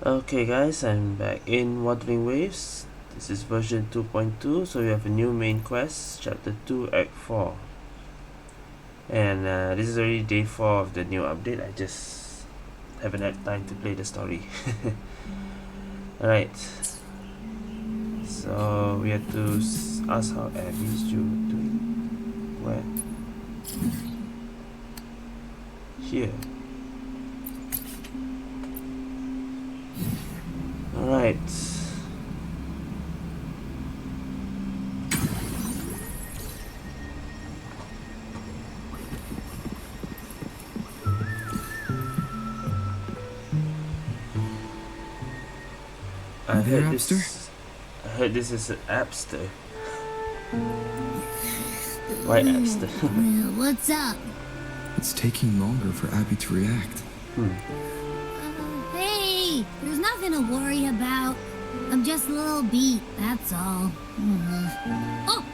Okay guys, I'm back in Wuthering Waves. This is version 2.2, so we have a new main quest, chapter 2, act 4. And this is already day 4 of the new update. I just haven't had time to play the story. Alright, so we have to ask how Abby's doing. Where? Here. Alright. I heard this is an appster. Why appster? What's up? It's taking longer for Abby to react. Hey, there's nothing to worry about. I'm just a little beat, that's all. Oh,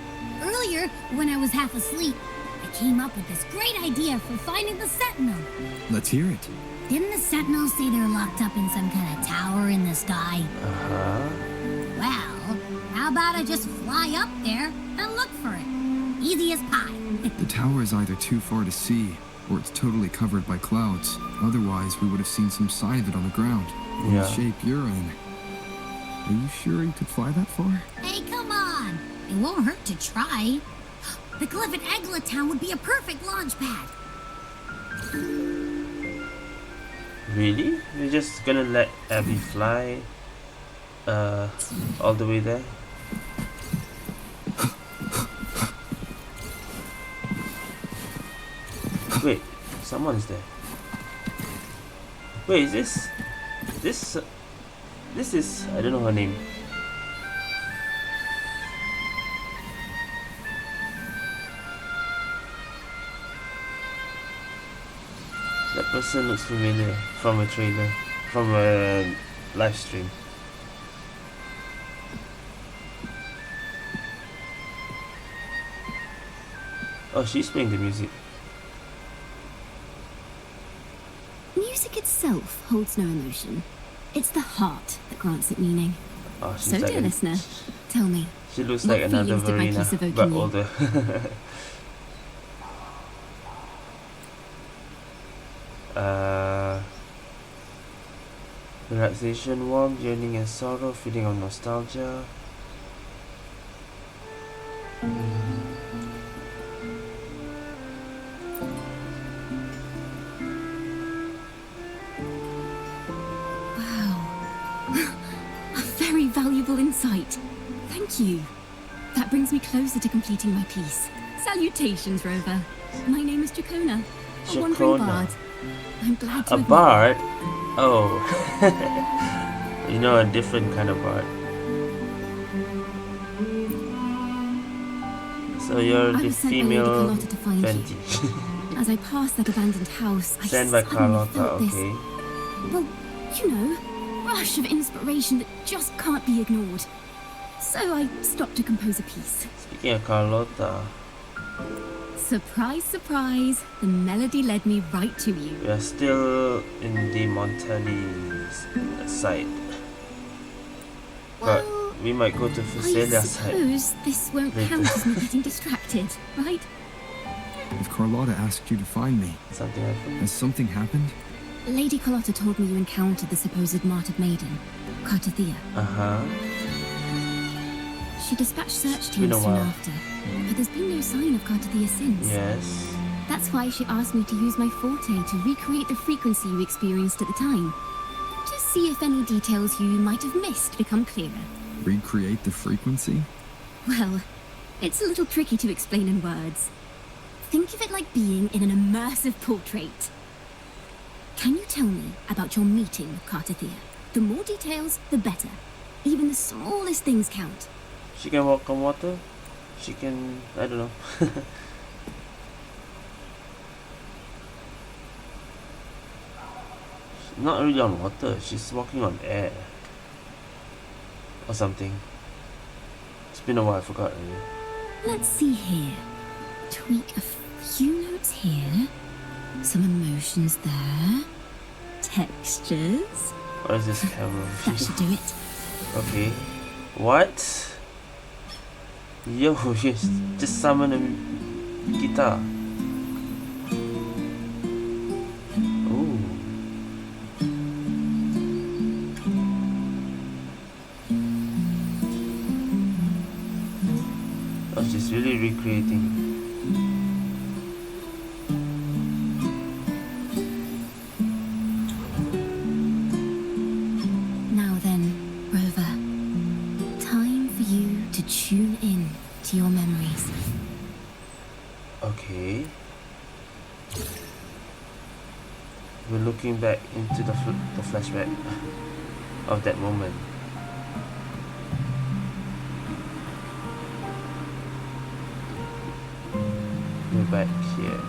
earlier, when I was half asleep, I came up with this great idea for finding the Sentinel. Let's hear it. Didn't the Sentinel say they're locked up in some kind of tower in the sky? Well, how about I just fly up there and look for it? Easy as pie. The tower is either too far to see, or it's totally covered by clouds. Otherwise, we would have seen some sign of it on the ground. In the shape you're in. Are you sure you could fly that far? Hey, come on! It won't hurt to try. The cliff at Eglet Town would be a perfect launch pad. Really? You're just gonna let Abby fly all the way there? Wait, someone's there. Wait, is this is, I don't know her name. That person looks familiar from a trailer, from a live stream. Oh, she's playing the music. Music itself holds no emotion. It's the heart that grants it meaning. Oh, she's So, like dear listener, tell me, she looks what like another feelings did my piece Verena, evoke but in you? older. Relaxation, warmth, yearning and sorrow, feeling of nostalgia. Wow. A very valuable insight. Thank you. That brings me closer to completing my piece. Salutations, Rover. My name is Chacona, a wandering bard. I'm glad to A bard? Oh. You know, a different kind of bard. So you're the female Fenty. As I passed that abandoned house, I Sent by suddenly Carlotta, felt this, okay. well, you know, rush of inspiration that just can't be ignored. So I stopped to compose a piece. Speaking of Carlotta, Surprise, surprise, the melody led me right to you. we are still in the Montelli's side. But Well, we might go to I Fuselia's side. suppose this won't later. count as me getting distracted, right? If Carlotta asked you to find me, Something happened. has something happened? Lady Carlotta told me you encountered the supposed martyred maiden, Cartethyia. She dispatched search been teams a soon while. after, but there's been no sign of Cartethyia since. Yes. That's why she asked me to use my forte to recreate the frequency you experienced at the time. To see if any details you might have missed become clearer. Recreate the frequency? Well, it's a little tricky to explain in words. Think of it like being in an immersive portrait. Can you tell me about your meeting with Cartethyia? The more details, the better. Even the smallest things count. She can walk on water. She can, I don't know. She's not really on water. She's walking on air. Or something. It's been a while, I forgot already. Let's see here. Tweak a few notes here. Some emotions there. Textures. What is this camera That view? should do it. Okay. What? Yo, just summon a guitar. Ooh. Oh, she's really recreating. Now then, Rover. Time for you to tune in to your memories. Okay. We're looking back into the flashback of that moment. We're back here.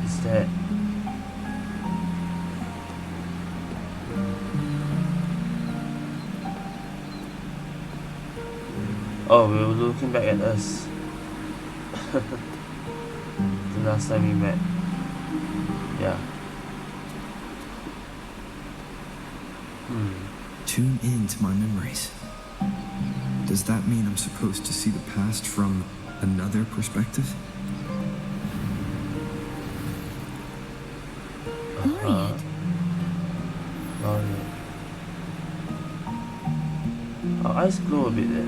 Is that? Oh, we were looking back at us. The last time we met. Yeah. Tune in to my memories. Does that mean I'm supposed to see the past from another perspective? Laureate. Laureate. Our eyes glow a bit there.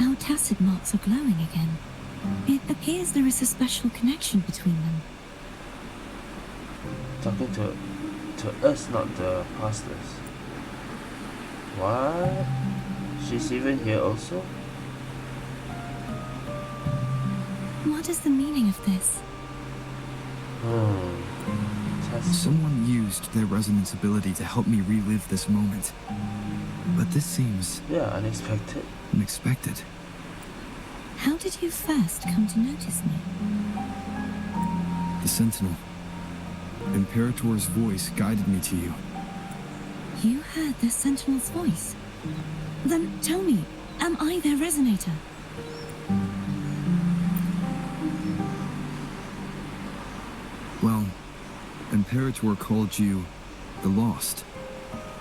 Our tacit marks are glowing again. It appears there is a special connection between them. Talking to us, not the pastors. What? She's even here also? What is the meaning of this? Test. Someone used their resonance ability to help me relive this moment. But this seems Yeah, unexpected. unexpected. How did you first come to notice me? The Sentinel. Imperator's voice guided me to you. You heard the Sentinel's voice. Then tell me, am I their resonator? Well, Imperator called you the Lost,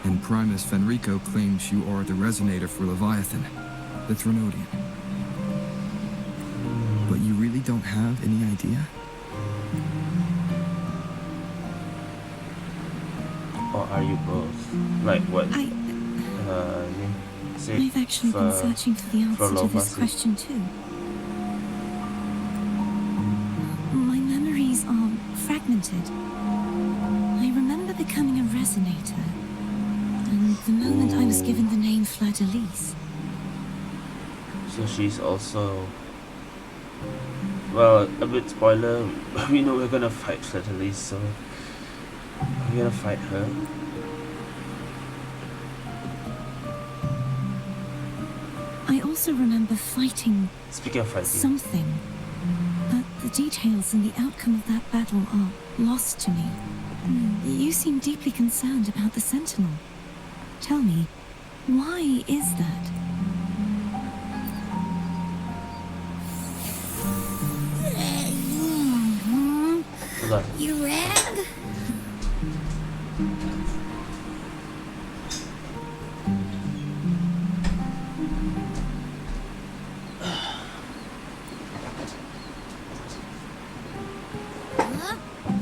and Primus Fenrico claims you are the resonator for Leviathan, the Threnodian. But you really don't have any idea? Or are you both? Like what? I've actually been searching for the answer to this question too. My memories are fragmented. I remember becoming a resonator, and the moment I was given the name Fleurdelys. So she's also... Well, a bit spoiler, we know we're gonna fight Fleurdelys, so... We're gonna fight her. I also remember fighting Speaking of fighting, something, but the details and the outcome of that battle are lost to me. You seem deeply concerned about the Sentinel. Tell me, why is that? hold on. You rang?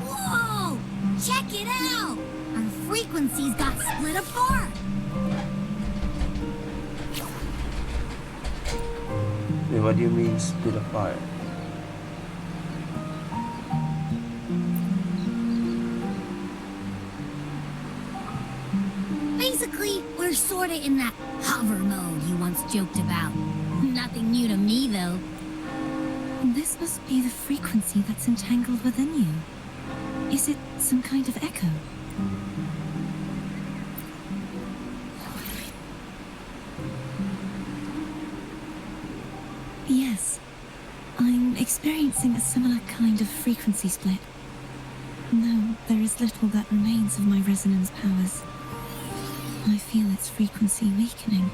Whoa! Check it out! Our frequencies got split apart. Wait, what do you mean split apart? Basically, we're sorta in that hover mode you once joked about. Nothing new to me, though. This must be the frequency that's entangled within you. Is it some kind of echo? Yes, I'm experiencing a similar kind of frequency split. No, there is little that remains of my resonance powers. I feel its frequency weakening.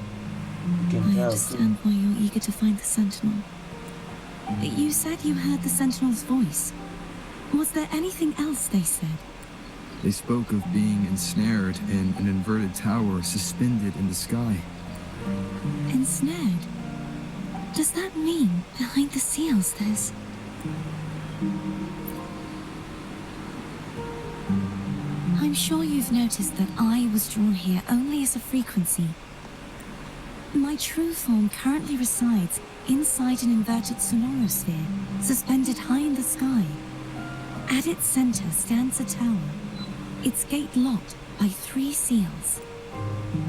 You can I tell. understand why you're eager to find the Sentinel. You said you heard the Sentinel's voice. Was there anything else they said? They spoke of being ensnared in an inverted tower suspended in the sky. Ensnared? Does that mean behind the seals there's... I'm sure you've noticed that I was drawn here only as a frequency. My true form currently resides inside an inverted sonorosphere, suspended high in the sky. At its center stands a tower, its gate locked by 3 seals.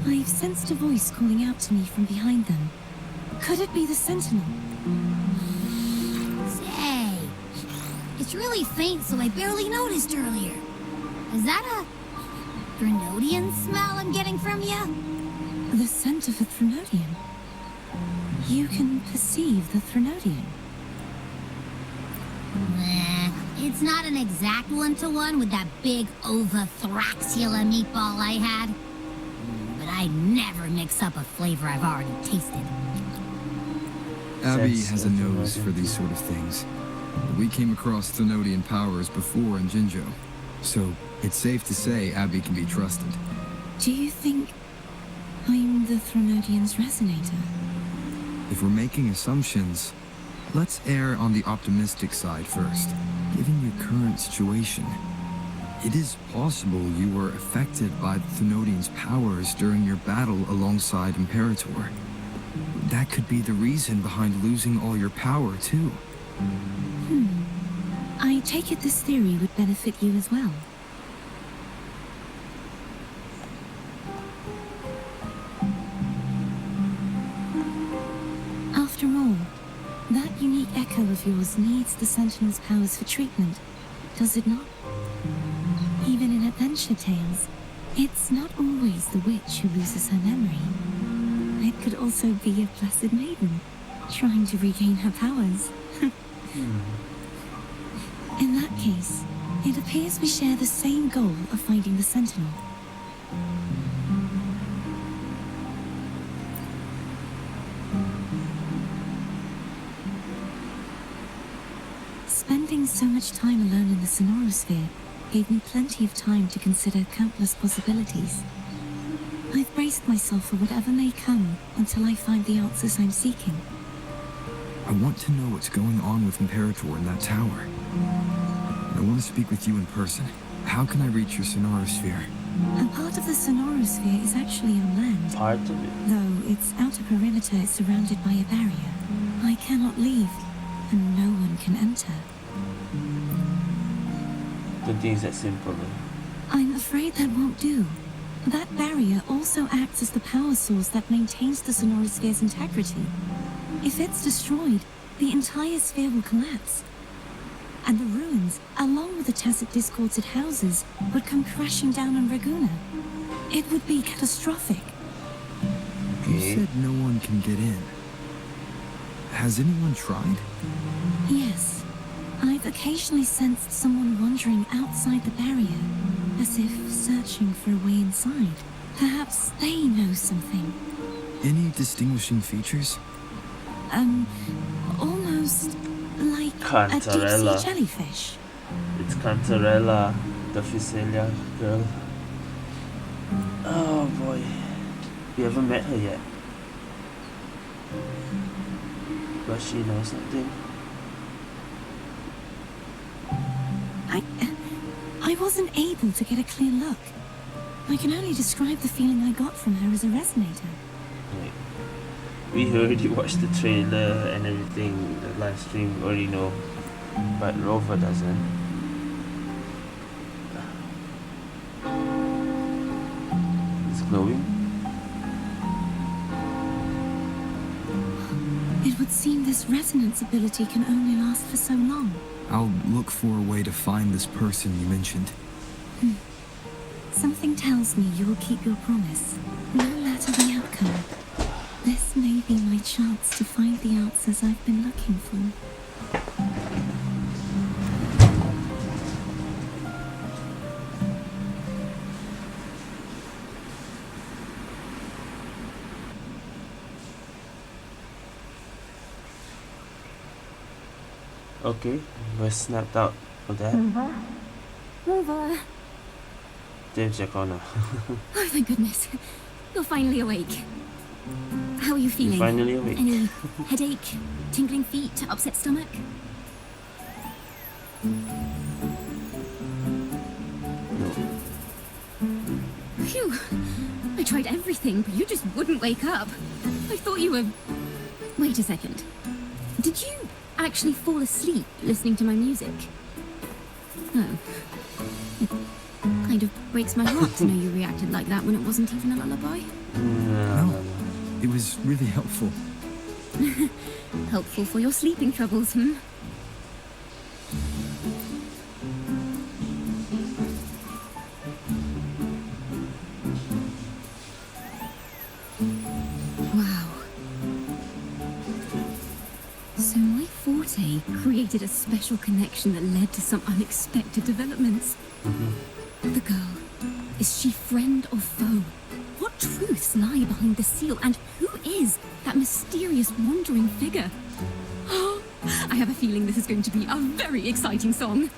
I've sensed a voice calling out to me from behind them. Could it be the Sentinel? Say, it's really faint, so I barely noticed earlier. Is that a Grenodian smell I'm getting from you? The scent of a Threnodian. You can perceive the Threnodian. It's not an exact one-to-one with that big Ovathraxula meatball I had. But I'd never mix up a flavor I've already tasted. Abby Sense has a of nose Threnodian. for these sort of things. We came across Threnodian powers before in Jinjo, so it's safe to say Abby can be trusted. Do you think I'm the Threnodian's resonator? If we're making assumptions, let's err on the optimistic side first. Given your current situation, it is possible you were affected by the Thenodian's powers during your battle alongside Imperator. That could be the reason behind losing all your power, too. I take it this theory would benefit you as well. After all, that unique echo of yours needs the Sentinel's powers for treatment, does it not? Even in adventure tales, it's not always the witch who loses her memory. It could also be a blessed maiden, trying to regain her powers. In that case, it appears we share the same goal of finding the Sentinel. Spending so much time alone in the sonorosphere gave me plenty of time to consider countless possibilities. I've braced myself for whatever may come until I find the answers I'm seeking. I want to know what's going on with Imperator in that tower. I want to speak with you in person. How can I reach your sonorosphere? A part of the sonorosphere is actually on land. Part of it. Though its outer perimeter is surrounded by a barrier. I cannot leave, and no one can enter. Don't think it's that simple though. I'm afraid that won't do. That barrier also acts as the power source that maintains the sonorosphere's integrity. If it's destroyed, the entire sphere will collapse. And the ruins, along with the tacit discords it houses, would come crashing down on Raguna. It would be catastrophic. You Okay. said no one can get in. Has anyone tried? Yes, I've occasionally sensed someone wandering outside the barrier, as if searching for a way inside. Perhaps they know something. Any distinguishing features? Almost like a Cantarella. deep-sea jellyfish. It's Cantarella, the Physalia girl. Oh boy. We haven't met her yet. Does she know something? I wasn't able to get a clear look. I can only describe the feeling I got from her as a resonator. Like, we already watched the trailer and everything, the live stream, we already know. But Rover doesn't. It's glowing. It would seem this resonance ability can only last for so long. I'll look for a way to find this person you mentioned. Something tells me you will keep your promise, no matter the outcome. This may be my chance to find the answers I've been looking for. Okay, we're snapped out of that. Over. Dave's your corner. Oh, thank goodness. You're finally awake. How are you feeling? Finally awake. Any headache, tingling feet, upset stomach? No. Phew. I tried everything, but you just wouldn't wake up. I thought you were... Wait a second. Did you actually fall asleep listening to my music? Oh. It kind of breaks my heart to know you reacted like that when it wasn't even a lullaby. No. It was really helpful. Helpful for your sleeping troubles, hmm? Wow. So my forte created a special connection that led to some unexpected developments. The girl, is she friend or foe? What truths lie behind the seal, and who is that mysterious wandering figure? Oh, I have a feeling this is going to be a very exciting song.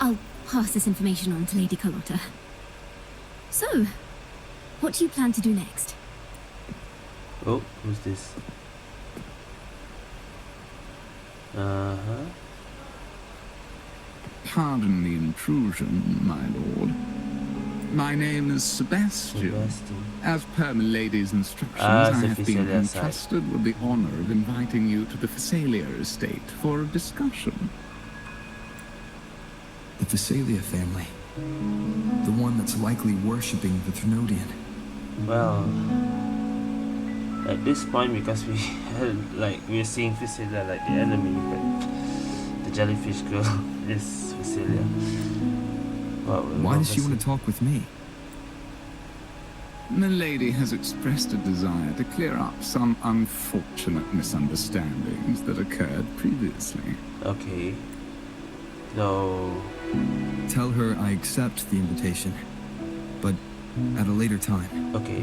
I'll pass this information on to Lady Carlotta. So, what do you plan to do next? Oh, who's this? Uh-huh. Pardon the intrusion, my lord. My name is Sebastian. Sebastian. As per Milady's instructions, Ah, I it's the have been Physalia side. entrusted with the honor of inviting you to the Physalia estate for a discussion. The Physalia family. The one that's likely worshipping the Trinodian. Well, at this point, because we we're seeing Physalia like the enemy, but the jellyfish girl is Physalia. Why does she want to talk with me? Milady has expressed a desire to clear up some unfortunate misunderstandings that occurred previously. Okay. So, Tell her I accept the invitation, but at a later time. okay.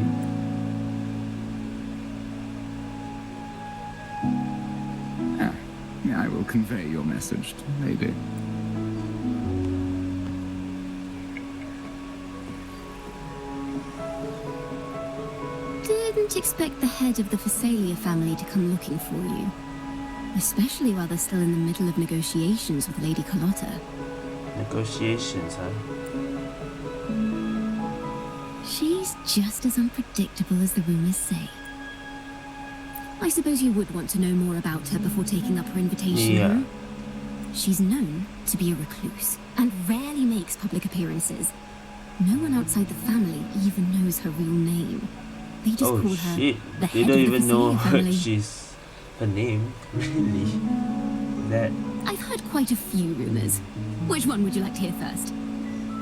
I will convey your message to Milady. Didn't expect the head of the Physalia family to come looking for you. Especially while they're still in the middle of negotiations with Lady Carlotta. Negotiations, huh? She's just as unpredictable as the rumors say. I suppose you would want to know more about her before taking up her invitation. Yeah. Hmm? She's known to be a recluse and rarely makes public appearances. No one outside the family even knows her real name. They just Oh call her shit! the They head don't of the even know Physalia family. she's her name. Really? That I've heard quite a few rumors. Which one would you like to hear first?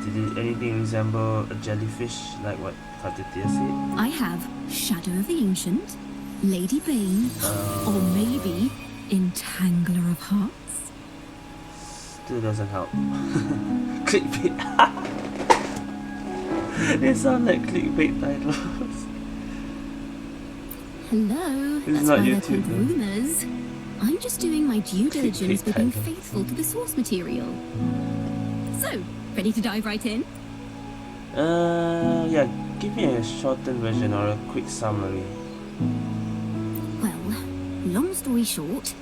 did it anything resemble a jellyfish like what Cartethyia said? I have Shadow of the Ancient, Lady Bane, or maybe Entangler of Hearts. Still doesn't help. Clickbait. They sound like clickbait titles. Hello, This is that's not why they're YouTube, called though. rumors. I'm just doing my due diligence by being title. faithful to the source material. So, ready to dive right in? Yeah, give me a shortened version or a quick summary. Well, long story short,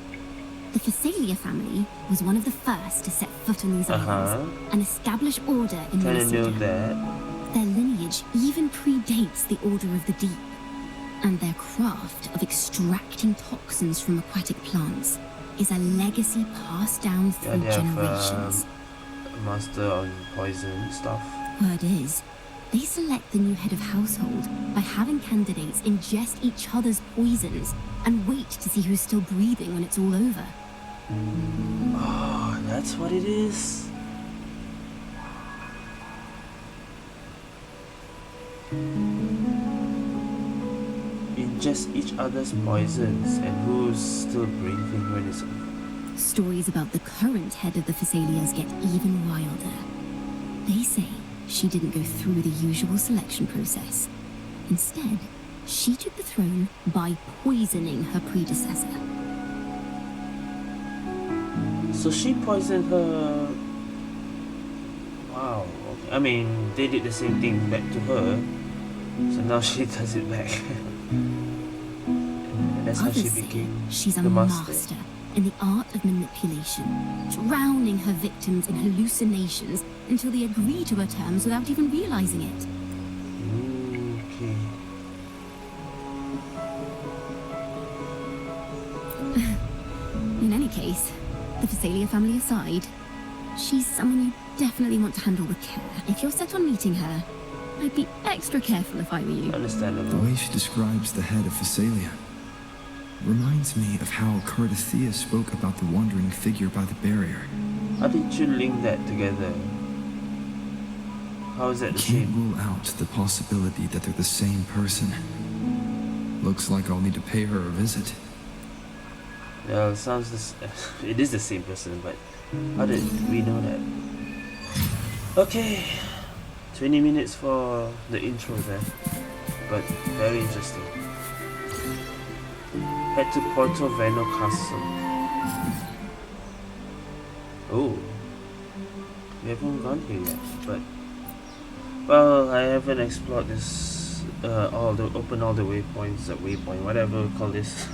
the Physalia family was one of the first to set foot on these islands and establish order in Kinda knew Rinascita. that. Their lineage even predates the Order of the Deep, and their craft of extracting toxins from aquatic plants is a legacy passed down Yeah, through they have generations. a master on poison stuff. Word is, they select the new head of household by having candidates ingest each other's poisons and wait to see who's still breathing when it's all over. Oh, that's what it is. Ingest each other's poisons and who's still breathing when it's stories about the current head of the Thessalias get even wilder. They say she didn't go through the usual selection process. Instead, she took the throne by poisoning her predecessor. So she poisoned her. Wow. I mean, they did the same thing back to her, so now she does it back. And that's how she Others say became she's a the master. master in the art of manipulation, drowning her victims in hallucinations until they agree to her terms without even realizing it. Okay. In any case, the Thessalia family aside, she's someone you definitely want to handle with care. If you're set on meeting her, I'd be extra careful if I were you. The Understandable. way she describes the head of Thessalia reminds me of how Cartethyia spoke about the wandering figure by the barrier. How did you link that together? How is that the Can't same? rule out the possibility that they're the same person. Looks like I'll need to pay her a visit. Well, sounds it is the same person, but how did we know that? Okay, 20 minutes for the intro there, but very interesting. Head to Porto Veno Castle. Oh, we haven't gone here yet, but well, I haven't explored this all the waypoints, waypoint, whatever we call this.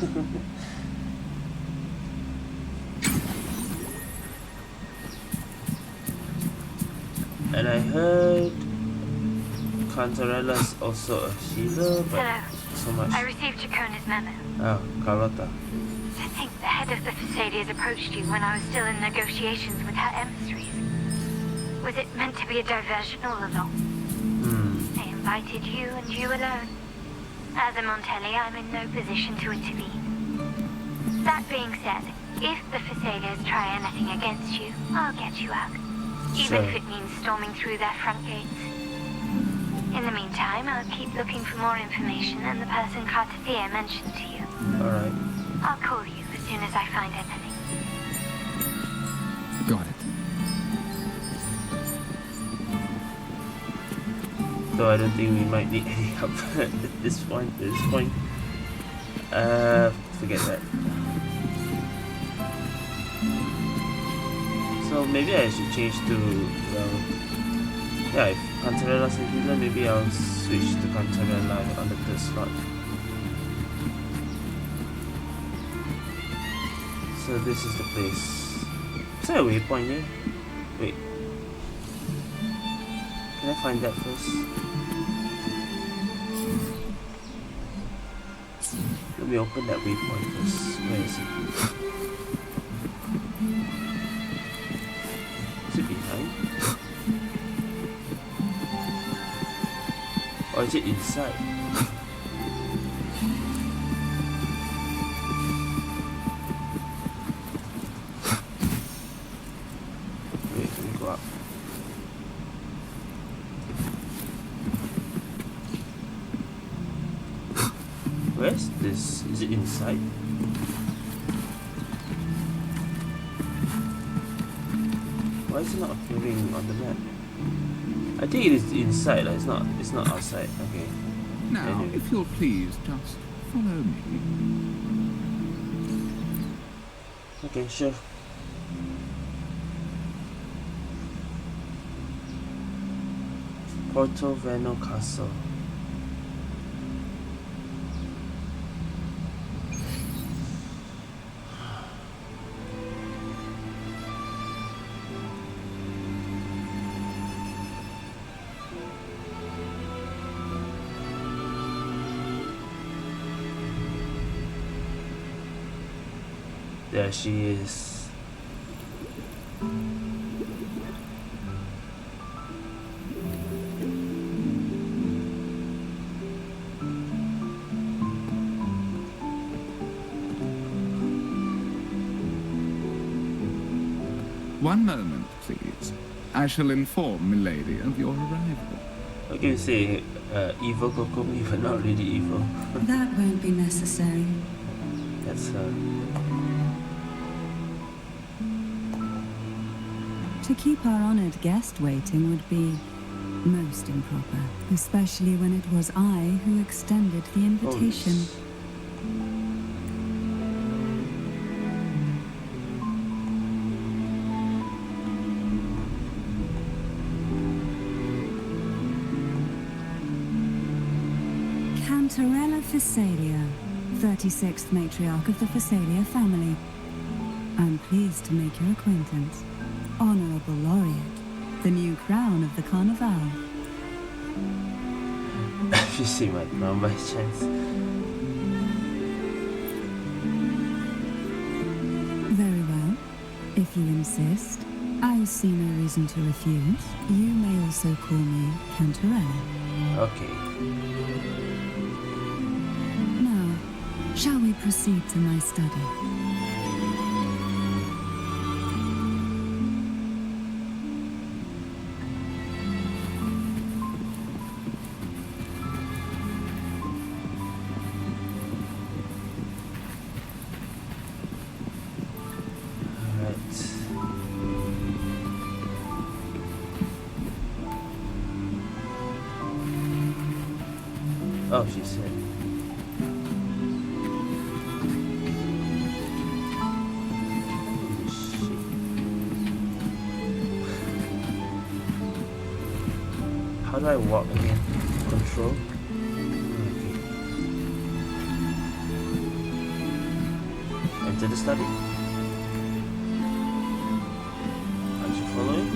And I heard Cantarella's also a healer, but Hello. so much. I received Jacona's memo. Oh, Carlotta. I think the head of the Thessalias approached you when I was still in negotiations with her emissaries. Was it meant to be a diversion all along? They invited you and you alone. As a Montelli, I'm in no position to intervene. That being said, if the Thessalias try anything against you, I'll get you out. Even if it means storming through their front gates. In the meantime, I'll keep looking for more information and the person Cartethyia mentioned to you. Alright. I'll call you as soon as I find anything. Got it. Though I don't think we might need any help at this point. Forget that. So maybe I should change to, well, yeah, if Cantarella's a healer, maybe I'll switch to Cantarella on the third slot. So this is the place. Is there a waypoint here? Wait. Can I find that first? Let me open that waypoint first. Where is it? Is it behind? Or is it inside? Wait, let me go up. Where's this? Is it inside? Why is it not appearing on the map? I think it is inside, like, it's not outside. Okay. Now, Anyway. if you'll please just follow me. Okay, sure. Porto Veno Castle. There she is. One moment, please. I shall inform Milady of your arrival. Okay, you say evil Kokomi, but not really evil. That won't be necessary. That's To keep our honored guest waiting would be most improper, especially when it was I who extended the invitation. Cartethyia Fleurdelys, 36th matriarch of the Fleurdelys family. I'm pleased to make your acquaintance. Honorable laureate, the new crown of the Carnival. If you see my crown by chance. Very well. If you insist, I see no reason to refuse. You may also call me Cartethyia. Okay. Now, shall we proceed to my study? Oh, she said. Shit. How do I walk again? Control? Okay. Enter the study. Are you following?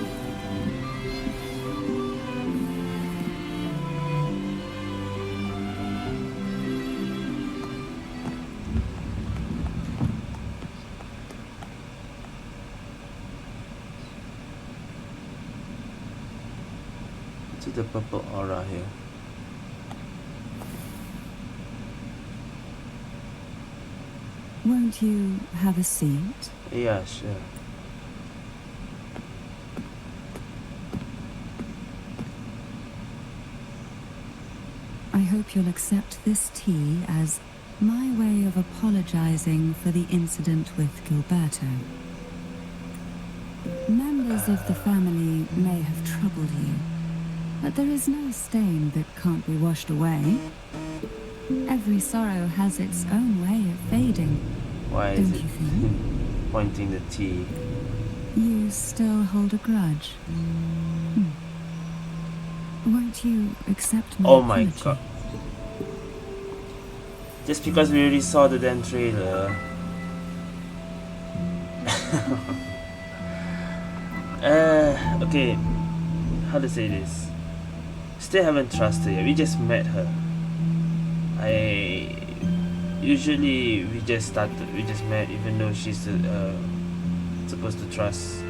The purple aura here. Won't you have a seat? Yeah, sure. I hope you'll accept this tea as my way of apologizing for the incident with Gilberto. Members of the family may have troubled you, but there is no stain that can't be washed away. Every sorrow has its own way of fading. Why Don't is it you think? pointing the T? You still hold a grudge. Won't you accept my Oh my apology? god. Just because we already saw the damn trailer. Okay. How to say this? Still haven't trusted her yet. We just met her. Usually we just met, even though she's supposed to trust.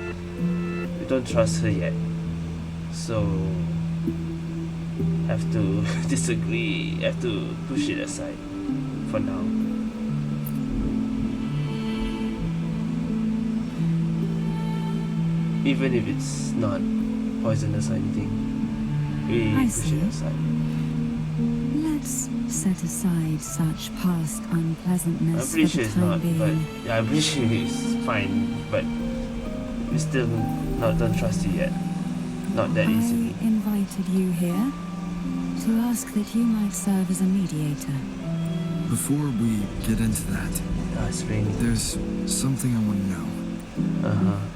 We don't trust her yet, so have to disagree. Have to push it aside for now. Even if it's not poisonous or anything, we I push see. it aside. Let's set aside such past unpleasantness I'm pretty for sure the it's time not, being. but yeah, I'm pretty sure it's fine, but we still don't trust you yet. Not that easily. I invited you here to ask that you might serve as a mediator. Before we get into that, It's raining. there's something I want to know.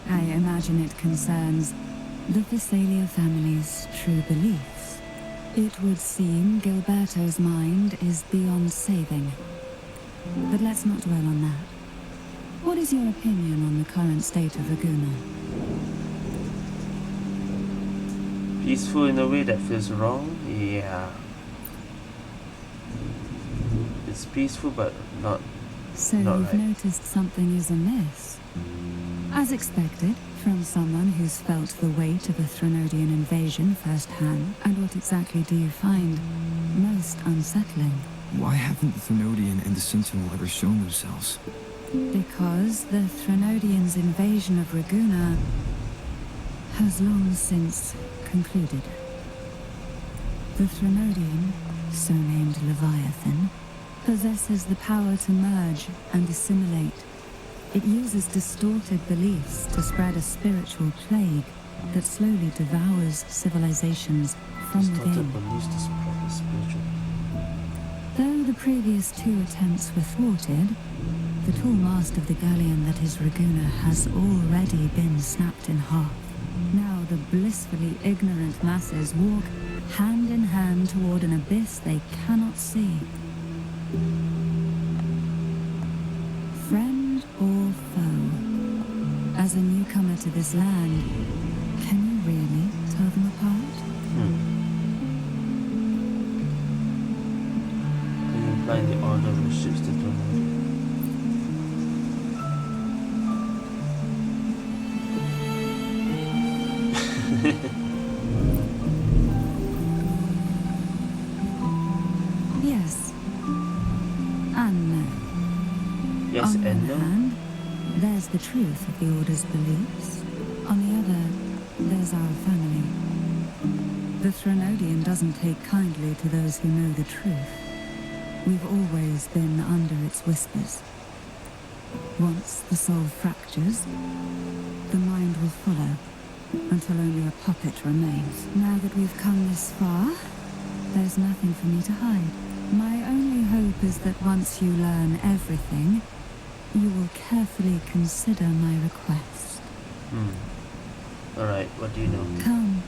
I imagine it concerns the Fleurdelys family's true beliefs. It would seem Gilberto's mind is beyond saving. But let's not dwell on that. What is your opinion on the current state of Laguna? Peaceful in a way that feels wrong? Yeah. It's peaceful, but not. So Not you've right. noticed something is amiss. As expected, from someone who's felt the weight of a Threnodian invasion firsthand. And what exactly do you find most unsettling? Why haven't the Threnodian and the Sentinel ever shown themselves? Because the Threnodians' invasion of Laguna has long since concluded. The Threnodian, so named Leviathan, possesses the power to merge and assimilate It uses distorted beliefs to spread a spiritual plague that slowly devours civilizations from Distorted within. beliefs to spread the spiritual. Though the previous 2 attempts were thwarted, the tall mast of the galleon that is Raguna has already been snapped in half. Now the blissfully ignorant masses walk hand in hand toward an abyss they cannot see. Friend or foe, as a newcomer to this land, can you really tell them apart? Can you imply the order worships the tornado? Yes. And no. Yes On and one no. hand, there's the truth of the Order's beliefs. On the other, there's our family. The Threnodian doesn't take kindly to those who know the truth. We've always been under its whispers. Once the soul fractures, the mind will follow, until only a puppet remains. Now that we've come this far, there's nothing for me to hide. My only hope is that once you learn everything, you will carefully consider my request. Alright, what do you know? Come.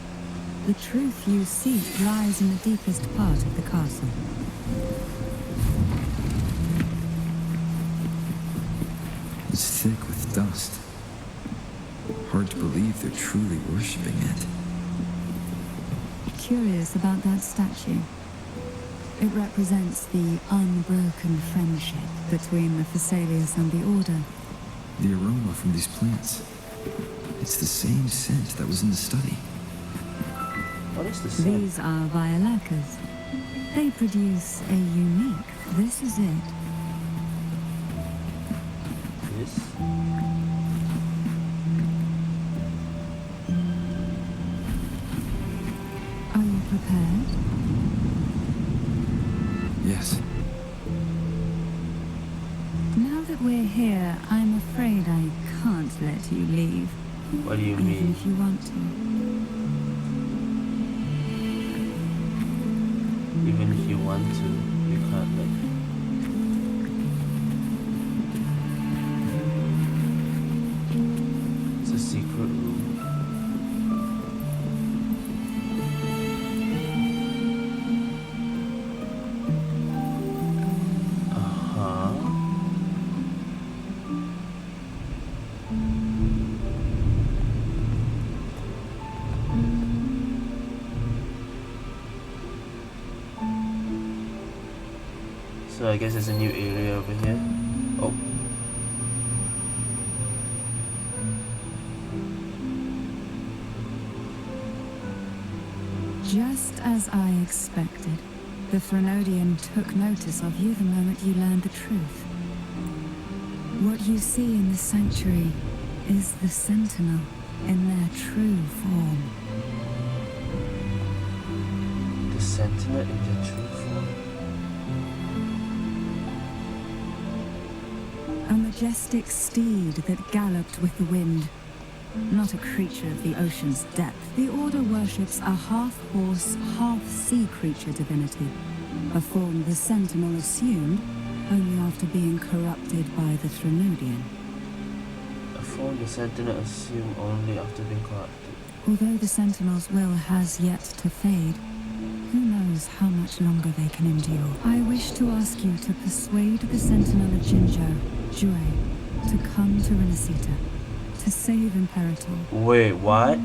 The truth you seek lies in the deepest part of the castle. It's thick with dust. Hard to believe they're truly worshipping it. Curious about that statue. It represents the unbroken friendship between the Thessalians and the Order. The aroma from these plants. It's the same scent that was in the study. What is the scent? These are violacas. They produce a unique... This is it. This? Are you prepared? Yes. Now that we're here, I'm afraid I can't let you leave. What do you Even mean? if you want to. Even if you want to, you can't let. It's a secret room. So I guess there's a new area over here. Oh. Just as I expected, the Threnodian took notice of you the moment you learned the truth. What you see in the sanctuary is the Sentinel in their true form. The Sentinel in their true form. A majestic steed that galloped with the wind. Not a creature of the ocean's depth. The Order worships a half-horse, half-sea creature divinity. A form the Sentinel assumed only after being corrupted by the Threnodian. A form the Sentinel assumed only after being corrupted. Although the Sentinel's will has yet to fade, who knows how much longer they can endure. I wish to ask you to persuade the Sentinel of Jinzhou, Jue, to come to Rinascita, to save Imperator. Wait, what?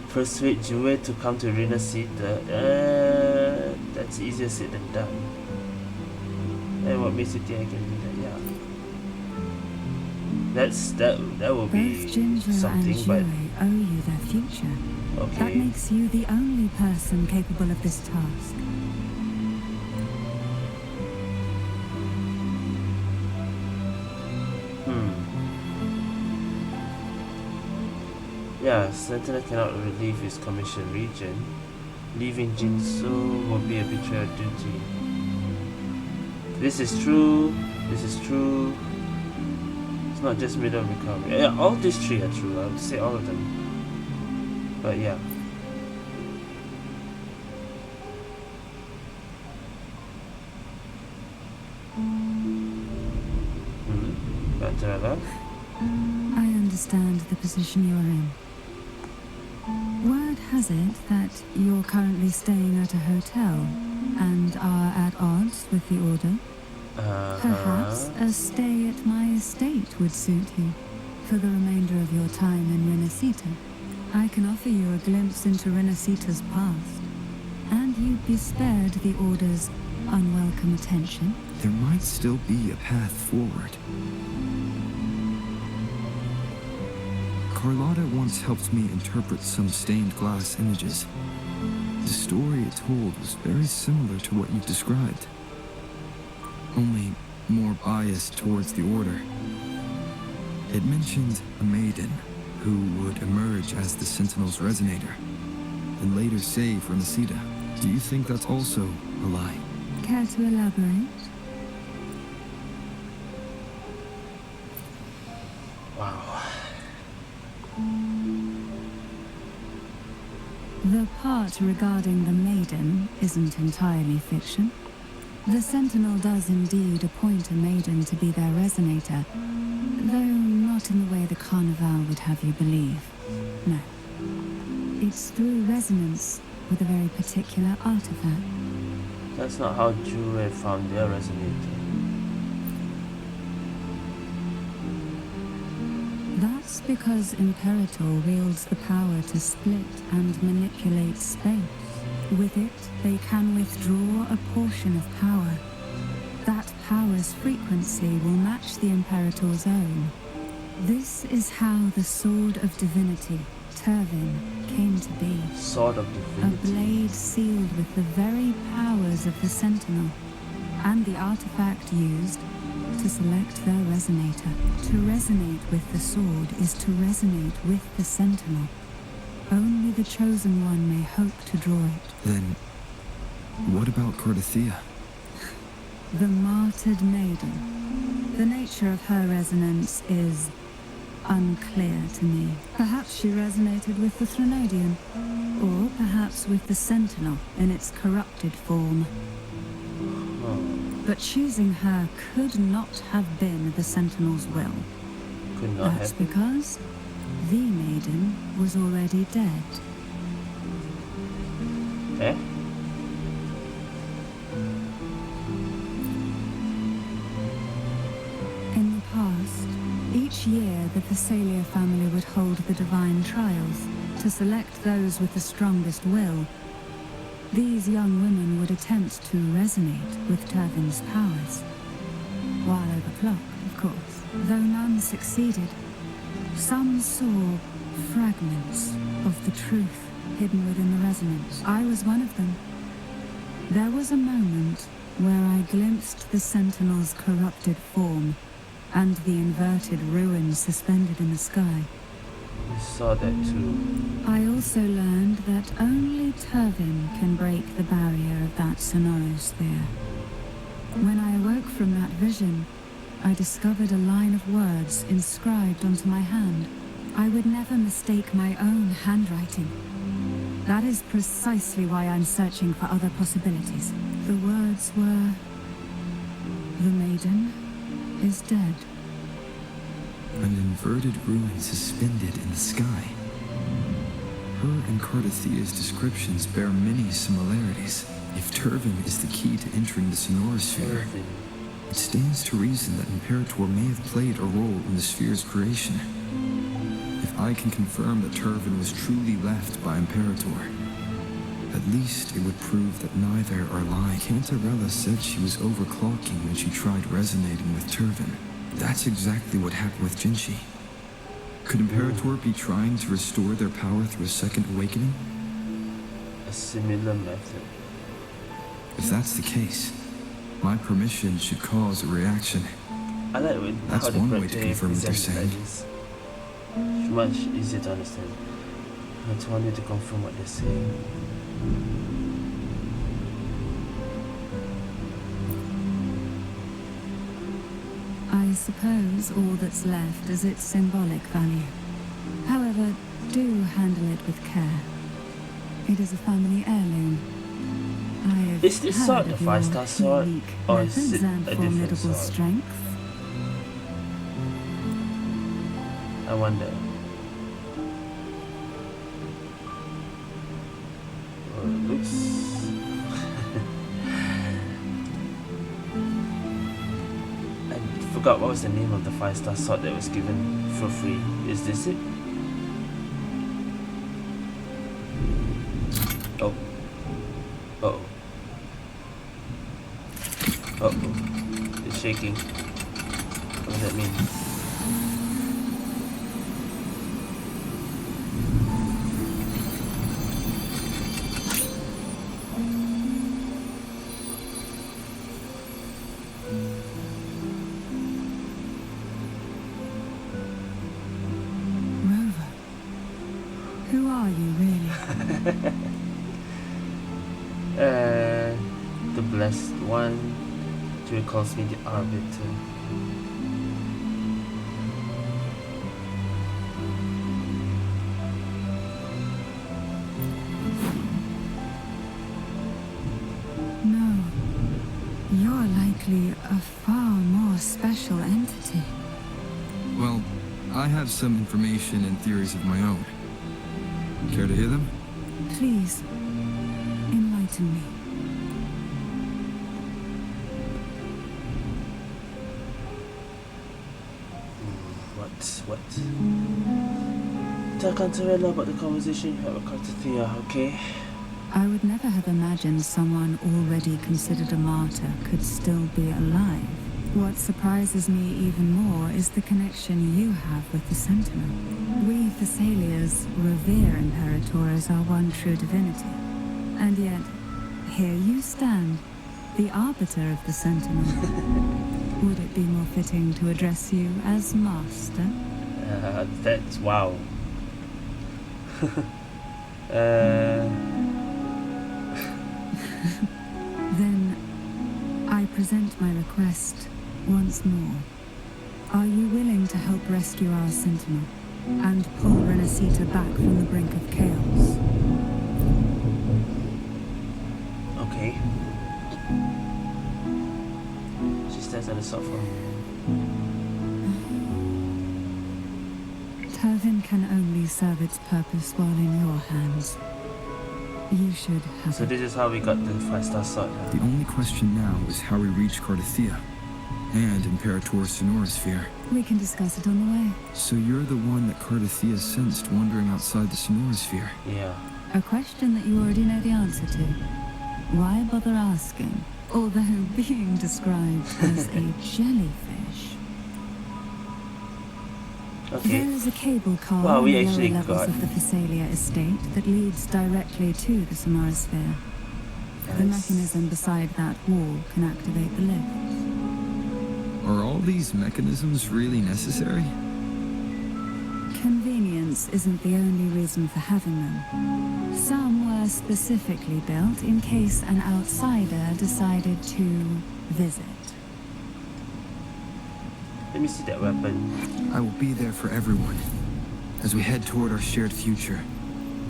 Persuade Jue to come to Rinascita. That's easier said than done. And what makes you think I can do that? Yeah. That will Both be Jinzhou something, and but Jue owe you their future. That okay. makes you the only person capable of this task. Yeah, Sentinel cannot relieve his commission region. Leaving Jinzhou will be a betrayal of duty. This is true. This is true. It's not just middle recovery. Yeah, all these three are true. I would say all of them. But yeah. Better. I understand the position you're in. Word has it that you're currently staying at a hotel and are at odds with the Order. Perhaps a stay at my estate would suit you for the remainder of your time in Rinascita. I can offer you a glimpse into Rinascita's past, and you'd be spared the Order's unwelcome attention. There might still be a path forward. Carlotta once helped me interpret some stained glass images. The story it told was very similar to what you've described, only more biased towards the Order. It mentioned a maiden who would emerge as the Sentinel's resonator and later save Rinascita. Do you think that's also a lie? Care to elaborate? Wow. The part regarding the maiden isn't entirely fiction. The Sentinel does indeed appoint a maiden to be their resonator, though not in the way the Carnival would have you believe. No. It's through resonance with a very particular artifact. That's not how Jure found their resonator. That's because Imperator wields the power to split and manipulate space. With it, they can withdraw a portion of power. That power's frequency will match the Imperator's own. This is how the Sword of Divinity, Turvin, came to be. Sword of A Divinity. blade sealed with the very powers of the Sentinel, and the artifact used to select their resonator. To resonate with the sword is to resonate with the Sentinel. Only the Chosen One may hope to draw it. Then, what about Cartethyia? The Martyred Maiden. The nature of her resonance is unclear to me. Perhaps she resonated with the Threnodian, or perhaps with the Sentinel in its corrupted form. But choosing her could not have been the Sentinel's will. Could not That's have. because the maiden was already dead. Eh? In the past, each year the Thessalia family would hold the divine trials to select those with the strongest will. These young women would attempt to resonate with Turvin's powers, while overclocked, of course. Though none succeeded, some saw fragments of the truth hidden within the resonance. I was one of them. There was a moment where I glimpsed the Sentinel's corrupted form and the inverted ruins suspended in the sky. We saw that too. I also learned that only Turvin can break the barrier of that sonorosphere. When I awoke from that vision, I discovered a line of words inscribed onto my hand. I would never mistake my own handwriting. That is precisely why I'm searching for other possibilities. The words were, "The maiden is dead." An inverted ruin suspended in the sky. Her and Cartethia's descriptions bear many similarities. If Turvin is the key to entering the sonorosphere, Turvin. it stands to reason that Imperator may have played a role in the sphere's creation. If I can confirm that Turvin was truly left by Imperator, at least it would prove that neither are lying. Cantarella said she was overclocking when she tried resonating with Turvin. That's exactly what happened with Jinshi. Could Imperator be trying to restore their power through a second awakening? A similar method. If that's the case, my permission should cause a reaction. I like when That's how one they way to confirm what they're present it like saying. this. It's much easier to understand. I just wanted to confirm what they're saying. I I suppose all that's left is its symbolic value. However, do handle it with care. It is a family heirloom. I've Is this sword heard a of your 5-star sword, unique or is methods it and a different formidable sword? strength. I wonder. Oh, it looks... I forgot what was the name of the 5-star sword that was given for free. Is this it? Oh. Uh-oh. Uh-oh. It's shaking. What does that mean? Rover, who are you really? The blessed one. He calls me the arbiter. No, you're likely a far more special entity. Well, I have some information and theories of my own. Care to hear them? Please, enlighten me. What? Tell Cantarella about the conversation you had with Cartethyia, okay? I would never have imagined someone already considered a martyr could still be alive. What surprises me even more is the connection you have with the Sentinel. We Thessalians revere Imperator as our one true divinity. And yet, here you stand, the arbiter of the Sentinel. Would it be more fitting to address you as Master? That's wow. Then, I present my request once more. Are you willing to help rescue our Sentinel and pull Rinascita back from the brink of chaos? Okay. She stands on the sofa. Turvin can only serve its purpose while in your hands. You should have So it. this is how we got the 5-star sword. Huh? The only question now is how we reach Cartethyia and Imperator's Sonorosphere. We can discuss it on the way. So you're the one that Cartethyia sensed wandering outside the Sonorosphere. Yeah. A question that you already know the answer to. Why bother asking? Although being described as a jellyfish. Okay. There is a cable car Wow, on we the lower actually levels got- of the Thessalia estate that leads directly to the Sonorosphere. The Nice. mechanism beside that wall can activate the lifts. Are all these mechanisms really necessary? Convenience isn't the only reason for having them. Some were specifically built in case an outsider decided to visit. Let me see that weapon. I will be there for everyone as we head toward our shared future,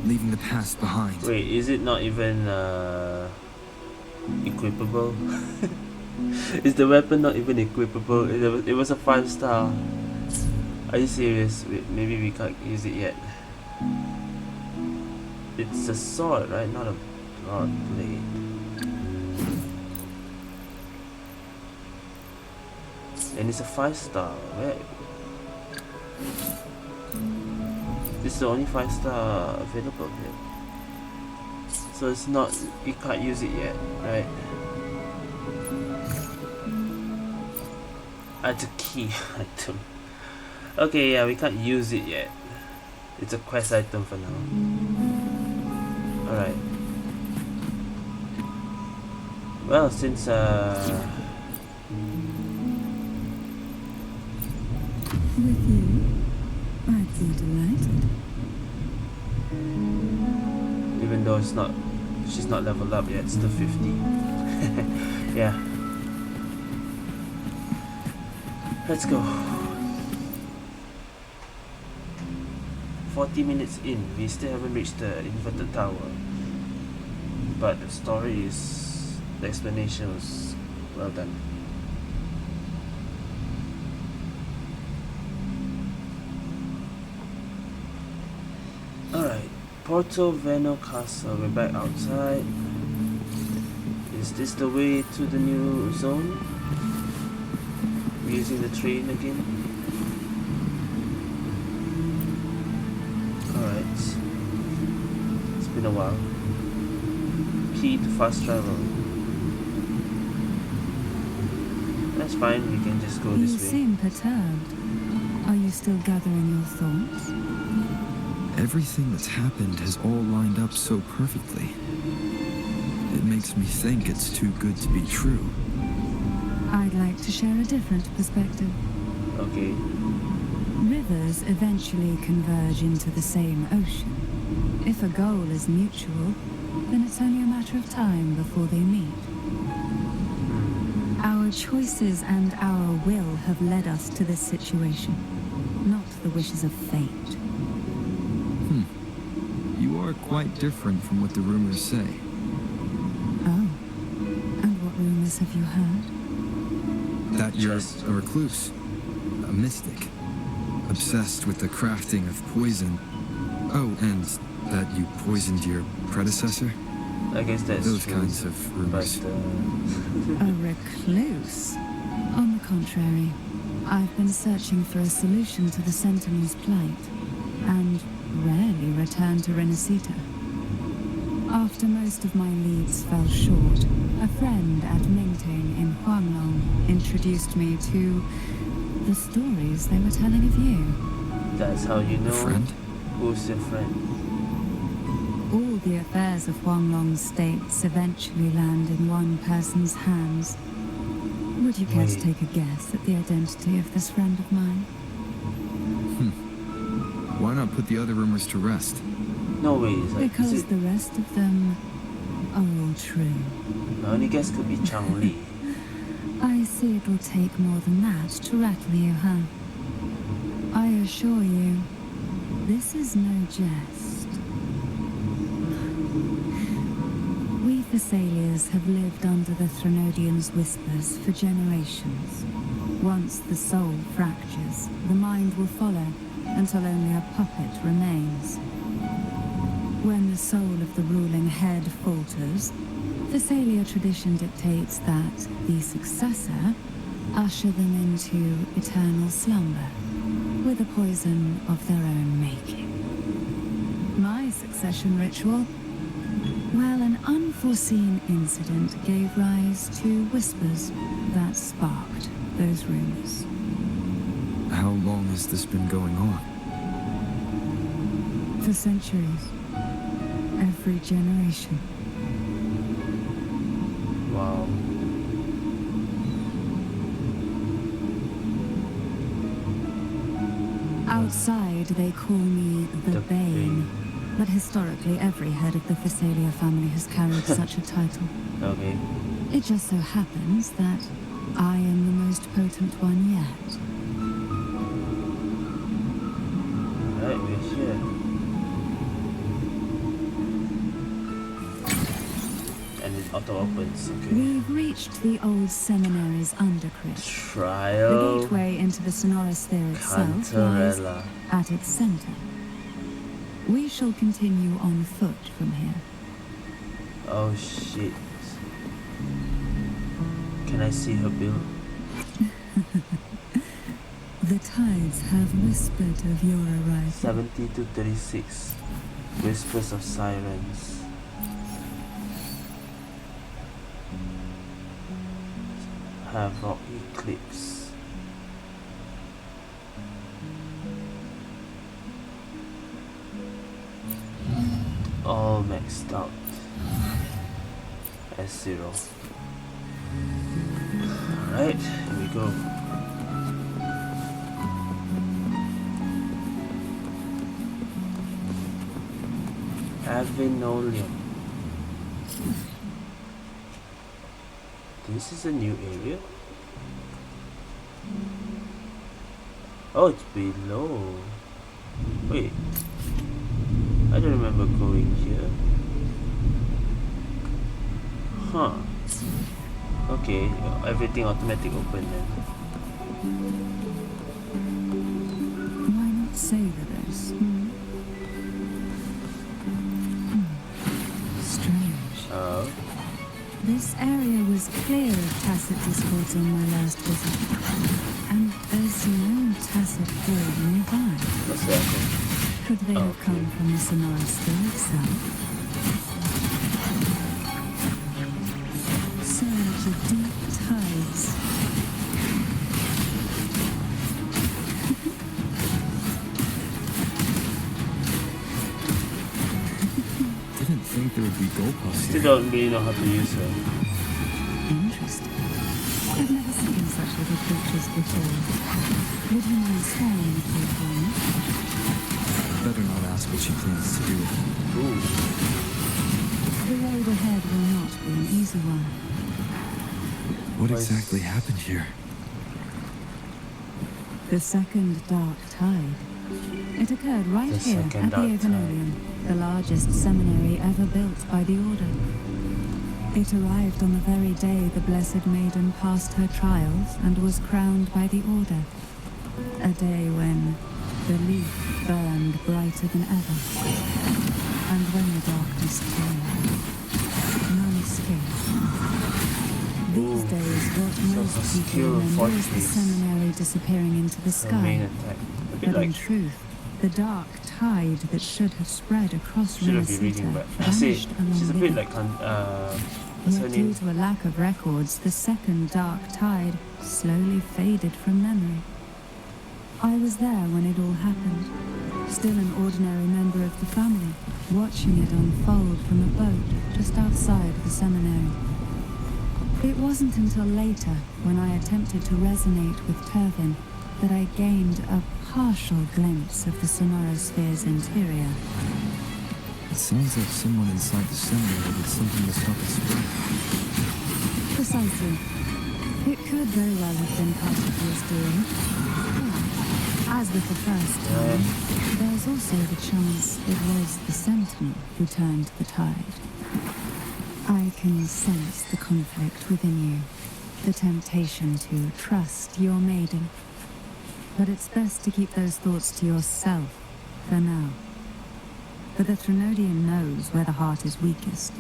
leaving the past behind. Wait, is it not even equipable? Is the weapon not even equipable? It was a 5-star. Are you serious? Wait, maybe we can't use it yet. It's a sword, right? Not a broad blade. And it's a 5-star. Where? This is the only 5-star available here. So it's not, you can't use it yet, right? It's a key item. Okay, yeah, we can't use it yet. It's a quest item for now. Alright. Well, since With you, I'd be delighted. even though she's not leveled up yet, it's still 50. Yeah. Let's go. 40 minutes in, we still haven't reached the inverted tower. But the story is, the explanation was well done. Alright, Porto Veno Castle, we're back outside. Is this the way to the new zone? We're using the train again. Alright. It's been a while. Key to fast travel. That's fine, we can just go You this way. seem perturbed. Are you still gathering your thoughts? Everything that's happened has all lined up so perfectly. It makes me think it's too good to be true. I'd like to share a different perspective. Okay. Rivers eventually converge into the same ocean. If a goal is mutual, then it's only a matter of time before they meet. Our choices and our will have led us to this situation, not the wishes of fate. You are quite different from what the rumors say. Oh, and what rumors have you heard? That you're a recluse, a mystic, obsessed with the crafting of poison. Oh, and that you poisoned your predecessor? I guess that's Those true, kinds of rumors. but A recluse? On the contrary, I've been searching for a solution to the Sentinel's plight, and rarely return to Rinascita. After most of my leads fell short, a friend at Mingting in Huanglong introduced me to the stories they were telling of you. that's how you know Friend? who's your friend. All the affairs of Huanglong's states eventually land in one person's hands. Would you care to Wait. take a guess at the identity of this friend of mine? Why not put the other rumors to rest? No way, is Because it? the rest of them are all true. My only guess could be Chang Li. I see it will take more than that to rattle you, huh? I assure you, this is no jest. We Thessalians have lived under the Threnodians' whispers for generations. Once the soul fractures, the mind will follow, until only a puppet remains. When the soul of the ruling head falters, Thessalia tradition dictates that the successor usher them into eternal slumber, with a poison of their own making. My succession ritual? Well, an unforeseen incident gave rise to whispers that sparked those rumors. How long has this been going on? For centuries. Every generation. Wow. Outside, they call me the Bane. But historically, every head of the Thessalia family has carried such a title. Okay. It just so happens that I am the most potent one yet. Alright, we're here. And it auto opens, okay. We've reached the old seminary's undercrypt. The Trial gateway into the Sonora Sphere itself lies Cantarella. at its center. We shall continue on foot from here. Oh shit. Can I see her build? The tides have whispered of your arrival. 70 to 36. Whispers of sirens. Havoc Eclipse. All maxed out. S0. Alright, here we go. Avinolium. This is a new area. Oh, it's below. Wait. I don't remember going here. Huh. Okay, everything automatic open then. Why not savor this? Strange. Oh. This area was clear of tacit discords on my last visit. And there's no tacit horde nearby. What's that? Could they have Okay. come from the Sonoran Sphere itself? Surge of deep tides. Didn't think there would be goalposts Still here. don't really know how to use her. Interesting. I've never seen such little creatures before. Would you mind staring at me for me? Better not ask what she plans to do with them. Ooh. The road ahead will not be an easy one. What Nice. exactly happened here? The second dark tide. It occurred right The here second at the dark Avenolium, the largest seminary ever built by the Order. It arrived on the very day the Blessed Maiden passed her trials and was crowned by the Order. A day when belief burned brighter than ever. And when the darkness came, none escaped. These Ooh. days, what So most it's a people skill remember is the fortress. seminary disappearing into the Her main sky. attack. A bit But in like truth, the dark tide that should have spread across shouldn't be reading, Rinascita but I say vanished along she's a with bit it. like what's her Yet due name? to a lack of records, the second dark tide slowly faded from memory. I was there when it all happened, still an ordinary member of the family, watching it unfold from a boat just outside the seminary. It wasn't until later, when I attempted to resonate with Turvin, that I gained a partial glimpse of the Sonorosphere's interior. It sounds like someone inside the seminary did something to stop it spreading. Precisely. It could very well have been Cartethia's doing. But, as with the first time, there's also the chance it was the Sentinel who turned the tide. I can sense the conflict within you, the temptation to trust your maiden. But it's best to keep those thoughts to yourself for now. For the Trinodian knows where the heart is weakest,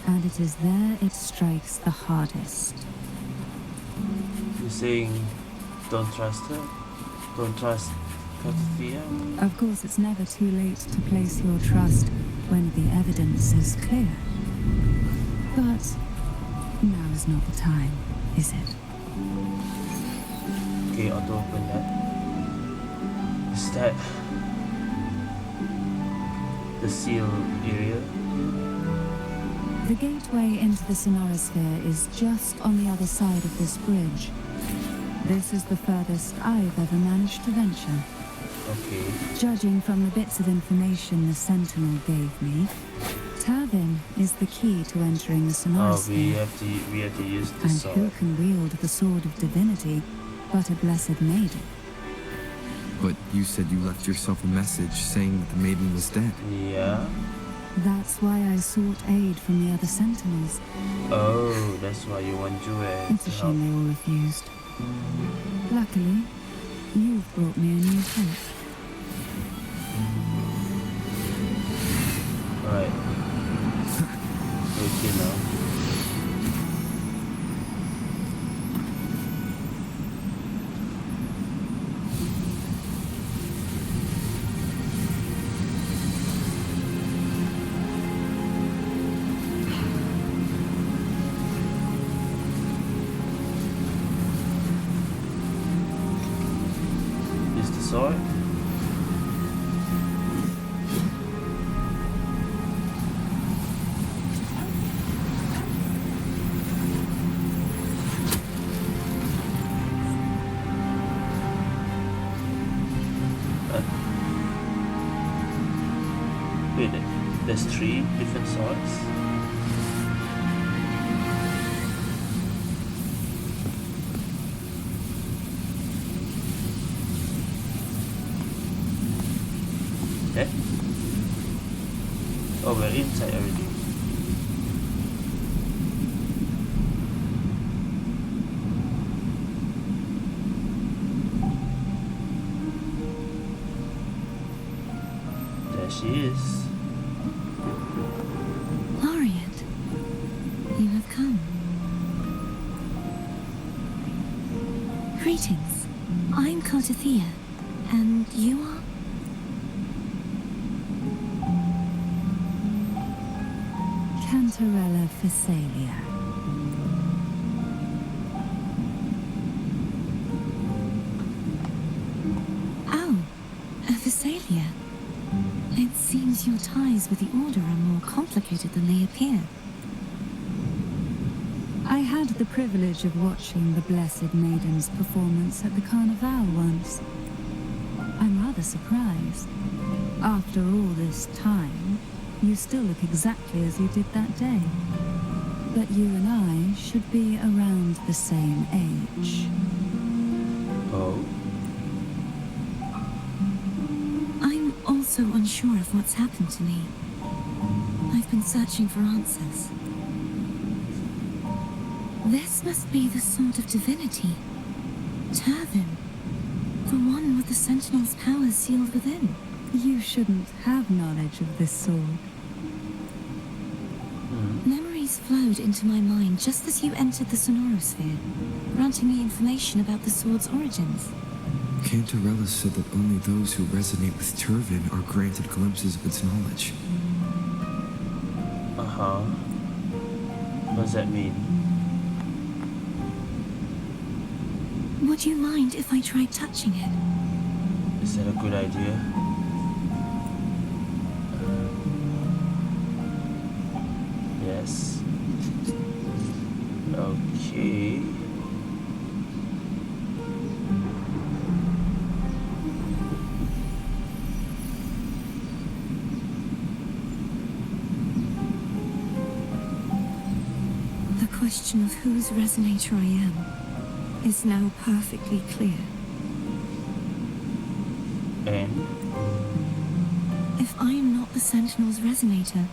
and it is there it strikes the hardest. You're saying don't trust her? Don't trust Cartethyia? Of course, it's never too late to place your trust when the evidence is clear. But now is not the time, is it? Okay, auto open that. Is that the seal area? The gateway into the Sonorosphere is just on the other side of this bridge. This is the furthest I've ever managed to venture. Okay. Judging from the bits of information the Sentinel gave me, Turvin is the key to entering the Oh, Sonorosphere. we have to use the And sword. who can wield the sword of divinity but a blessed maiden? But you said you left yourself a message saying that the maiden was dead. Yeah. That's why I sought aid from the other Sentinels. Oh, that's why you want Jue It's a to help. shame they all refused. Luckily, you've brought me a new hope. Alright. Okay now. Use the sword. Wait, there's 3 different swords? Eh? Oh, we're inside already. There she is. Laureate, you have come. Greetings. I'm Cartethyia, and you are? Cartethyia Fleurdelys. Oh, a Visalia. It seems your ties with the Order are more complicated than they appear. I had the privilege of watching the Blessed Maiden's performance at the Carnival once. I'm rather surprised. After all this time, you still look exactly as you did that day. But you and I should be around the same age. Oh. I'm also unsure of what's happened to me. I've been searching for answers. This must be the Sword of Divinity. Turvin. The one with the Sentinel's power sealed within. You shouldn't have knowledge of this sword. Memories flowed into my mind just as you entered the Sonorosphere, granting me information about the sword's origins. Cartethyia said that only those who resonate with Turvin are granted glimpses of its knowledge. Uh-huh. What does that mean? Would you mind if I tried touching it? Is that a good idea? Yes. Okay. The question of whose resonator I am is now perfectly clear. And? If I am not the Sentinel's resonator,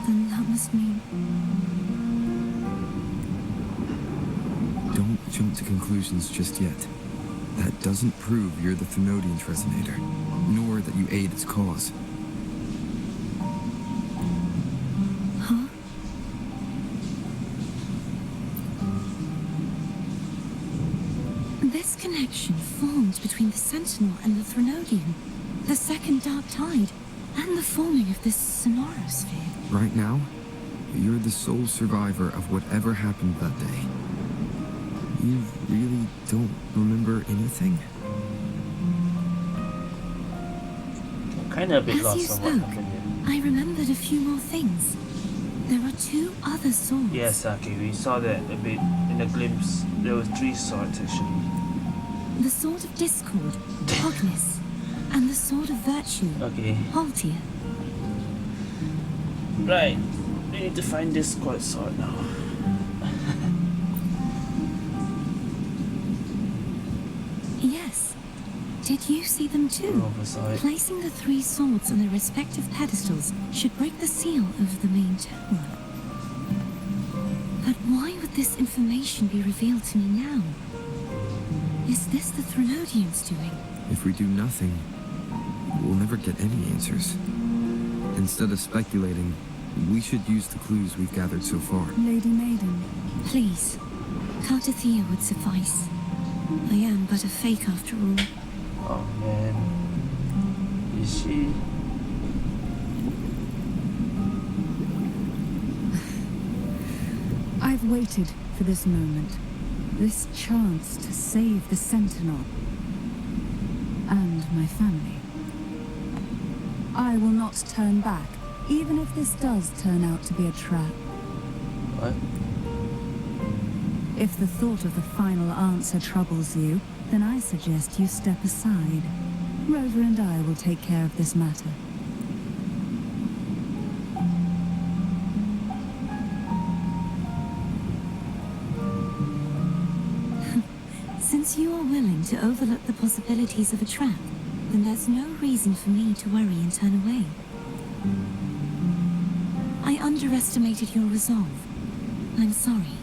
then that must mean... Don't jump to conclusions just yet. That doesn't prove you're the Thenodian's resonator, nor that you aid its cause. Huh? This connection formed between the Sentinel and the Thenodian, the second Dark Tide, and the forming of this Sonorosphere. Right now, you're the sole survivor of whatever happened that day. You really don't remember anything? I'm kinda a bit As you lost on what spoke, happened here. I remembered a few more things. There are two other swords. Yes, okay, we saw that a bit in a glimpse. There were 3 swords actually. The Sword of Discord, Ognis, and the Sword of Virtue, Okay. Haltia. Right. We need to find this squad sword now. Yes. Did you see them too? Oversight. Placing the 3 swords on their respective pedestals should break the seal over the main tower. But why would this information be revealed to me now? Is this the Thenodian's doing? If we do nothing, we'll never get any answers. Instead of speculating, we should use the clues we've gathered so far. Lady Maiden, Please, Cartethyia would suffice. I am but a fake after all. Oh man. Is she? I've waited for this moment. This chance to save the Sentinel. And my family. I will not turn back, even if this does turn out to be a trap. What? If the thought of the final answer troubles you, then I suggest you step aside. Rover and I will take care of this matter. Since you are willing to overlook the possibilities of a trap, then there's no reason for me to worry and turn away. I underestimated your resolve. I'm sorry.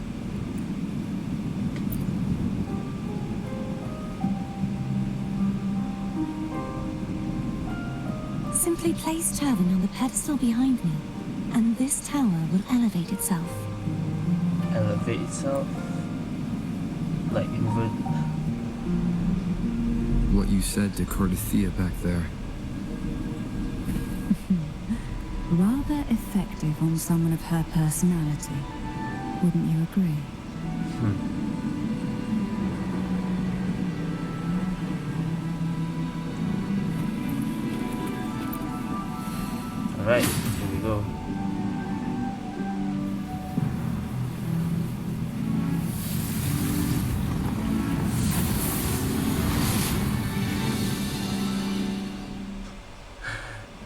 Simply place Turvin on the pedestal behind me, and this tower will elevate itself. Elevate itself? Like invert? What you said to Cartethyia back there. Rather effective on someone of her personality. Wouldn't you agree? Alright, here we go.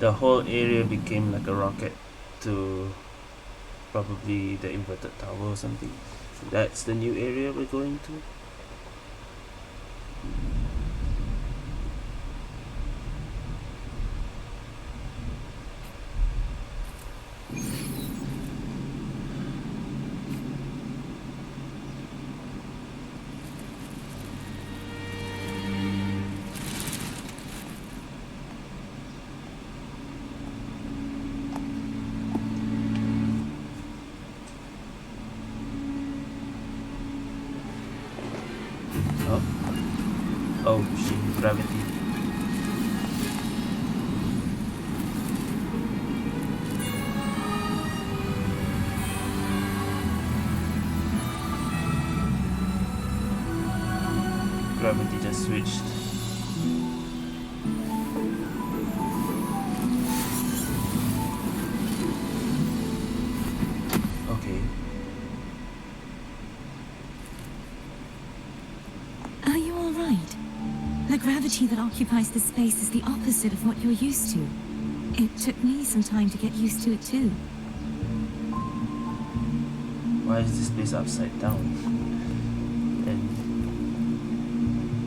The whole area became like a rocket to probably the inverted tower or something. So that's the new area we're going to. Oh shit, gravity. Gravity just switched. Okay. Are you all right? The gravity that occupies this space is the opposite of what you're used to. It took me some time to get used to it too. Why is this place upside down? And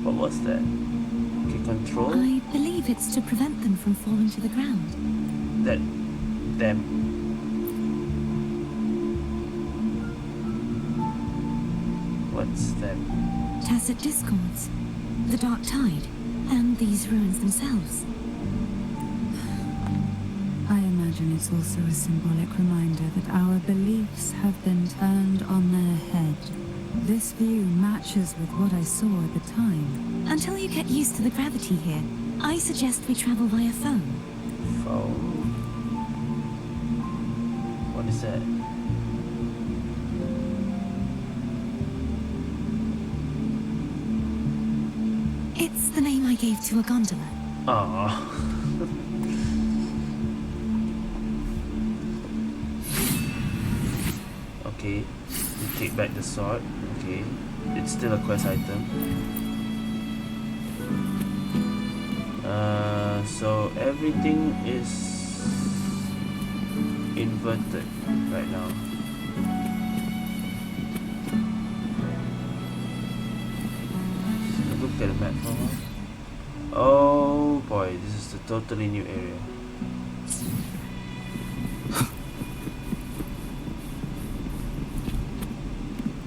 what was that? Okay, control? I believe it's to prevent them from falling to the ground. That them. What's them? Tacit discords, the dark tide, and these ruins themselves. I imagine it's also a symbolic reminder that our beliefs have been turned on their head. This view matches with what I saw at the time. Until you get used to the gravity here, I suggest we travel via phone. Phone? What is that? It's the name I gave to a gondola. Aww. Okay, we take back the sword. Okay, it's still a quest item. So everything is inverted right now. Look at the map for a while. Oh boy, this is a totally new area.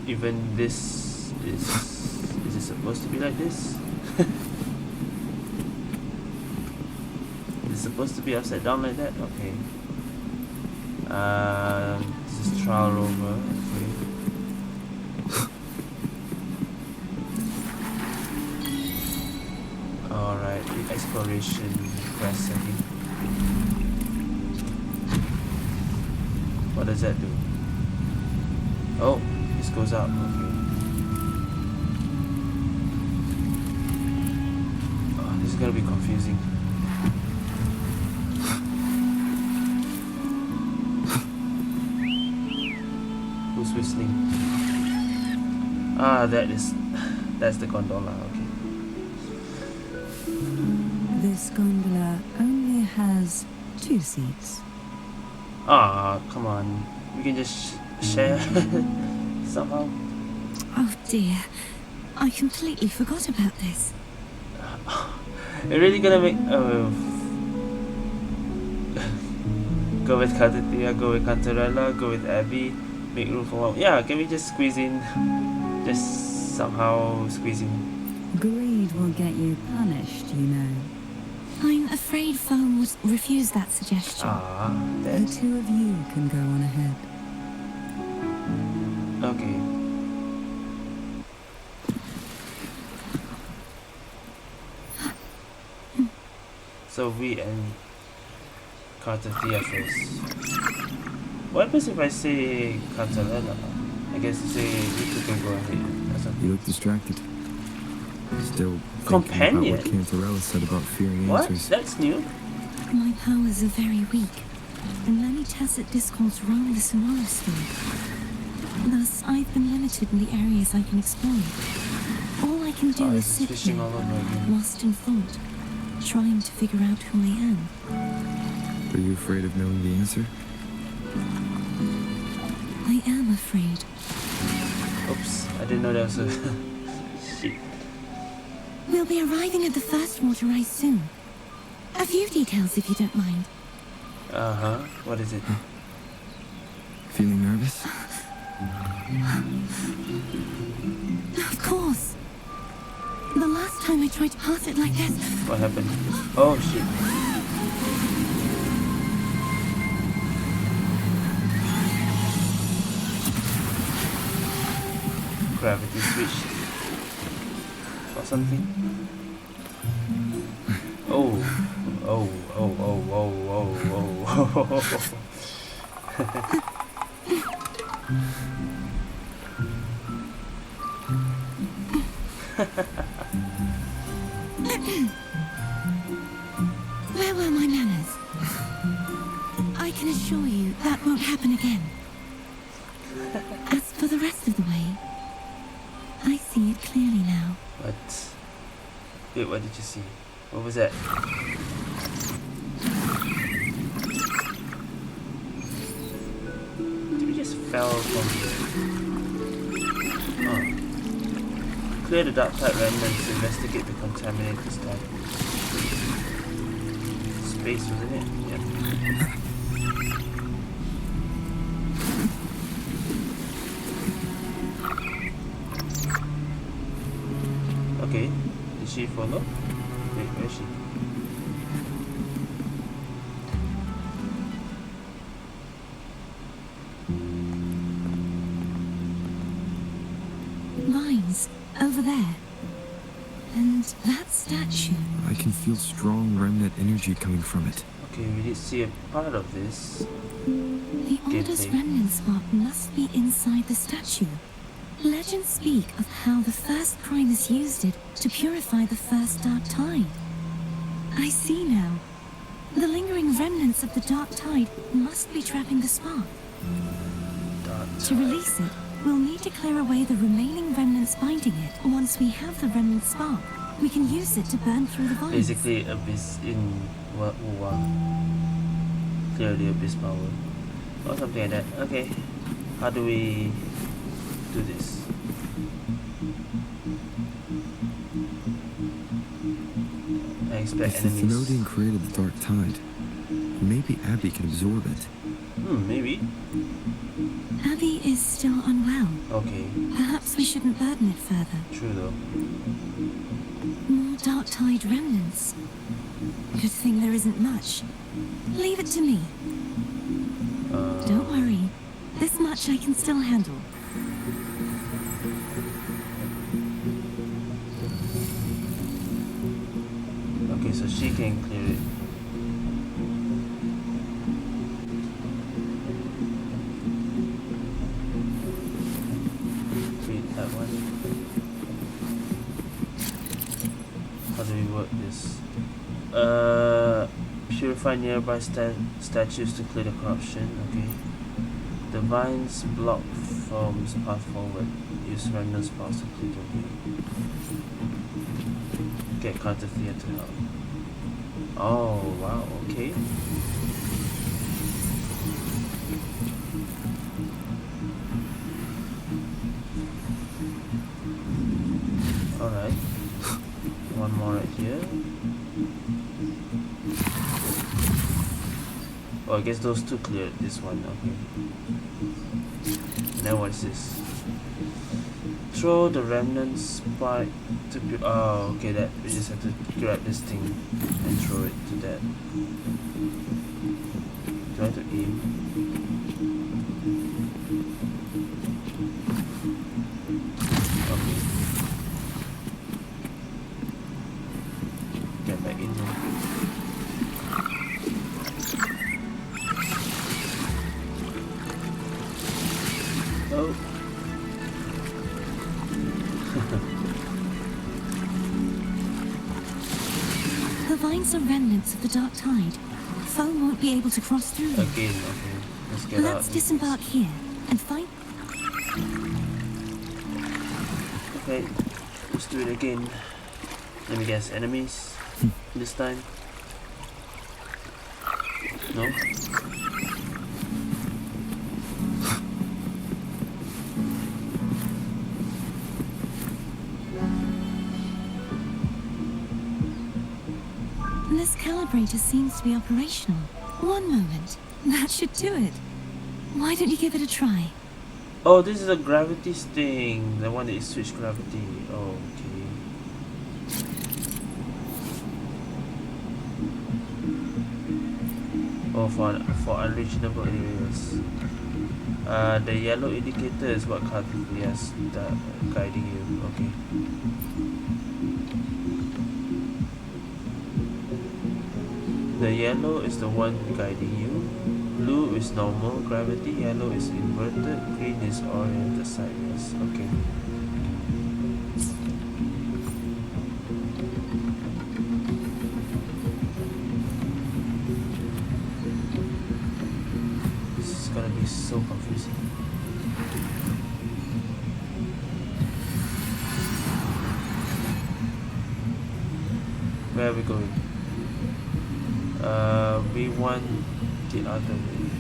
Even this is it supposed to be like this? Is it supposed to be upside down like that? Okay. This is trial rover. Okay. Alright, the exploration quest, I think. What does that do? Oh, this goes up. Okay. Oh, this is gonna be confusing. Who's whistling? Ah, that's the gondola. Okay. This gondola only has 2 seats. Ah, come on. We can just share somehow. Oh dear, I completely forgot about this. We're really gonna make go with Cartethyia, go with Cantarella, go with Abby, make room for one. Yeah, can we just squeeze in? Just somehow squeeze in. Greed will get you punished, you know. I'm afraid Foam would refuse that suggestion. Ah, The that. two of you can go on ahead. Okay. So we and Cartethyia first. What happens if I say Cantarella? I guess you say Miku can go ahead or something. You look distracted. Still Companion? thinking about what Cantarella said about fearing What? answers. That's new. My powers are very weak, and many tacit discords roam the Sonorosphere. Thus, I've been limited in the areas I can explore. All I can do Oh, is this is sit fishing here, all over again. lost in thought, trying to figure out who I am. Are you afraid of knowing the answer? I am afraid. Oops, I didn't know that was a shit. We'll be arriving at the first water rise soon. A few details, if you don't mind. Uh-huh. What is it? Feeling nervous? Of course. The last time I tried to pass it like this, What happened? Oh shit. Gravity switched. Or something. Oh. Oh, oh, oh, oh, oh, oh, oh. where were my manners? I can assure you that won't happen again. As for the rest of the way, I see it clearly now. What? Wait, what did you see? What was that? Did we just fell from... Oh. Clear the dark type remnants, investigate the contaminated stuff. Space, wasn't it? Yep. Okay, did she follow? Wait, where is she? Vines, over there. And that statue. I can feel strong remnant energy coming from it. Okay, we did see a part of this. The oldest thing. remnant spot must be inside the statue. Legends speak of how the first Primus used it to purify the first dark tide. I see now. The lingering remnants of the dark tide must be trapping the spark. Dark To release it, we'll need to clear away the remaining remnants binding it. Once we have the remnant spark, we can use it to burn through the vines. Basically, abyss in Uwa. Clear the abyss power. Or something like that. Okay. How do we do this? I expect If the enemies. Thenodian created the dark tide, maybe Abby can absorb it. Maybe. Abby is still unwell. Okay. Perhaps we shouldn't burden it further. True though. More dark tide remnants. Good thing there isn't much. Leave it to me. Don't worry. This much I can still handle. Okay, so she can clear it. Wait, that one. How do we work this? Purify nearby statues to clear the corruption. Okay. The vines block Form's path forward. Use random spells to clear the way. Get Cartethyia to help. Oh wow, okay. Alright. One more right here. Oh, I guess those two cleared this one. Okay. Now what is this? Throw the remnant spike to be. Oh, okay. That we just have to grab this thing and throw it to that. Do I have to aim? Okay. Get back in there. Oh. The vines are remnants of the dark tide. Foe won't be able to cross through them. Again, okay. Let's get out. Let's disembark here and fight. Okay, let's do it again. Let me guess, enemies this time? No? This calibrator seems to be operational. One moment. That should do it. Why don't you give it a try? Oh, this is a gravity thing. The one that is switch gravity. Oh, okay. Oh, for unreachable areas. The yellow indicator is what Cartethyia is guiding you. Okay. The yellow is the one guiding you. Blue is normal gravity, yellow is inverted, green is oriented sideways. Okay. This is gonna be so confusing. Where are we going? We want the other way.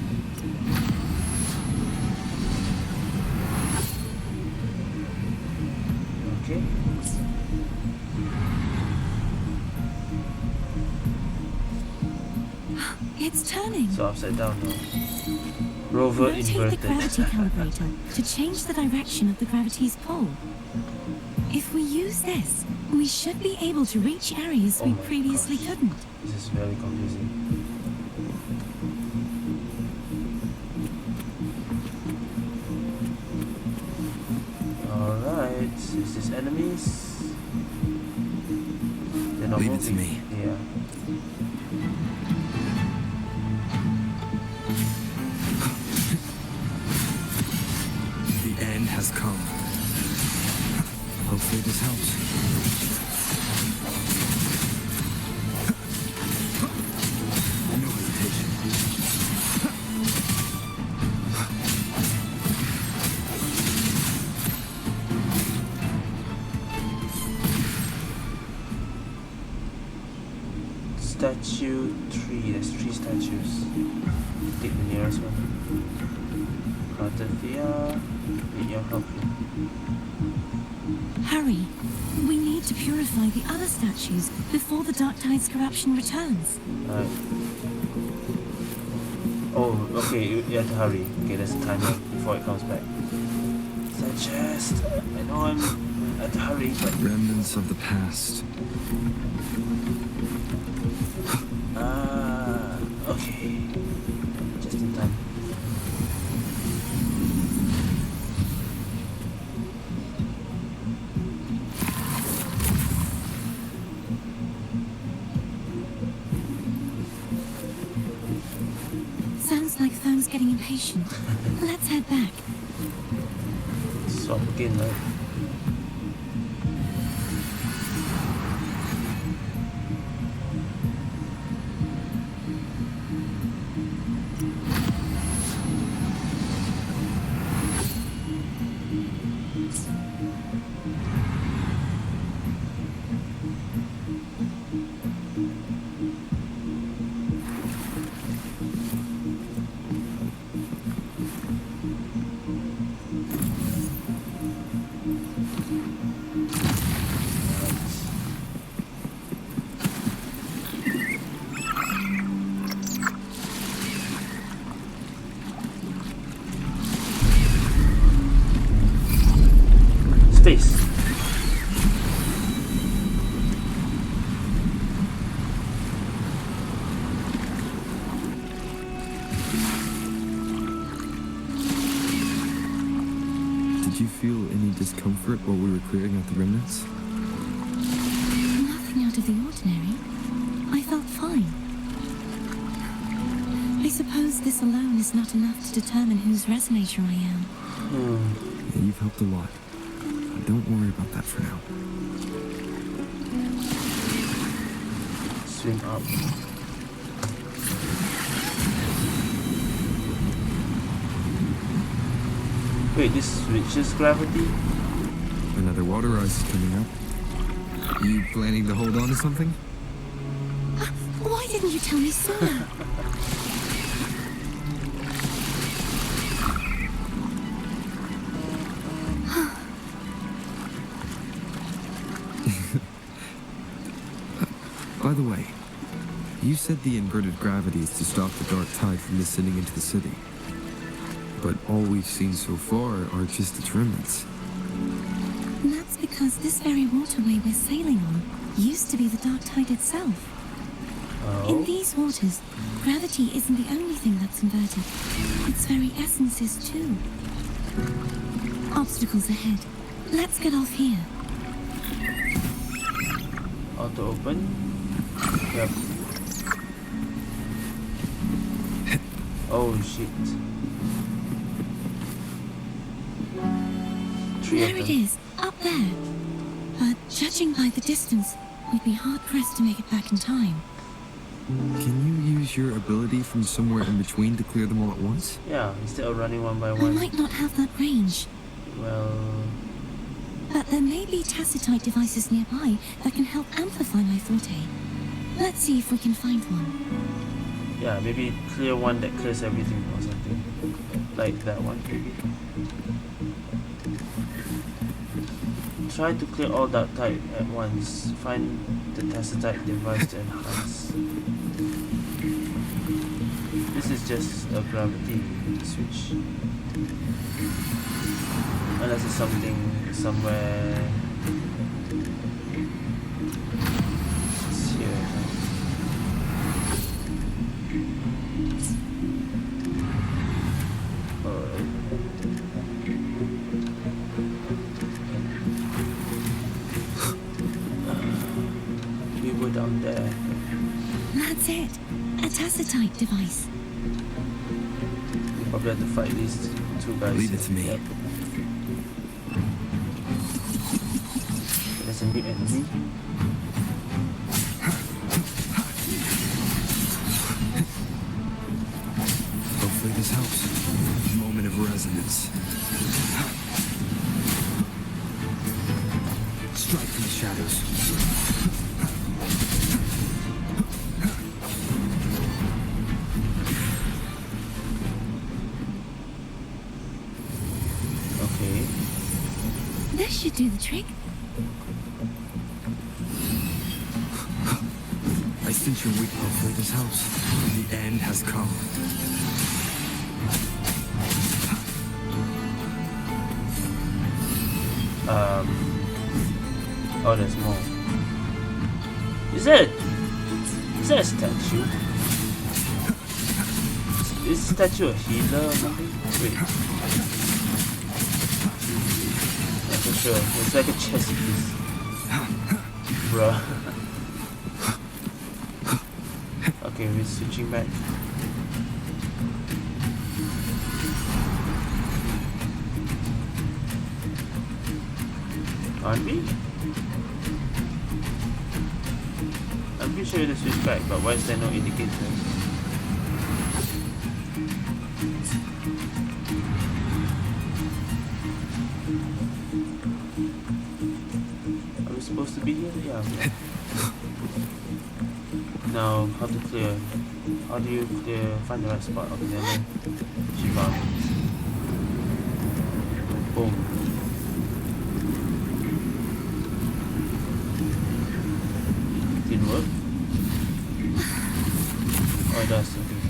Okay. It's turning. So upside down now. Rover Rotate the inverted. gravity calibrator to change the direction of the gravity's pull. If we use this, we should be able to reach areas Oh we my previously gosh. couldn't. This is very confusing. Alright, is this enemies? They're not Leave it to moving. me. Yeah. The end has come. Hopefully this helps. No hesitation. Statue 3. There's 3 statues. Take the nearest one. Cartethyia, need your help here. Hurry. We need to purify the other statues before the Dark Tide's corruption returns. Alright. Oh, okay, you have to hurry. Okay, there's a timer before it comes back. It's a chest. I know I have to hurry, but Remnants of the past. okay. Just in time. Sounds like Thorn's getting impatient. Let's head back. Swap again, right? Did you feel any discomfort while we were clearing out the remnants? Nothing out of the ordinary. I felt fine. I suppose this alone is not enough to determine whose resonator I am. Yeah, you've helped a lot. Don't worry about that for now. Swing up. Wait, this switches gravity? Another water rise is coming up. You planning to hold on to something? Why didn't you tell me sooner? By the way, you said the inverted gravity is to stop the dark tide from descending into the city. But all we've seen so far are just its remnants. That's because this very waterway we're sailing on used to be the dark tide itself. In these waters, gravity isn't the only thing that's inverted. Its very essence is too. Obstacles ahead. Let's get off here. Auto open. Yep. Oh shit. There it is, up there. But judging by the distance, we'd be hard-pressed to make it back in time. Can you use your ability from somewhere in between to clear them all at once? Yeah, instead of running one by I one. might not have that range, Well, but there may be tacitite devices nearby that can help amplify my forte. Let's see if we can find one. yeah, maybe clear one that clears everything or something. Like that one, maybe. Try to clear all dark tide at once. Find the tacitite device to enhance. This is just a gravity switch. Unless it's something somewhere. It's here. Alright. We go down there. That's it. A tacitite device. We probably have to fight these two guys. Leave it to me. Yep. There's a new enemy. Hopefully this helps. Moment of resonance. Strike from the shadows. Okay. This should do the trick. I sense your weak. Hopefully this helps. The end has come. Oh, there's more. Is that a statue? Is the statue a healer or something? Wait. Not so sure. It's like a chess piece. Bruh. Okay, we're switching back. Aren't we? I'm pretty sure to switch back, but why is there no indicator? Are we supposed to be here? Yeah. Now, how to clear? How do you clear? Find the right spot. Okay, then she found it. Boom. Didn't work? Oh, it does. Okay.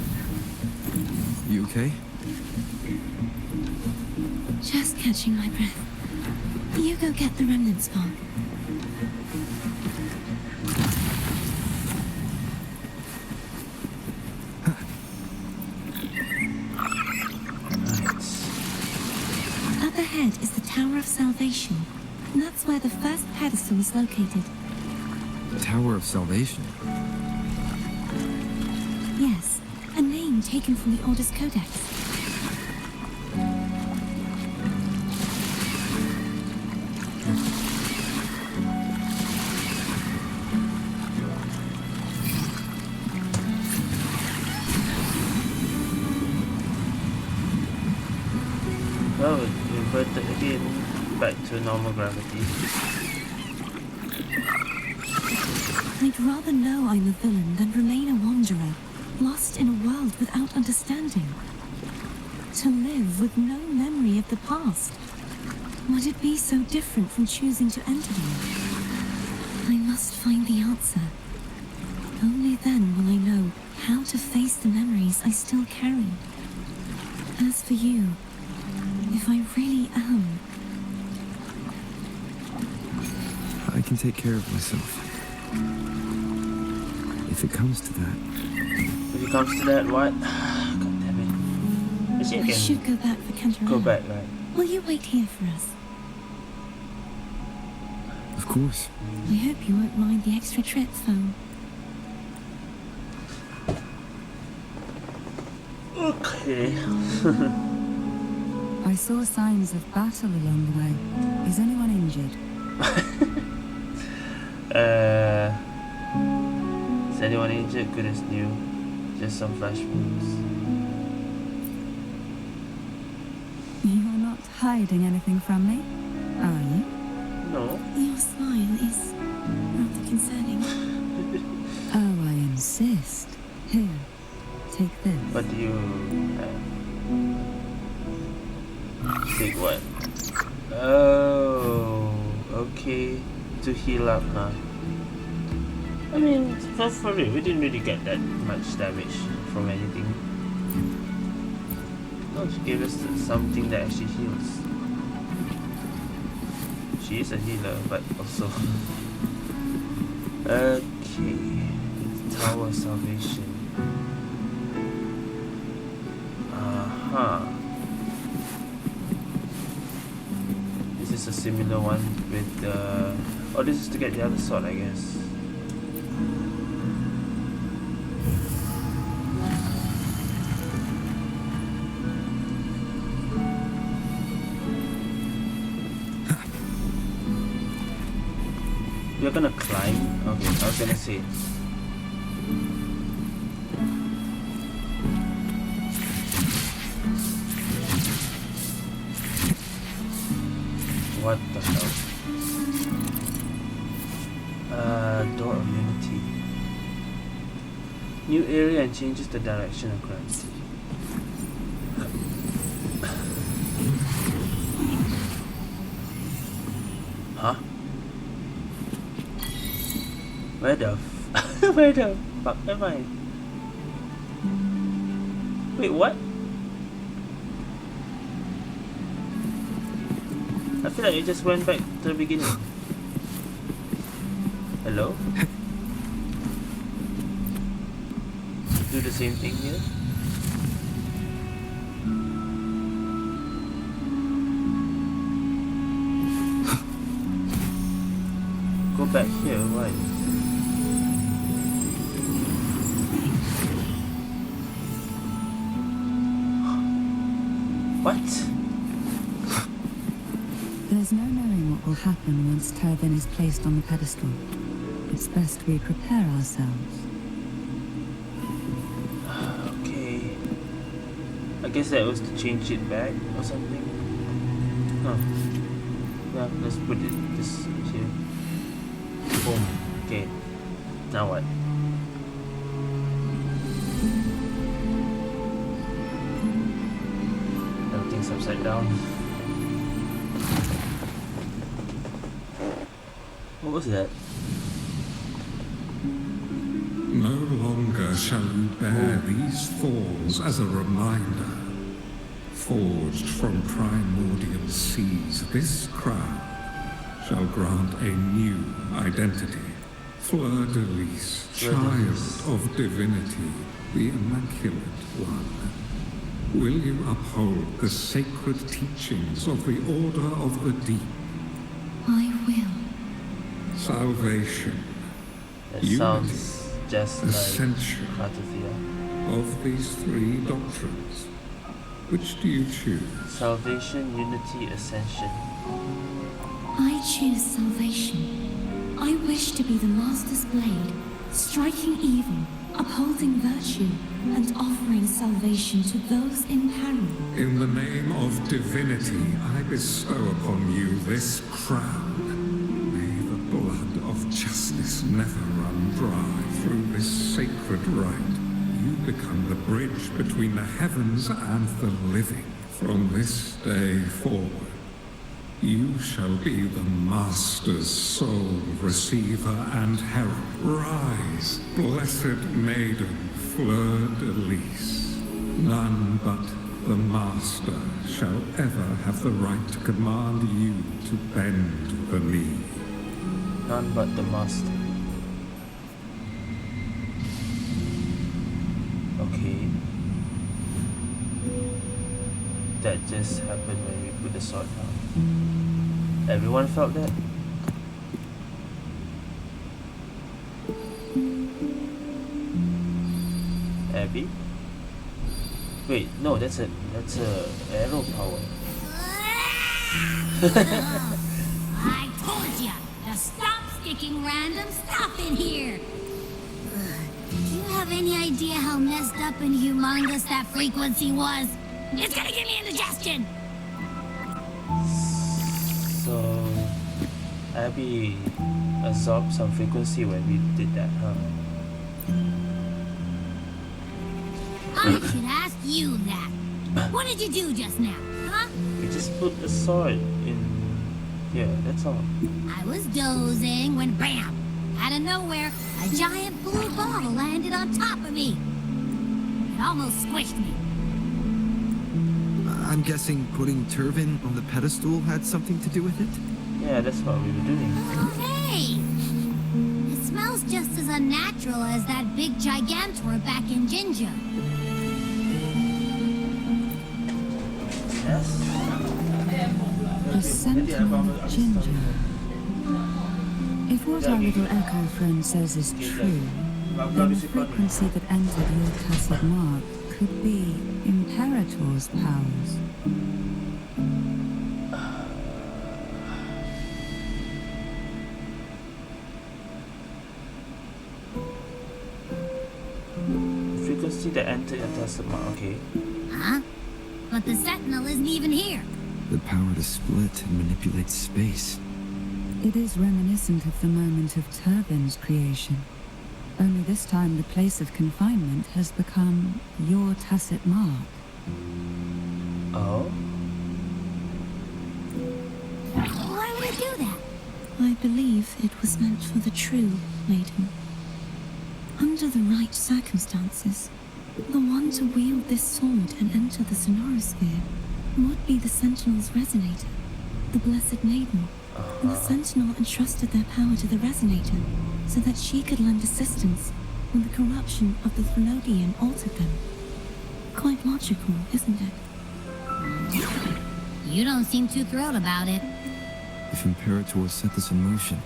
You okay? Just catching my breath. You go get the remnant spot. Up ahead is the Tower Salvation. And that's where the first pedestal is located. Tower of Salvation. Yes, a name taken from the Order's Codex. Oh, it inverted again back to normal gravity. I'd rather know I'm a villain than remain a wanderer, lost in a world without understanding. To live with no memory of the past. Would it be so different from choosing to enter them? I must find the answer. Only then will I know how to face the memories I still carry. As for you, if I really am... I can take care of myself. If it comes to that. If it comes to that, what? God damn it. Actually, I should go back for Canterella. go back, right? Will you wait here for us? Of course. I hope you won't mind the extra trip, phone. Okay. I saw signs of battle along the way. Is anyone injured? Is anyone injured? Goodness knew. Just some flash wounds. You're not hiding anything from me, are you? No. Your smile is rather concerning. Oh, I insist. Here, take this. What do you have? Take what? Oh, okay. To heal up, huh? I mean, for real, we didn't really get that much damage from anything. No, she gave us something that actually heals. She is a healer, but also... Okay. Tower of Salvation. This is a similar one with the... Oh, this is to get the other sword, I guess. You're gonna climb? Okay, I was gonna say. What the hell? Door of Unity. New area and changes the direction of gravity. Huh? Where the where the fuck am I? Wait, what? I feel like it just went back to the beginning. Hello? Do the same thing here? Go back here, why? What? There's no knowing what will happen once Turvin is placed on the pedestal. It's best we prepare ourselves. Okay. I guess that was to change it back or something. Oh. Yeah, let's put this here. Boom. Okay. Now what? Everything's upside down. What was that? No longer shall you bear these thorns as a reminder. Forged from primordial seas, this crown shall grant a new identity. Fleurdelys, child of divinity, the Immaculate One. Will you uphold the sacred teachings of the Order of the Deep? I will. Salvation. That Unity. sounds just like Ascension. Cartethyia. Of these three doctrines, which do you choose? Salvation, unity, ascension. I choose salvation. I wish to be the Master's blade, striking evil, upholding virtue, and offering salvation to those in peril. In the name of divinity, I bestow upon you this crown. May the blood of justice never run dry through this sacred rite. You become the bridge between the heavens and the living. From this day forward, you shall be the Master's sole receiver and herald. Rise, blessed maiden Fleurdelys. None but the Master shall ever have the right to command you to bend the knee. None but the Master. Okay. That just happened when we put the sword down. Everyone felt that? Abby? Wait, no, that's a arrow power. I told ya to stop sticking random stuff in here. Do you have any idea how messed up and humongous that frequency was? It's gonna give me indigestion. So Abby absorbed some frequency when we did that, huh? I should ask you that. What did you do just now, huh? We just put the sword in here, that's all. I was dozing when bam! Out of nowhere, a giant blue ball landed on top of me. It almost squished me. I'm guessing putting Turvin on the pedestal had something to do with it? Yeah, that's what we were doing. Hey! It smells just as unnatural as that big gigantor back in Jinja. Yes? A sentinel of ginger. If what our little echo friend says is true, then the frequency that entered your tacit mark could be Imperator's powers. Frequency that entered your tacit mark, okay. Huh? But the Sentinel isn't even here. The power to split and manipulate space. It is reminiscent of the moment of Turvin's creation. Only this time the place of confinement has become your tacit mark. Oh? Why would it do that? I believe it was meant for the true maiden. Under the right circumstances, the one to wield this sword and enter the Sonorosphere would be the Sentinel's resonator, the Blessed Maiden. And the Sentinel entrusted their power to the Resonator so that she could lend assistance when the corruption of the Thelodian altered them. Quite logical, isn't it? You don't seem too thrilled about it. If Imperator set this in motion,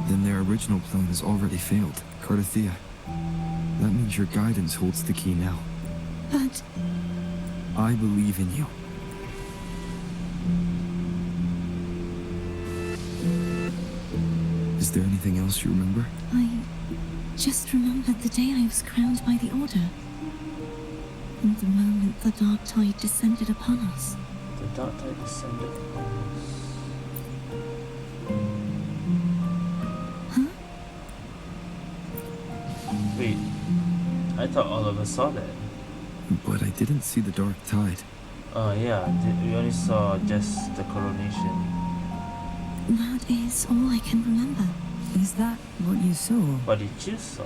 then their original plan has already failed. Cartethyia, that means your guidance holds the key now. But I believe in you. Is there anything else you remember? I just remembered the day I was crowned by the Order. And the moment the dark tide descended upon us. The dark tide descended upon us. Huh? Wait, I thought all of us saw that. But I didn't see the dark tide. Oh yeah, we only saw just the coronation. That is all I can remember. Is that what you saw? What did you saw?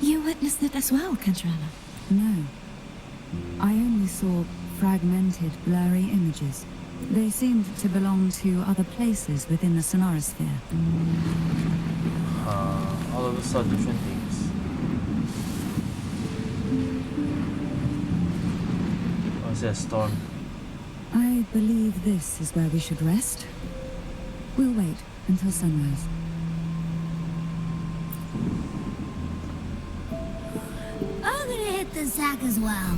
You witnessed it as well, Cantrella. No. I only saw fragmented, blurry images. They seemed to belong to other places within the Sonorosphere. All of us saw different things. Is there a storm? I believe this is where we should rest. We'll wait until sunrise. I'm gonna hit the sack as well.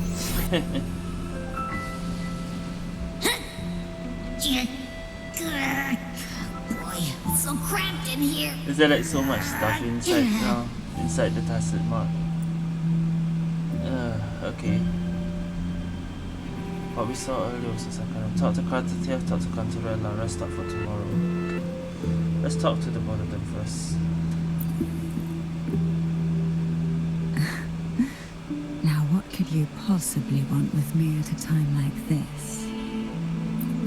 Boy, it's so cramped in here. Is there like so much stuff inside now? Inside the tacit mark? Okay. What we saw earlier was a second. Talk to Cartethyia, talk to Cantarella, rest up for tomorrow. Let's talk to the both of them first. Now what could you possibly want with me at a time like this?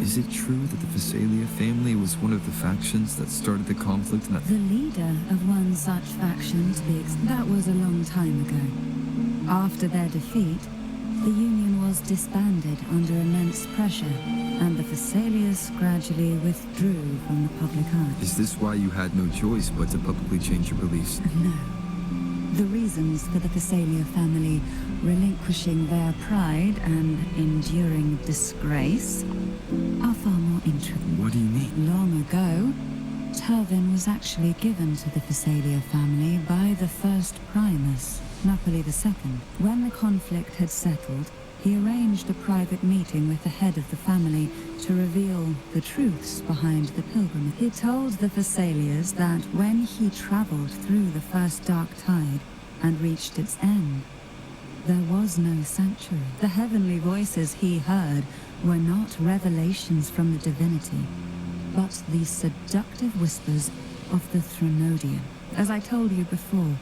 Is it true that the Phasalia family was one of the factions that started the conflict in that... The leader of one such faction, that was a long time ago. After their defeat, the Union was disbanded under immense pressure, and the Phasalias gradually withdrew from the public eye. Is this why you had no choice but to publicly change your beliefs? No. The reasons for the Phasalia family relinquishing their pride and enduring disgrace are far more intricate. What do you mean? Long ago, Turvin was actually given to the Phasalia family by the first Primus, Napoli II. When the conflict had settled, he arranged a private meeting with the head of the family to reveal the truths behind the pilgrimage. He told the Phasalias that when he traveled through the first dark tide and reached its end, there was no sanctuary. The heavenly voices he heard were not revelations from the divinity, but the seductive whispers of the Threnodian. As I told you before,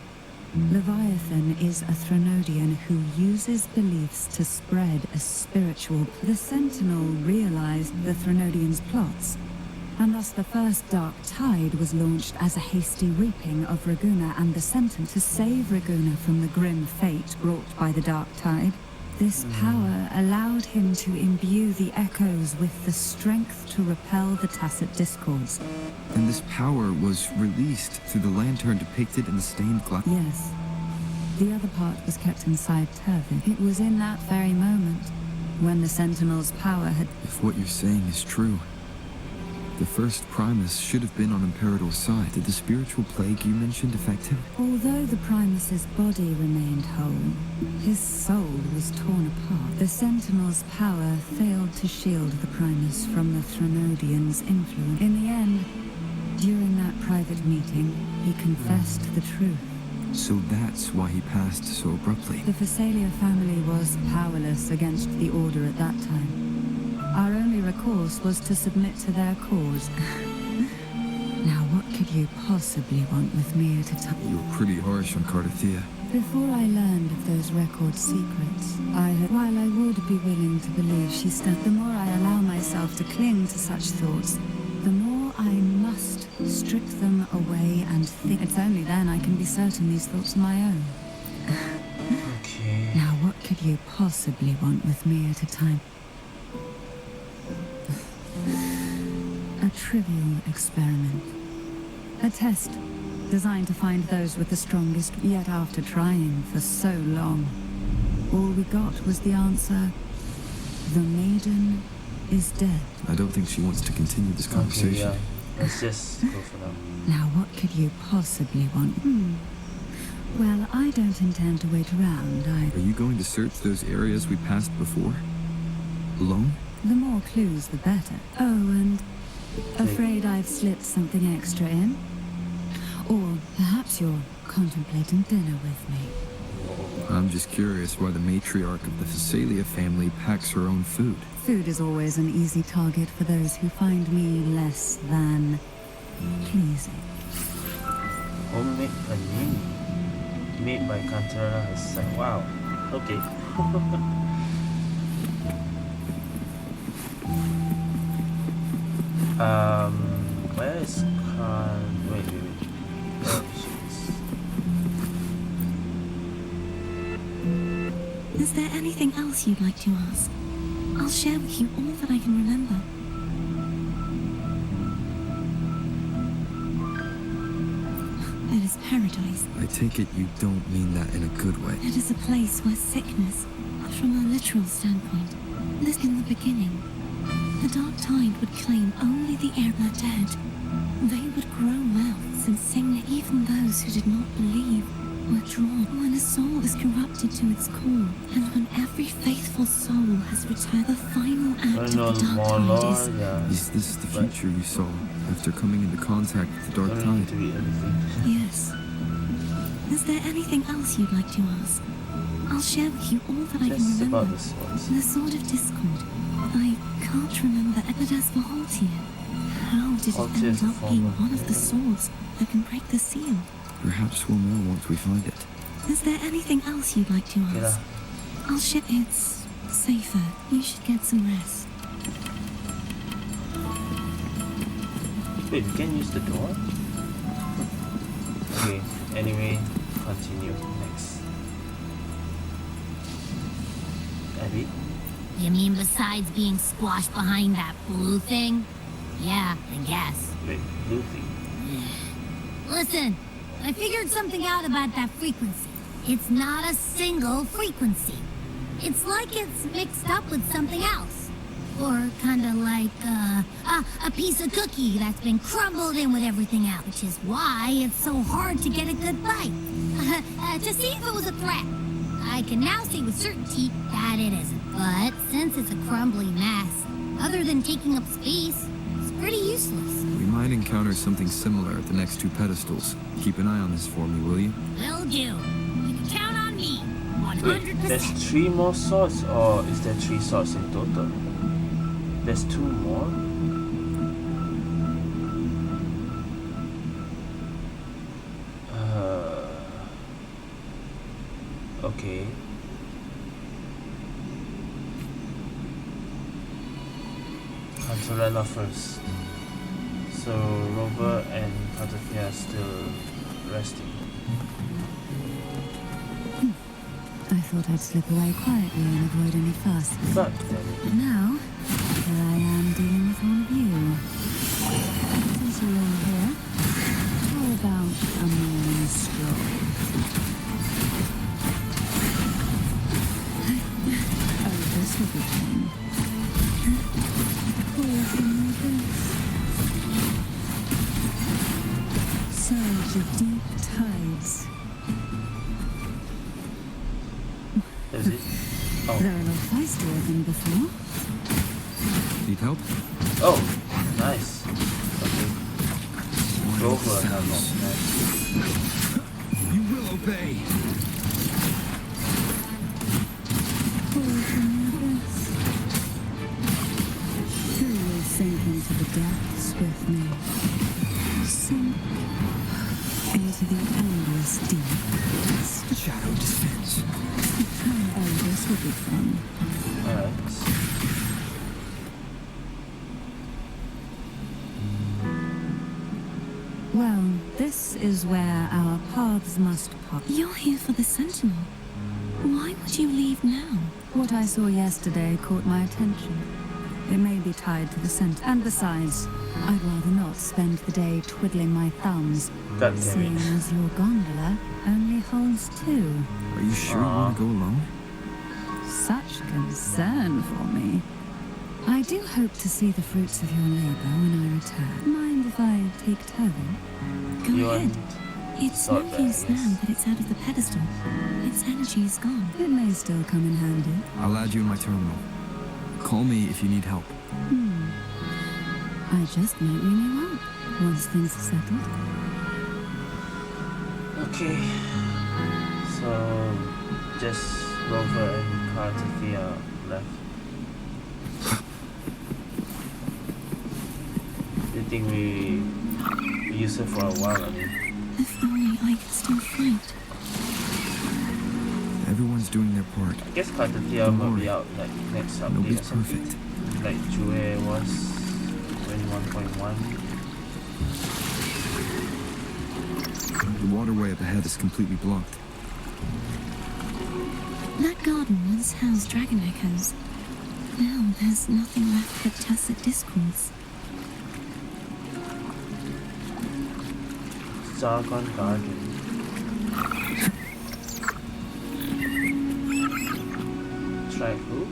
Leviathan is a Threnodian who uses beliefs to spread a spiritual... The Sentinel realized the Threnodian's plots, and thus the first Dark Tide was launched as a hasty reaping of Raguna and the Sentinel to save Raguna from the grim fate brought by the Dark Tide. This power allowed him to imbue the echoes with the strength to repel the tacit discords. And this power was released through the lantern depicted in the stained glass? Yes. The other part was kept inside Turvin. It was in that very moment, when the Sentinel's power had... If what you're saying is true, the first Primus should have been on Imperador's side. Did the spiritual plague you mentioned affect him? Although the Primus's body remained whole, his soul was torn apart. The Sentinel's power failed to shield the Primus from the Threnodian's influence. In the end, during that private meeting, he confessed the truth. So that's why he passed so abruptly. The Phasalia family was powerless against the Order at that time. Our only recourse was to submit to their cause. Now what could you possibly want with me at a time? You were pretty harsh on Cartethyia. Before I learned of those record secrets, while I would be willing to believe she stood, the more I allow myself to cling to such thoughts, the more I must strip them away and think. It's only then I can be certain these thoughts are my own. Okay. Now what could you possibly want with me at a time? A trivial experiment. A test designed to find those with the strongest, yet after trying for so long, all we got was the answer, the maiden is dead. I don't think she wants to continue this conversation. Okay, yeah. Let's just go for now. Now what could you possibly want? Well, I don't intend to wait around. Are you going to search those areas we passed before? Alone? The more clues, the better. Oh, and afraid I've slipped something extra in? Or perhaps you're contemplating dinner with me. I'm just curious why the matriarch of the Phasalia family packs her own food. Food is always an easy target for those who find me less than pleasing. Homemade panini. Made by Cantarella herself. Wow. Okay. Where is wait. There she is. Is there anything else you'd like to ask? I'll share with you all that I can remember. It is paradise. I take it you don't mean that in a good way. It is a place where sickness, from a literal standpoint, this in the beginning, the dark tide would claim only the air of the dead. They would grow mouths and sing, even those who did not believe were drawn. When a soul is corrupted to its core, and when every faithful soul has returned, the final act of the dark tide is... Is this the future you saw after coming into contact with the dark tide? Yes. Is there anything else you'd like to ask? I'll share with you all that I can remember. The Sword of Discord. I can't remember, but as for Haltier, how did it end up being one of the swords that can break the seal? Perhaps we'll know once we find it. Is there anything else you'd like to ask? I'll ship. It's safer. You should get some rest. Wait, we can use the door? Okay, anyway, continue next. Abby? You mean besides being squashed behind that blue thing? Yeah, I guess. Wait, blue thing? Listen, I figured something out about that frequency. It's not a single frequency. It's like it's mixed up with something else. Or kinda like, a piece of cookie that's been crumbled in with everything else. Which is why it's so hard to get a good bite. To see if it was a threat. I can now say with certainty that it isn't. But since it's a crumbly mess, other than taking up space, it's pretty useless. We might encounter something similar at the next two pedestals. Keep an eye on this for me, will you? Will do. You can count on me. 100%. Wait, there's 3 more swords, or is there 3 swords in total? There's 2 more? Okay. Cartethyia first. So Rover and Cartethyia are still resting. I thought I'd slip away quietly and avoid any fuss. But Now, here I am dealing with all of you. Since you're all here, how about a morning stroll? Oh, this will be fun. Surge of deep tides. is it? Oh, They're a lot feistier than before. Need help? oh, nice. Okay. Rover now, nice. You will obey. Who will sink into the depths with me? Sink into the endless deep. Shadow descends. Oh, this will be fun. Alright. Well, this is where our paths must part. You're here for the Sentinel. Why would you leave now? What I saw yesterday caught my attention. It may be tied to the scent. And besides, I'd rather not spend the day twiddling my thumbs, God damn seeing it. as your gondola only holds 2. Are you sure you want to go alone? Such concern for me. I do hope to see the fruits of your labor when I return. Mind if I take turn? Go You ahead. want It's no thought that, use yes. now that it's out of the pedestal. Its energy is gone. It may still come in handy. I'll add you in my terminal. Call me if you need help. I just might ring you up once things are settled. Okay. So just Rover and Cartethyia left. You think we use her for a while, I mean. If only I could still fight. Everyone's doing their part. I guess Cartethyia Don't will be worry. out like next update or Nobody's something. perfect. Like Jue was 21.1. The waterway up ahead is completely blocked. That garden once housed dragon echoes. Now there's nothing left but tacit discords. Zargon Garden. Try who?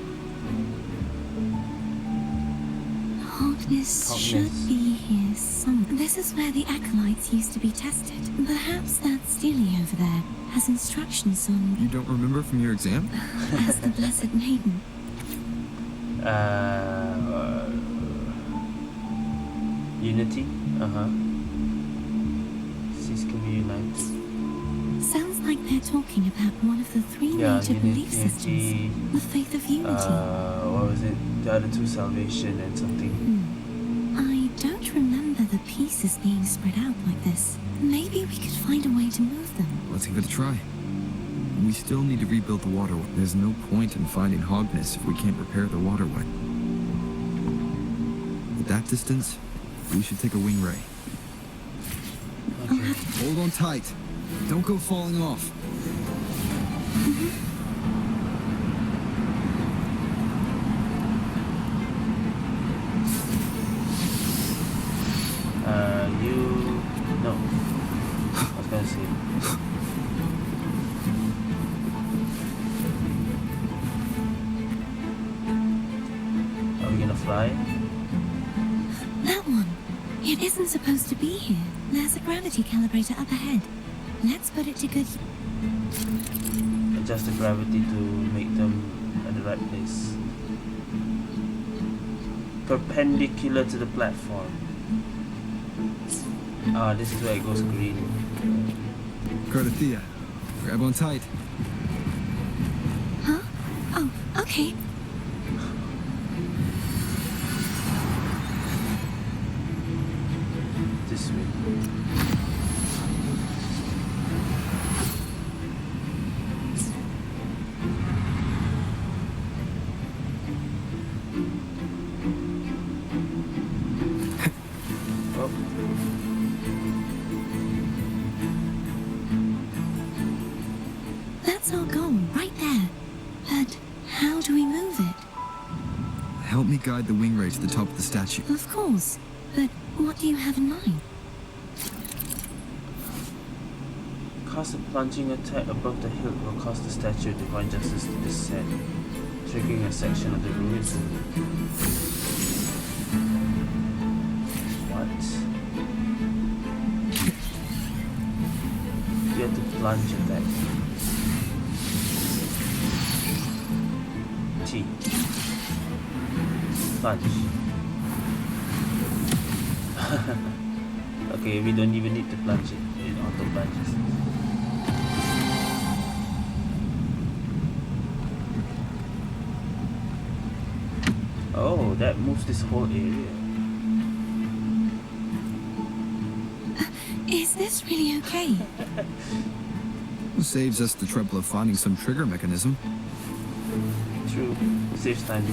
Hardness should be here somewhere. This is where the acolytes used to be tested. Perhaps that Steely over there has instructions on... You don't remember from your exam? As the Blessed Maiden. Unity? Cease can be united. Sounds like they're talking about one of the three major belief systems. The faith of unity. What was it? The other two, salvation and something. I don't remember the pieces being spread out like this. Maybe we could find a way to move them. Let's give it a try. We still need to rebuild the waterway. There's no point in finding Hogness if we can't repair the waterway. At that distance, we should take a wing ray. Okay. Hold on tight. Don't go falling off. No. I was gonna say. Are we gonna fly? That one. It isn't supposed to be here. There's a gravity calibrator up ahead. Let's put it to good use. Adjust the gravity to make them at the right place. Perpendicular to the platform. Ah, this is where it goes green. Cartethyia, grab on tight. Huh? Oh, okay. This way. Oh. That's our goal, right there. But how do we move it? Help me guide the wing ray to the top of the statue. Of course. But what do you have in mind? Cast a plunging attack above the hilt will cause the Statue of Divine Justice to descend, triggering a section of the ruins. What? You have to plunge attack. T. Plunge. Okay, we don't even need to plunge it. It auto plunges. Oh, that moves this whole area. Is this really okay? Saves us the trouble of finding some trigger mechanism. True. Saves time.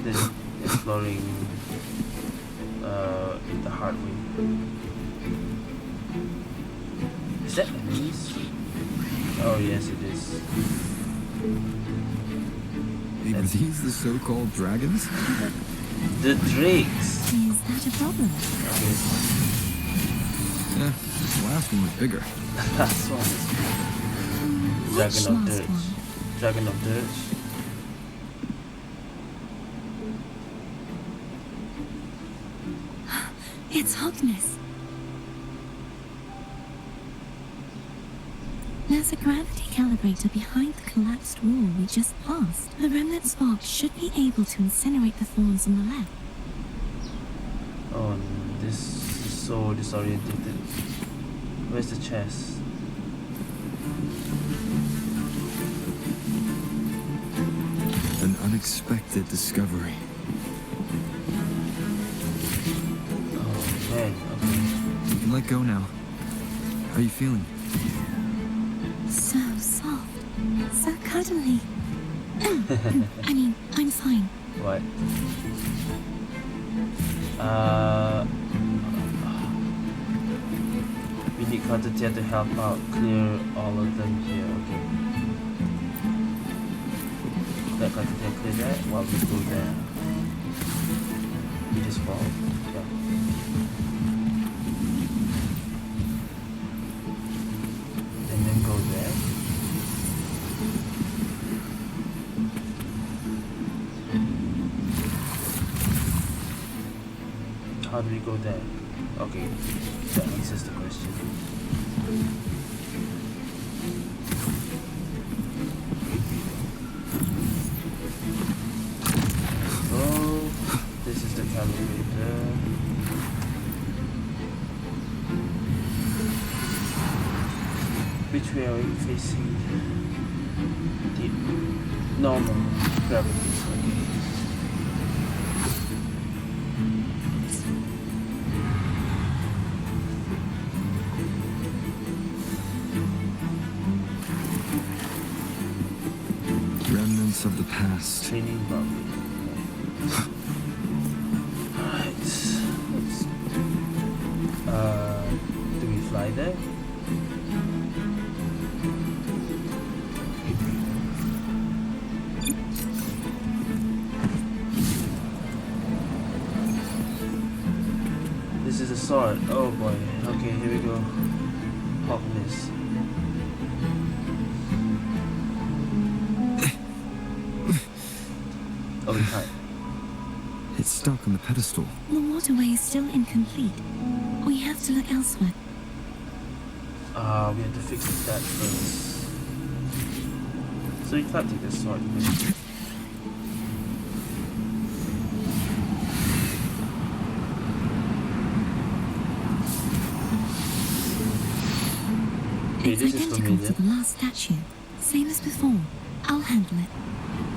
This exploring the hard way. Is that enemies? Oh yes, it is. Are these the so-called dragons? The drakes. Is that a problem? Okay. Yeah, the last one was bigger. Last one is Which Dragon of last Dirge. one? Dragon of Dirge. It's Hogness. There's a gravity calibrator behind the collapsed wall we just passed. The remnant spark should be able to incinerate the thorns on the left. Oh, this is so disorientated. Where's the chest? An unexpected discovery. Oh man, okay. You can let go now. How are you feeling? So soft. So cuddly. I mean, I'm fine. What? We need Cartethyia to help out clear all of them here, okay. Let Cartethyia clear that while we go there. We just fall. Yeah. And then How do we go there? Okay, that answers the question. Oh, this is the calibrator. Which way are we facing? The normal gravity. Okay. Remnants of the past. Training bubble. Alright. Let's do we fly there? This is a sword. Oh boy. Okay, here we go. Hawkness. Oh, we can't. It's stuck on the pedestal. The waterway is still incomplete. We have to look elsewhere. We have to fix that first. So you can't take the sword. Okay, It's this is identical familiar. to the last statue. Same as before. I'll handle it.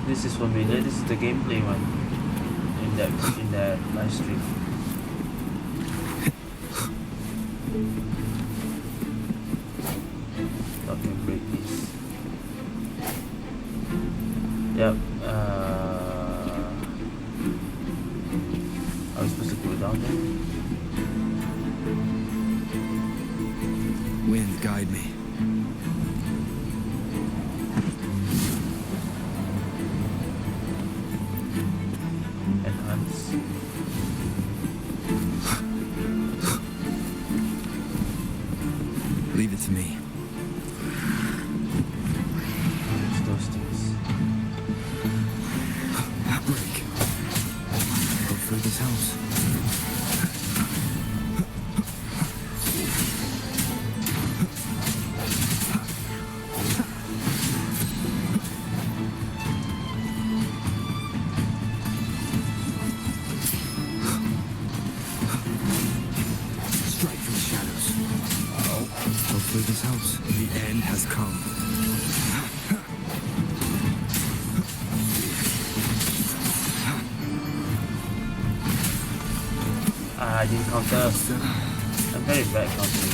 This is familiar. This is the gameplay one in that live stream. Okay, break these. Yep. Are we supposed to go down there? Wind, guide me. Enhance. Leave it to me. It's those things. Break. Go through this house. Strike from the shadows. Go through this house. The end has come. I didn't counter. I'm very bad countering.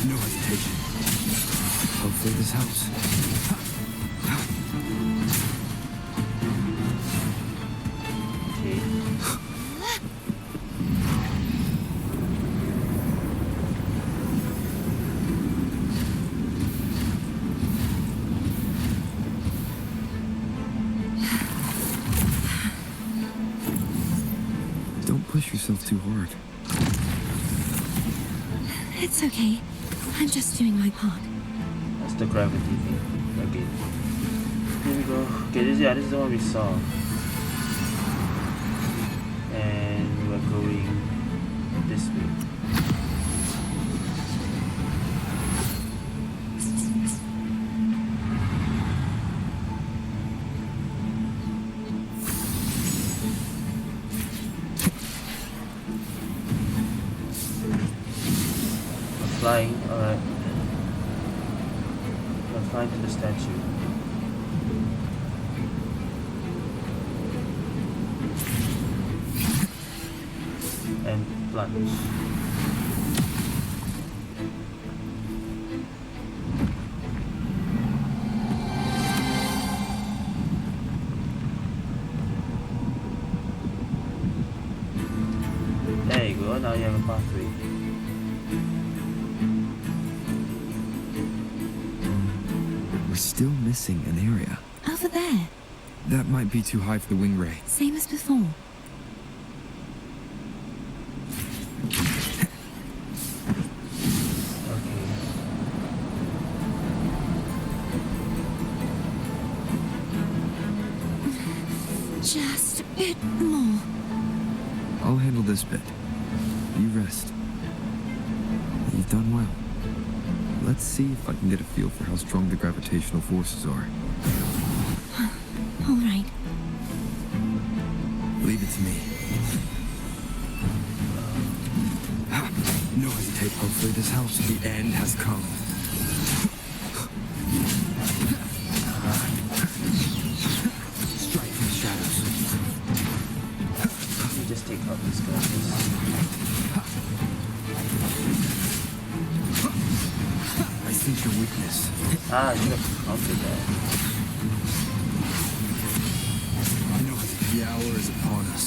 No hesitation. Go through this house. Okay. Don't push yourself too hard. It's okay. I'm just doing my part. That's the gravity thing. Okay. Here we go. Okay, this is the one we saw. And we're going this way. We're flying, alright. We're flying to the statue. And plunge. There you go, now you have a pathway. We're still missing an area. Over there. That might be too high for the wing ray. Same as before. Okay. Just a bit more. I'll handle this bit. You rest. You've done well. Let's see if I can get a feel for how strong the gravitational forces are. All right. Leave it to me. No hesitate. Hopefully this helps. The end has come. Strike from the shadows. Let me just take out this guy. I sense your weakness. Ah, I should have counted that. No hesitate. The hour is upon us.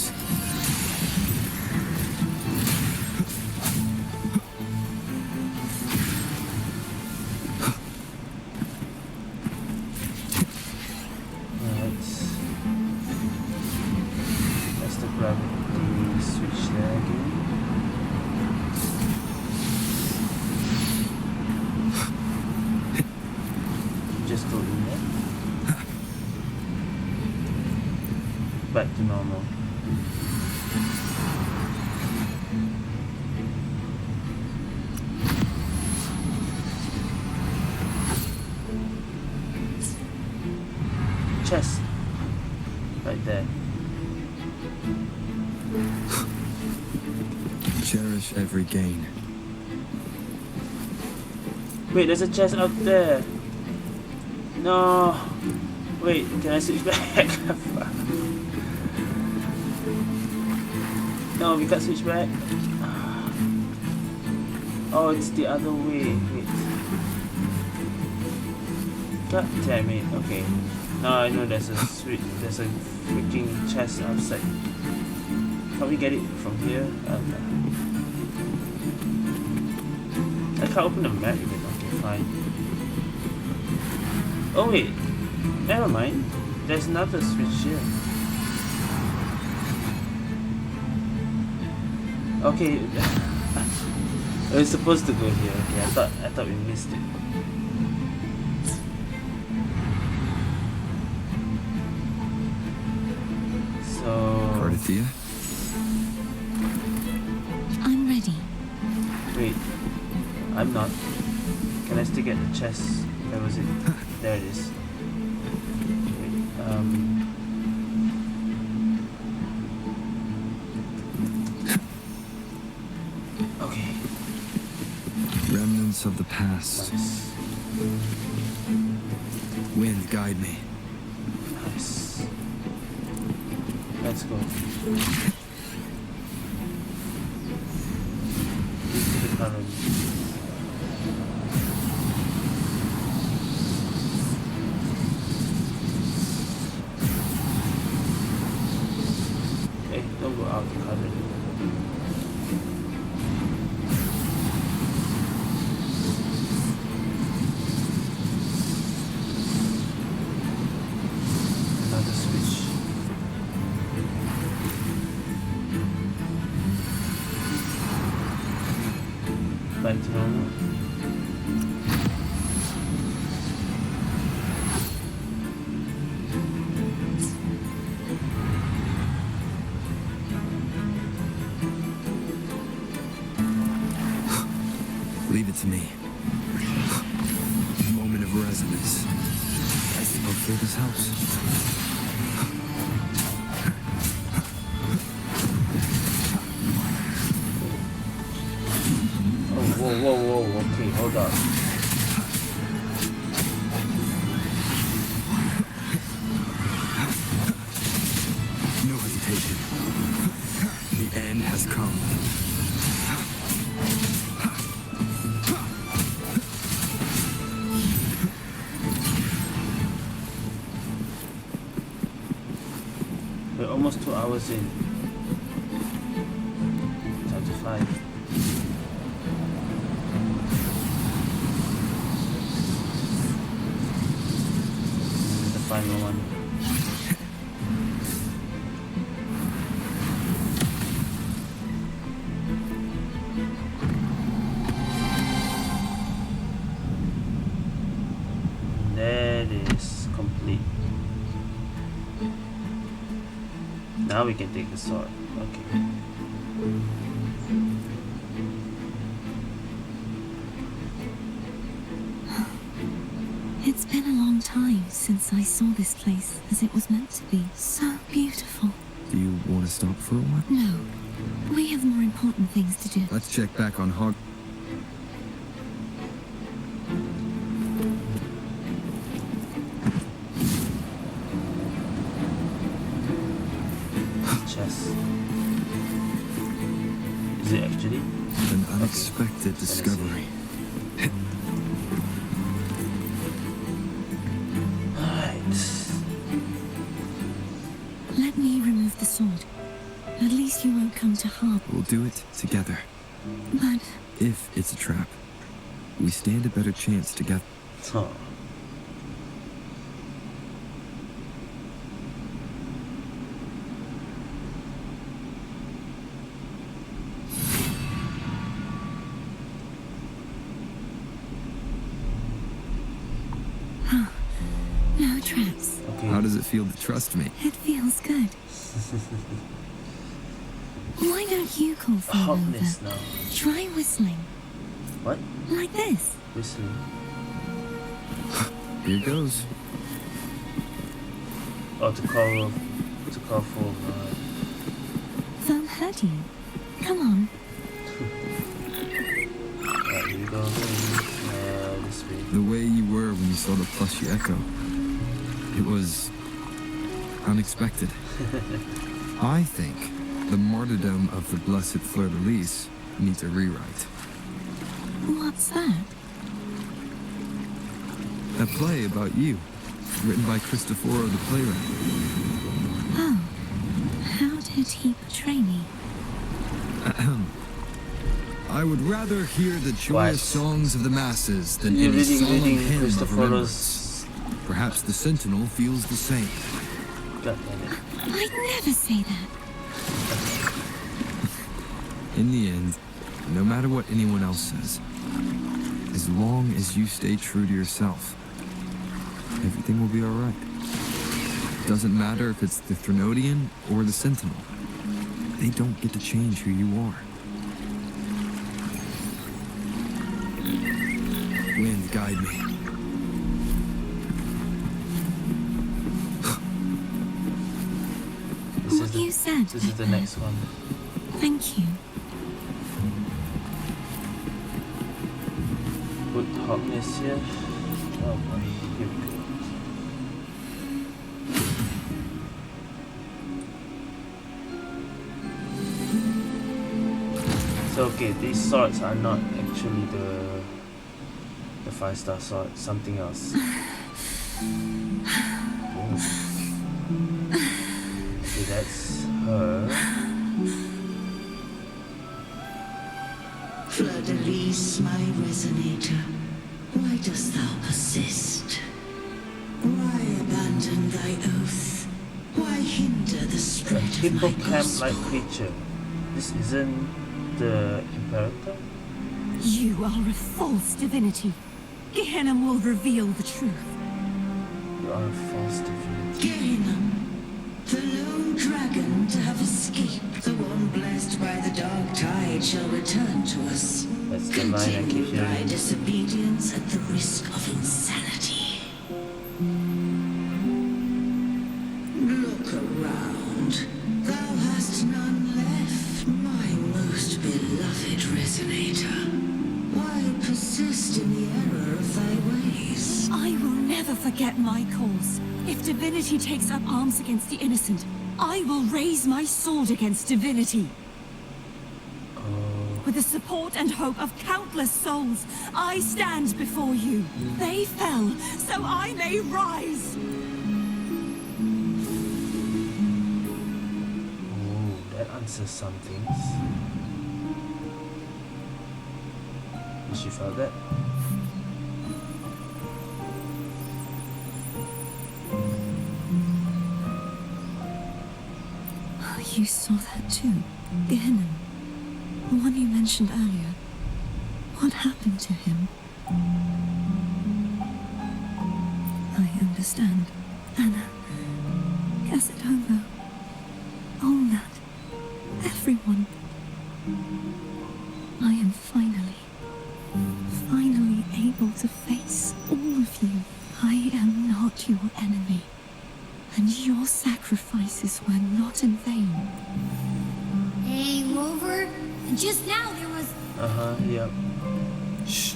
Back to normal. Chest. Right there. Cherish every gain. Wait, there's a chest out there. No. Wait, can I switch back? No, we can't switch back. Oh, it's the other way. Wait. God damn it. Okay. Now I know there's a switch. There's a freaking chest outside. Can we get it from here? I can't open the map even. Okay, fine. Oh wait. Never mind. There's another switch here. Okay, it was supposed to go here. Okay, I thought we missed it. So Cartethyia? I'm ready. wait, I'm not. Can I still get the chest? Where was it? There it is. Wait, okay. Remnants of the past. Nice. Wind, guide me. Nice. Let's go. Into the current. Hey, don't go out the current. Another switch. Back to normal. Leave it to me. Moment of resonance. I think hopefully this helps. Oh, whoa, okay, hold up. No hesitation. The end has come. We're almost 2 hours in. Time to fly. The final one. That is complete. Now we can take the sword. Okay. It's been a long time since I saw this place as it was meant to be. So beautiful. Do you want to stop for a while? No, we have more important things to do. Let's check back on Hog. Chess. Is it actually? An unexpected discovery. Let me remove the sword. At least you won't come to harm. We'll do it together. But If it's a trap, we stand a better chance together. Huh. no traps. Okay. How does it feel to trust me? It feels good. Why don't you call for Hotness now. Try whistling. What? Like this. Whistling. Here goes. Oh, to call for. They'll hurt you. Come on. Right, here we go again. This way. The way you were when you saw the plushy echo. It was unexpected. I think the martyrdom of the blessed Fleurdelys needs a rewrite. What's that? A play about you, written by Cristoforo the playwright. Oh. How did he portray me? I would rather hear the joyous What? songs of the masses than You're any solemn reading hymn of Cristoforo's. remembrance. Perhaps the Sentinel feels the same. God damn it. I'd never say that. In the end, no matter what anyone else says, as long as you stay true to yourself, everything will be alright. Doesn't matter if it's the Threnodian or the Sentinel. They don't get to change who you are. Wind, guide me. What you said. This is the next one. Thank you. Put hotness here. Oh boy, here we go. So okay, these swords are not actually the 5-star sword, something else. Oh. Okay, that's her. Fleurdelys, my resonator, why dost thou persist? Why abandon thy oath? Why hinder the spread of my Hippocamp-like gospel? creature. This isn't the Imperator? You are a false divinity. Gehenna will reveal the truth. You are a false divinity. Gehenna, the lone dragon to have escaped, the one blessed by the dark tide shall return to us. That's the line I keep Continue thy hearing. disobedience at the risk of insanity. Look around. Thou hast none left, my most beloved resonator. Why persist in the error of thy ways? I will never forget my cause. If divinity takes up arms against the innocent, I will raise my sword against divinity. With the support and hope of countless souls, I stand before you. They fell, so I may rise. Oh, that answers some things. Did she felt that? You saw that too. Gehenna. The one you mentioned earlier. What happened to him? I understand. Anna. Guess it over. your enemy, and your sacrifices were not in vain. Hey, Rover, just now there was... Yep. Shh.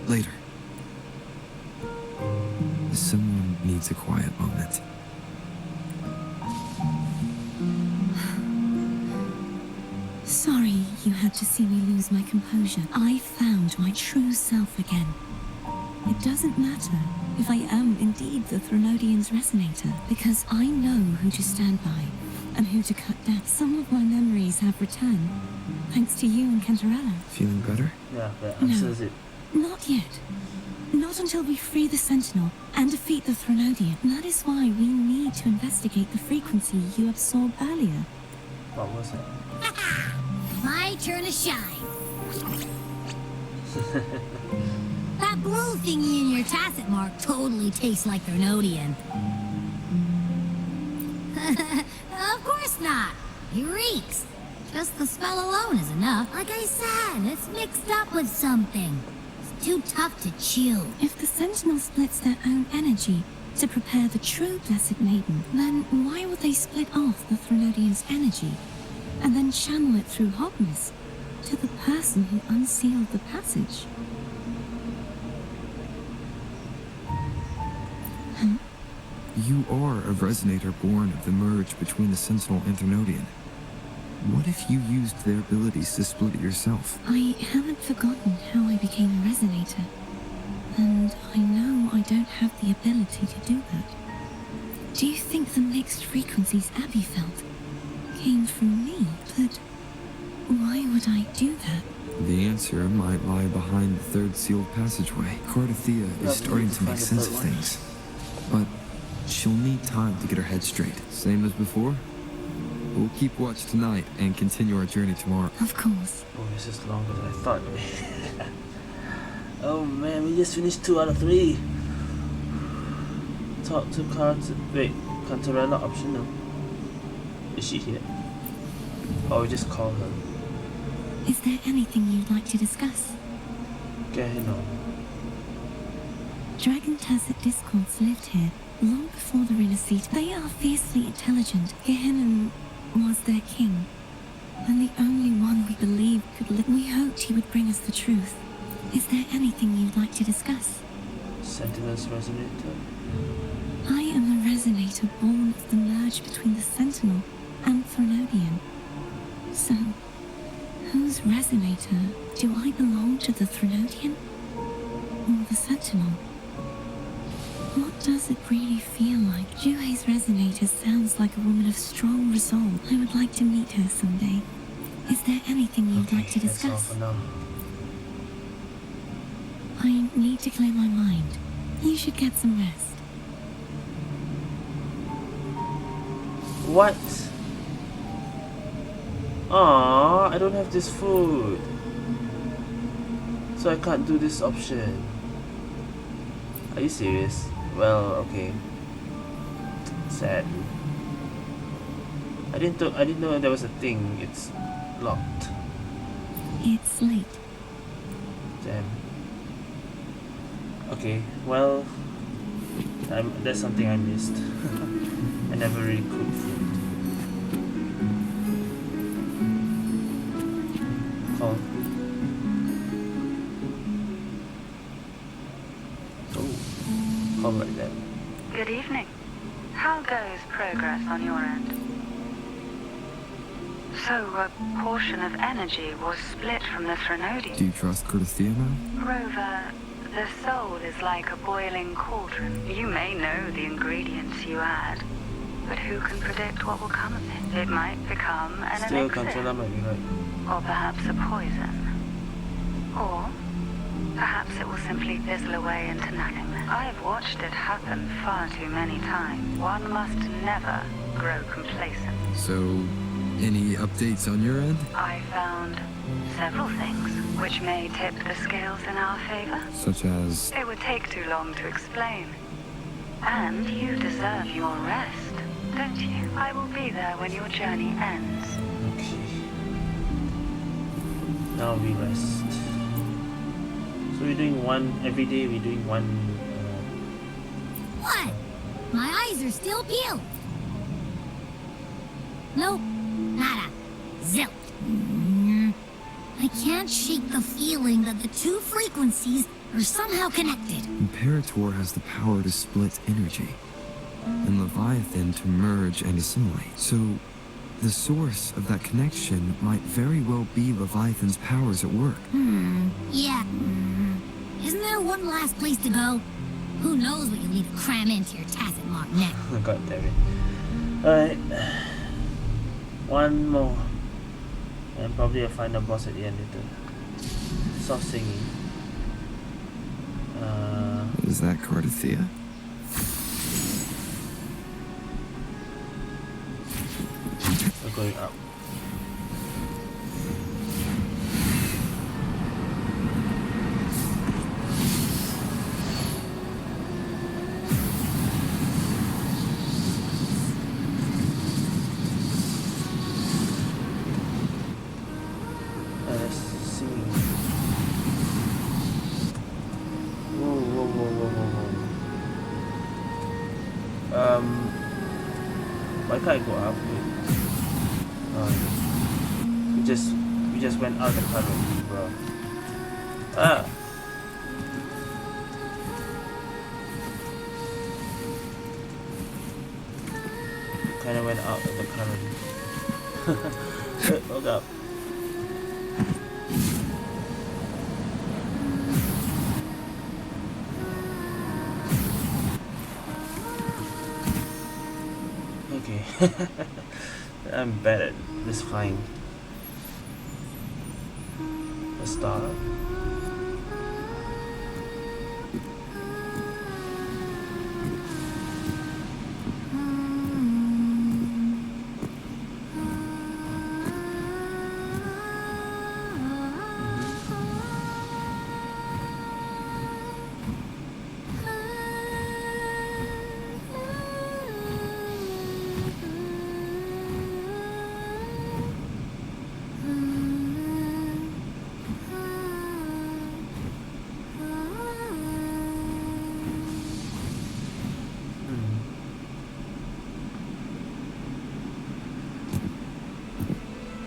Later. Someone needs a quiet moment. Sorry you had to see me lose my composure. I found my true self again. It doesn't matter if I am indeed the Threnodian's resonator, because I know who to stand by and who to cut down. Some of my memories have returned, thanks to you and Cantarella. Feeling better? Yeah, that answers it. Not yet. Not until we free the Sentinel and defeat the Threnodian. That is why we need to investigate the frequency you absorbed earlier. What was it? My turn to shine. That blue thingy in your tacit mark totally tastes like Threnodian. Of course not. He reeks. Just the smell alone is enough. Like I said, it's mixed up with something. It's too tough to chew. If the Sentinel splits their own energy to prepare the true Blessed Maiden, then why would they split off the Threnodian's energy and then channel it through Hogmas to the person who unsealed the passage? You are a resonator born of the merge between the Sentinel and Threnodian. What if you used their abilities to split it yourself? I haven't forgotten how I became a resonator, and I know I don't have the ability to do that. Do you think the mixed frequencies Abby felt came from me? But why would I do that? The answer might lie behind the third sealed passageway. Cartethyia is starting to make sense of things, but she'll need time to get her head straight. Same as before? We'll keep watch tonight and continue our journey tomorrow. Of course. Oh, this is longer than I thought. Oh man, we just finished 2 out of 3. Talk to Cantarella optional. Is she here? Or we just call her? Is there anything you'd like to discuss? Gehinnom. Dragon Tacit Discords lived here long before the Rinascita. They are fiercely intelligent. Gehinnom was their king, and the only one we believed could live. We hoped he would bring us the truth. Is there anything you'd like to discuss? Sentinel's resonator. I am a resonator born of the merge between the Sentinel and Threnodian. So, whose resonator do I belong to, the Threnodian or the Sentinel? What does it really feel like? Juhe's resonator sounds like a woman of strong resolve. I would like to meet her someday. Is there anything you'd like to That's all discuss? for now. I need to clear my mind. You should get some rest. What? Aww, I don't have this food. So I can't do this option. Are you serious? Well, okay. Sad. I didn't know there was a thing. It's locked. It's late. Damn. Okay, well, that's something I missed. I never really cooked food. Call. Oh, call like that. Good evening. How goes progress on your end? So, a portion of energy was split from the Threnodian. Do you trust Cartethyia now? Rover, the soul is like a boiling cauldron. You may know the ingredients you add, but who can predict what will come of it? It might become an Still, elixir, Cantarella might be right. or perhaps a poison. Or perhaps it will simply fizzle away into nothingness. I've watched it happen far too many times. One must never grow complacent. So, any updates on your end? I found several things which may tip the scales in our favor. Such as... It would take too long to explain. And you deserve your rest, don't you? I will be there when your journey ends. Okay. Now we rest. So we're doing one every day. We're doing one. What? My eyes are still peeled. Nope. Nada. Zilch. I can't shake the feeling that the two frequencies are somehow connected. Imperator has the power to split energy, and Leviathan to merge and assimilate. So, the source of that connection might very well be Leviathan's powers at work. Yeah. Isn't there one last place to go? Who knows what you'll need to cram into your tacit mark next. God damn it. Alright. One more. And probably a final boss at the end later. Stop singing. Is that Cartethyia? We're going up. Let's see. Whoa. Why can't I go up? We just went out the current, bro. Kinda went out of the current. Hold up. Okay. I'm bad at this flying. Let's start.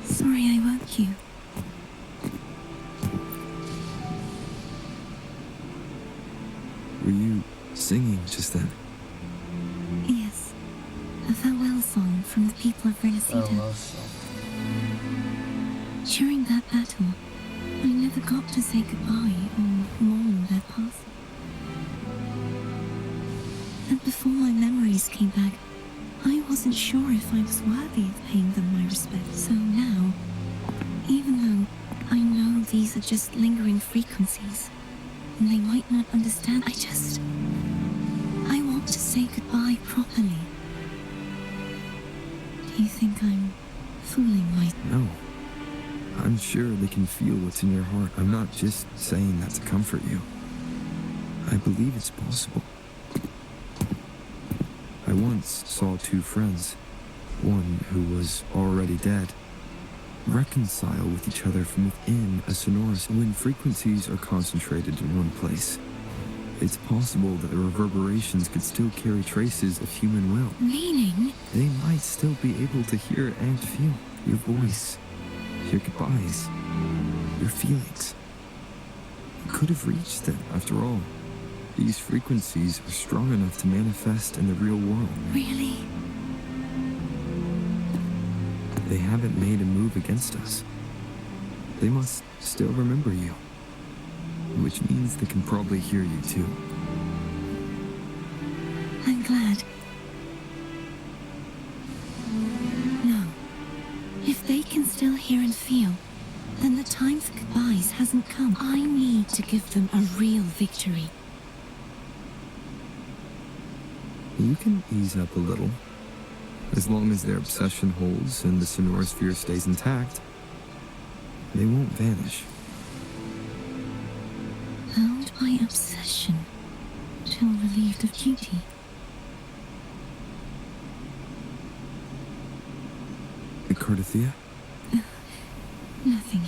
Sorry I woke you. Were you singing just then? Yes. A farewell song from the people of Rinascita. During that battle, I never got to say goodbye or mourn their passing. And before my memories came back, I wasn't sure if I was worthy of paying them my respect. So now, even though I know these are just lingering frequencies, and they might not understand, I want to say goodbye properly. Do you think I'm fooling my... No. I'm sure they can feel what's in your heart. I'm not just saying that to comfort you. I believe it's possible. I once saw two friends, one who was already dead, reconcile with each other from within a sonorous. When frequencies are concentrated in one place, it's possible that the reverberations could still carry traces of human will. Meaning? They might still be able to hear and feel your voice, your goodbyes, your feelings. You could have reached them after all. These frequencies are strong enough to manifest in the real world. Really? They haven't made a move against us. They must still remember you. Which means they can probably hear you too. I'm glad. No. If they can still hear and feel, then the time for goodbyes hasn't come. I need to give them a real victory. You can ease up a little. As long as their obsession holds and the sonorosphere stays intact, they won't vanish. Bound by obsession, till relieved of duty. The Cartethyia? Nothing.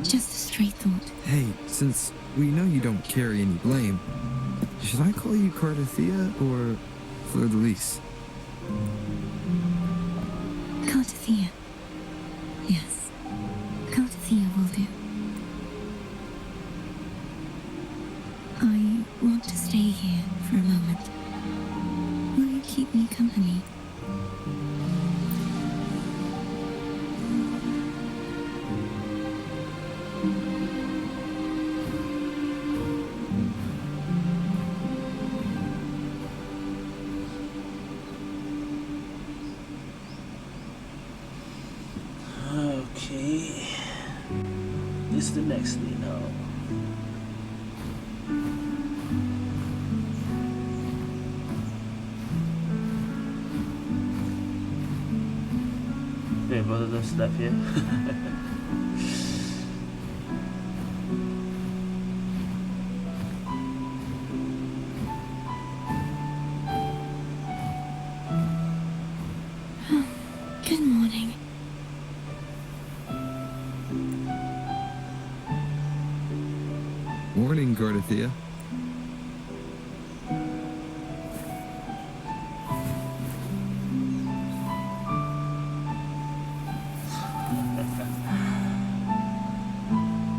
Just a straight thought. Hey, since we know you don't carry any blame, Should I call you Cartethyia or Fleurdelys? Cartethyia. Yes. Cartethyia will do. I want to stay here for a moment. Will you keep me company? Okay. This is the next thing now. Wait, both of those left here. Good morning. Morning, Cartethyia.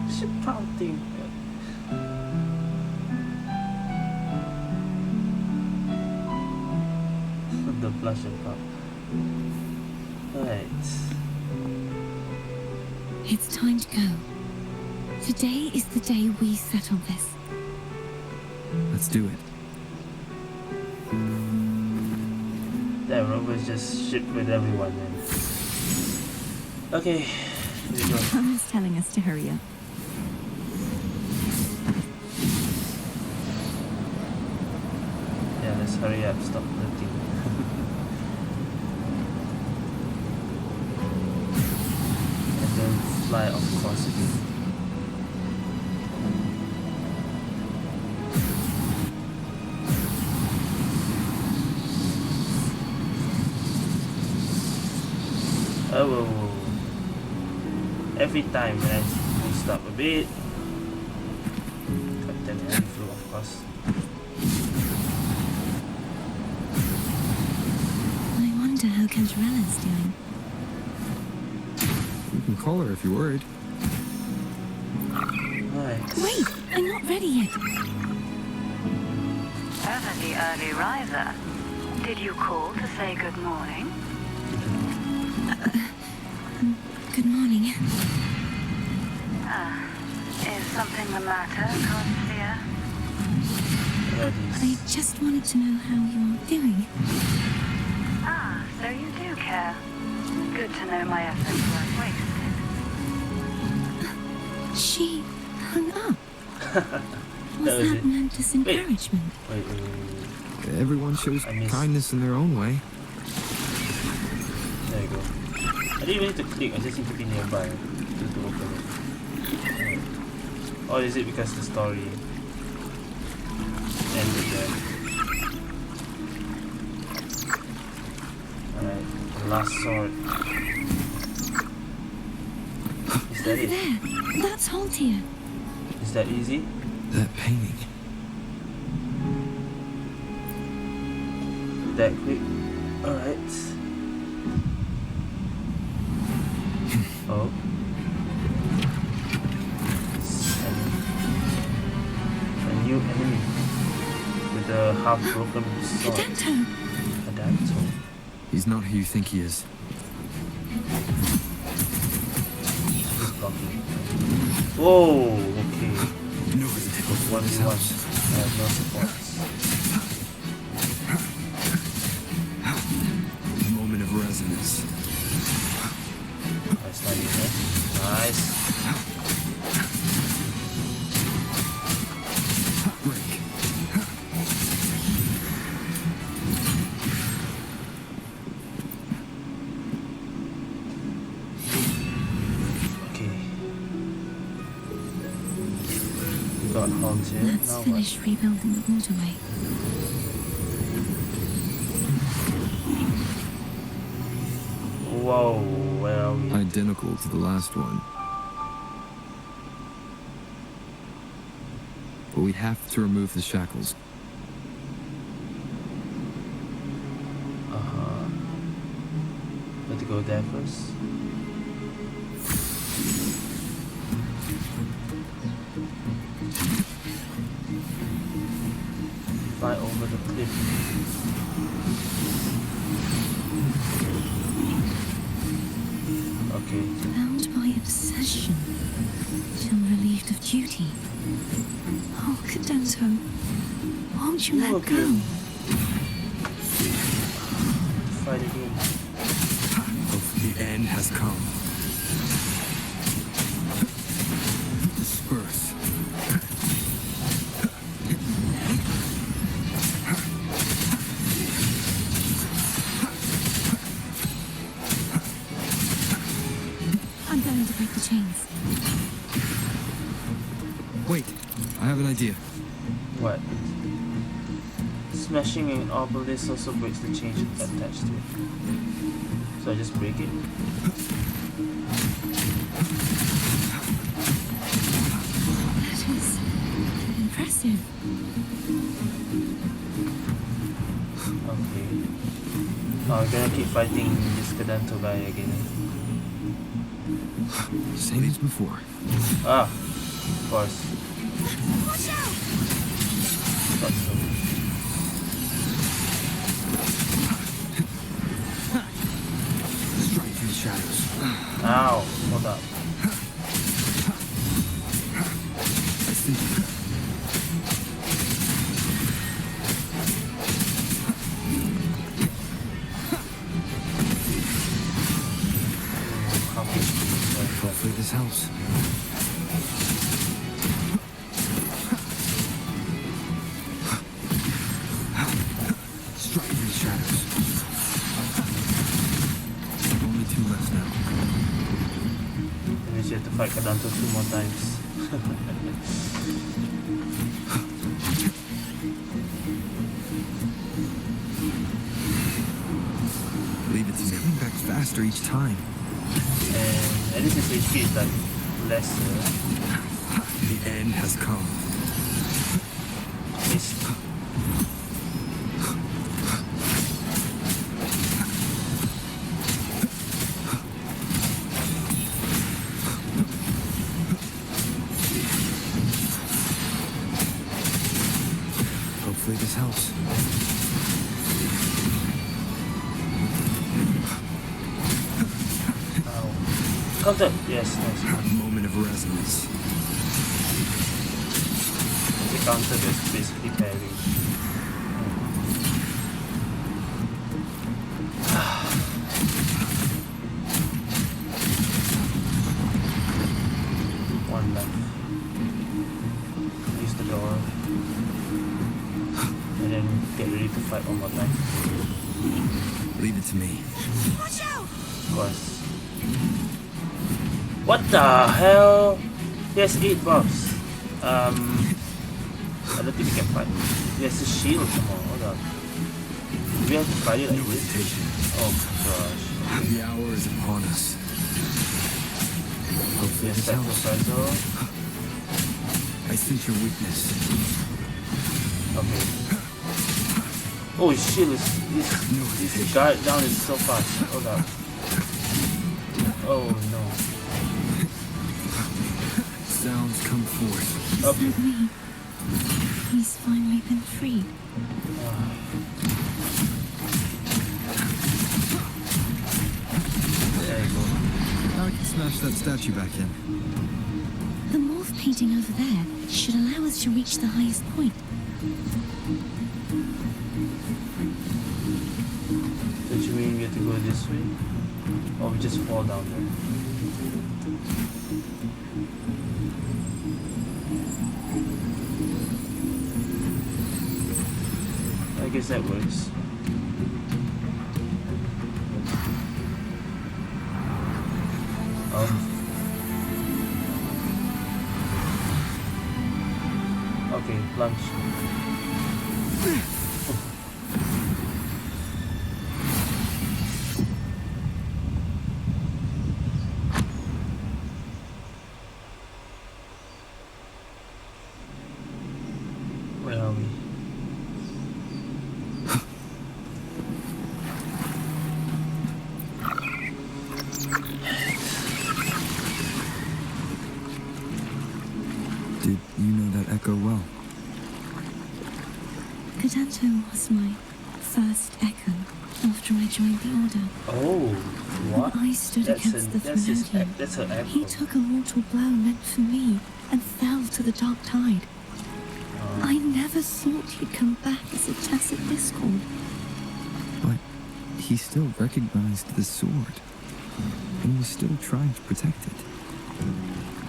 She pouting. The blush and pop. Right. It's time to go. Today is the day we settle this. Let's do it. That robot's just shit with everyone, man. Okay, here we go. Someone's telling us to hurry up. Yeah, let's hurry up, stop looking. And then fly off course again. Oh, whoa, whoa. Every time when I boost up a bit, Captain Andrew, of course. I wonder how Cantarella's doing. You can call her if you're worried. Right. Wait, I'm not ready yet. Ever the early riser. Did you call to say good morning? Good morning. Is something the matter, Cartethyia? I just wanted to know how you're doing. Ah, so you do care. Good to know my efforts weren't wasted. She hung up. Was That was that it. meant as encouragement? Wait. Everyone shows I missed. kindness in their own way. There you go. I didn't even need to click, I just need to be nearby to open it. Or is it because the story ended there? Alright, the last sword. Is that Over it? there. That's Haltia. Is that easy? That painting. That quick? Alright. Oh. A new enemy with a half-broken sword. Cadanto. Cadanto. He's not who you think he is. He's blocking. Whoa, okay. No hesitation. 1v1. I have no supports. Moment of resonance. Nice timing there. Nice. Break. Okay. We got Hans here. Let's Now what? finish rebuilding the waterway. Whoa, where are we? Identical to the last one. But we have to remove the shackles. to go there first. Fly over the cliff. Okay. Bound by obsession, till relieved of duty. Oh, Cadento, won't you let Okay. go? Fight again. The end has come. Disperse. I'm going to break the chains. Wait, I have an idea. What? Smashing an obelisk also breaks the chains attached to it. So I just break it? That is impressive. Okay. Oh, I'm gonna keep fighting this Cadento guy again. Same as before. Ah, of course. Watch out! Thought so. Strike through the shadows. Ow, hold up. I see. Hopefully this helps. Strike through the shadows. Only two left now. That means you have to fight Cadento 2 more times. Leave it to me. It's coming back faster each time. And at least his HP is like lesser. The end has come. It's Hopefully this helps. counter. Yes, nice. Moment of resonance. The counter is basically parry. One left. Use the door. And then get ready to fight one more time. Leave it to me. Watch out! Of course. What the hell? He has 8 buffs. I don't think we can fight. He has a shield somehow. Hold on. Do we have to fight it like No this? hesitation. Oh gosh. The hour is upon us. Hopefully Yes, this that helps. professor. I sense your weakness. Okay. Oh, his shield is No his hesitation. guard down is so fast. Hold up. Oh no. Sounds come forth. Okay. Suddenly, he's finally been freed. There you go. Now I can smash that statue back in. The morph painting over there should allow us to reach the highest point. Don't you mean we have to go this way? Or we just fall down there? I guess that works. Okay, lunch. Where are we? Cadento was my first echo after I joined the Order. Oh, what? When I stood against the Thralodian, that's her echo. he took a mortal blow meant for me and fell to the dark tide. I never thought he'd come back as a tacit discord. But he still recognized the sword and was still trying to protect it.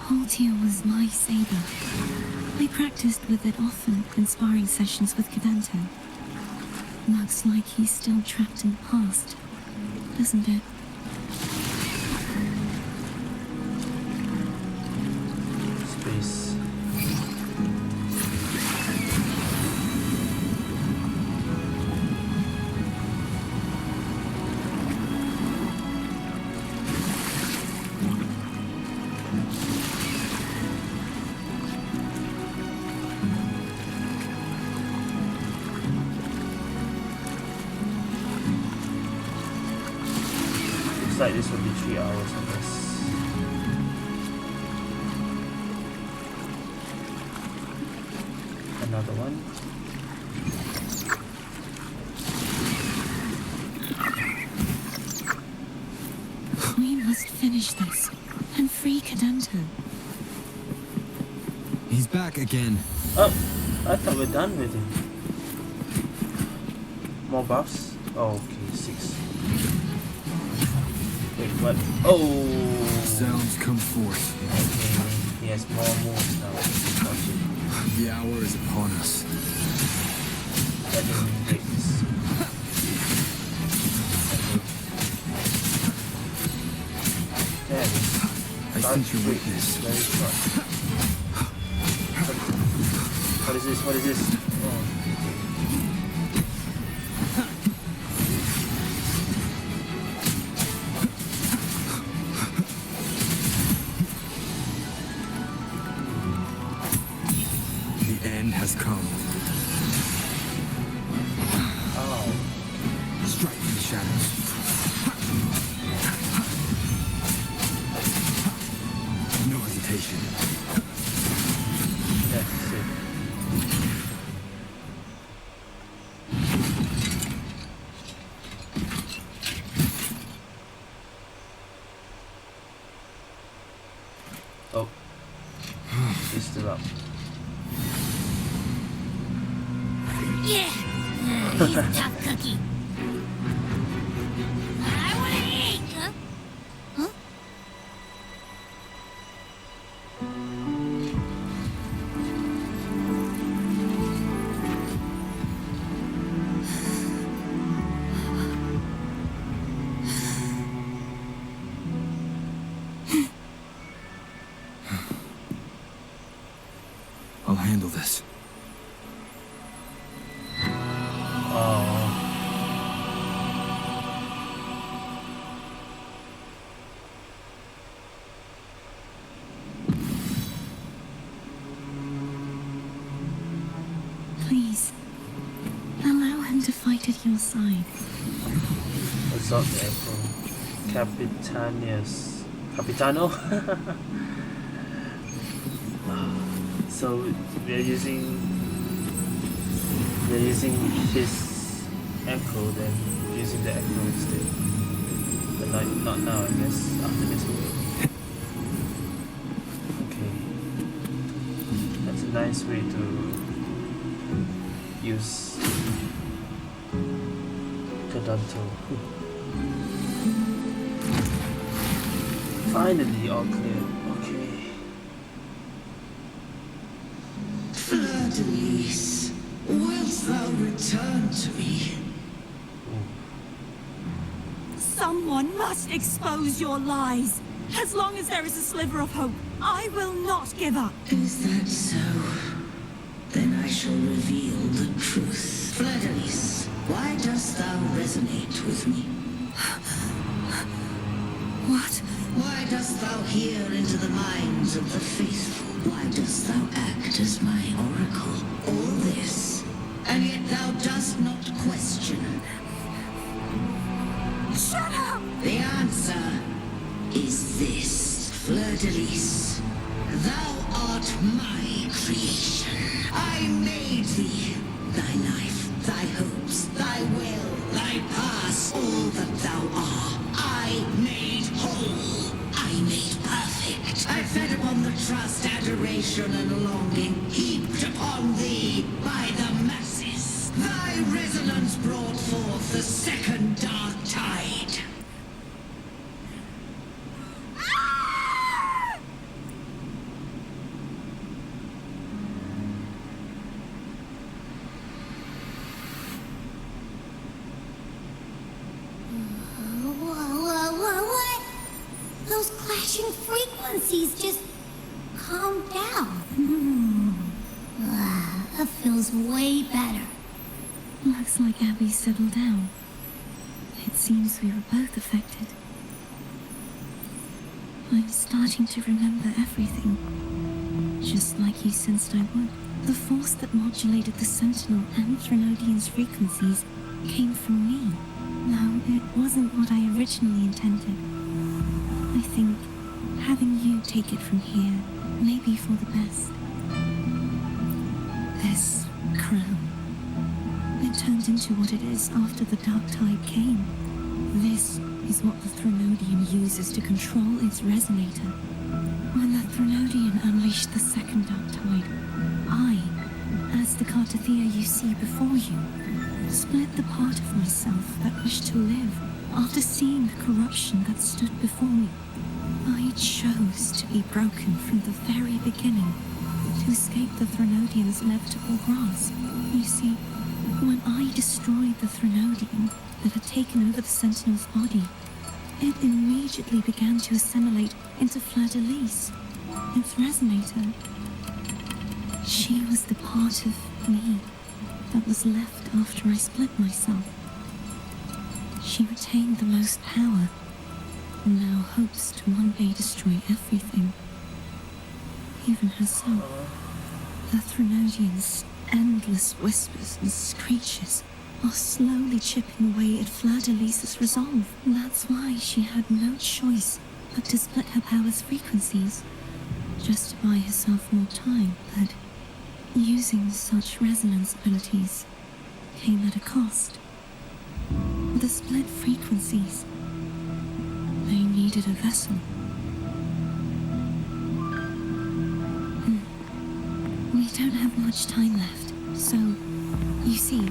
Haltia was my saber. I practiced with it often in sparring sessions with Cadento. Looks like he's still trapped in the past, doesn't it? Space. Like this will be 3 hours, I guess. Another one. We must finish this and free Cadento. He's back again. Oh, I thought we're done with him. More buffs? Oh, okay, 6. Wait, what? Oh! Sounds come forth. Okay, he has more moves now. Okay. The hour is upon us. Let me take this. Damn. I sense your weakness. Very short. What is this? What is this? Oh. Has come. Oh. Strike in the shadows. No hesitation. That's it. Oh. He's still up. Yeah, he's a tough cookie. I wanna eat. Huh? Huh? I'll handle this. Please, allow him to fight at your side. Assault the Echo. Capitano? So we're using his Echo, then using the Echo instead. But not now, I guess, after this movie. Okay. That's a nice way to use Cadento. Finally, all clear. Okay. Fleurdelys, wilt thou return to me? Someone must expose your lies. As long as there is a sliver of hope, I will not give up. Is that so? Then I shall reveal the truth. Fleurdelys, why dost thou resonate with me? What? Why dost thou hear into the minds of the faithful? Why dost thou act as my oracle? All this, and yet thou dost not question. Shut up! The answer is this, Fleurdelys. Thou art my creation. I made thee. Thy life thy hopes, thy will, thy past, all that thou art. I made whole, I made perfect. I fed upon the trust, adoration, and longing heaped upon thee by the masses. Thy resonance brought forth the second dark tide. What? Those clashing frequencies just calm down. That feels way better. Looks like Abby settled down. It seems we were both affected. I'm starting to remember everything, just like you sensed I would. The force that modulated the Sentinel and Threnodian's frequencies came from me. No, it wasn't what I originally intended. I think having you take it from here may be for the best. This crown, it turned into what it is after the Dark Tide came. This is what the Threnodian uses to control its resonator. When the Threnodian unleashed the second Dark Tide, I, as the Cartethyia you see before you, split the part of myself that wished to live after seeing the corruption that stood before me. I chose to be broken from the very beginning to escape the Threnodian's inevitable grasp. You see, when I destroyed the Threnodian that had taken over the Sentinel's body, it immediately began to assimilate into Fleurdelys, its resonator. She was the part of me that was left after I split myself. She retained the most power, and now hopes to one day destroy everything, even herself. The Threnodian's endless whispers and screeches are slowly chipping away at Fleurdelys' resolve. That's why she had no choice but to split her power's frequencies, just to buy herself more time. But using such resonance abilities came at a cost. The split frequencies, they needed a vessel. We don't have much time left, so, you see,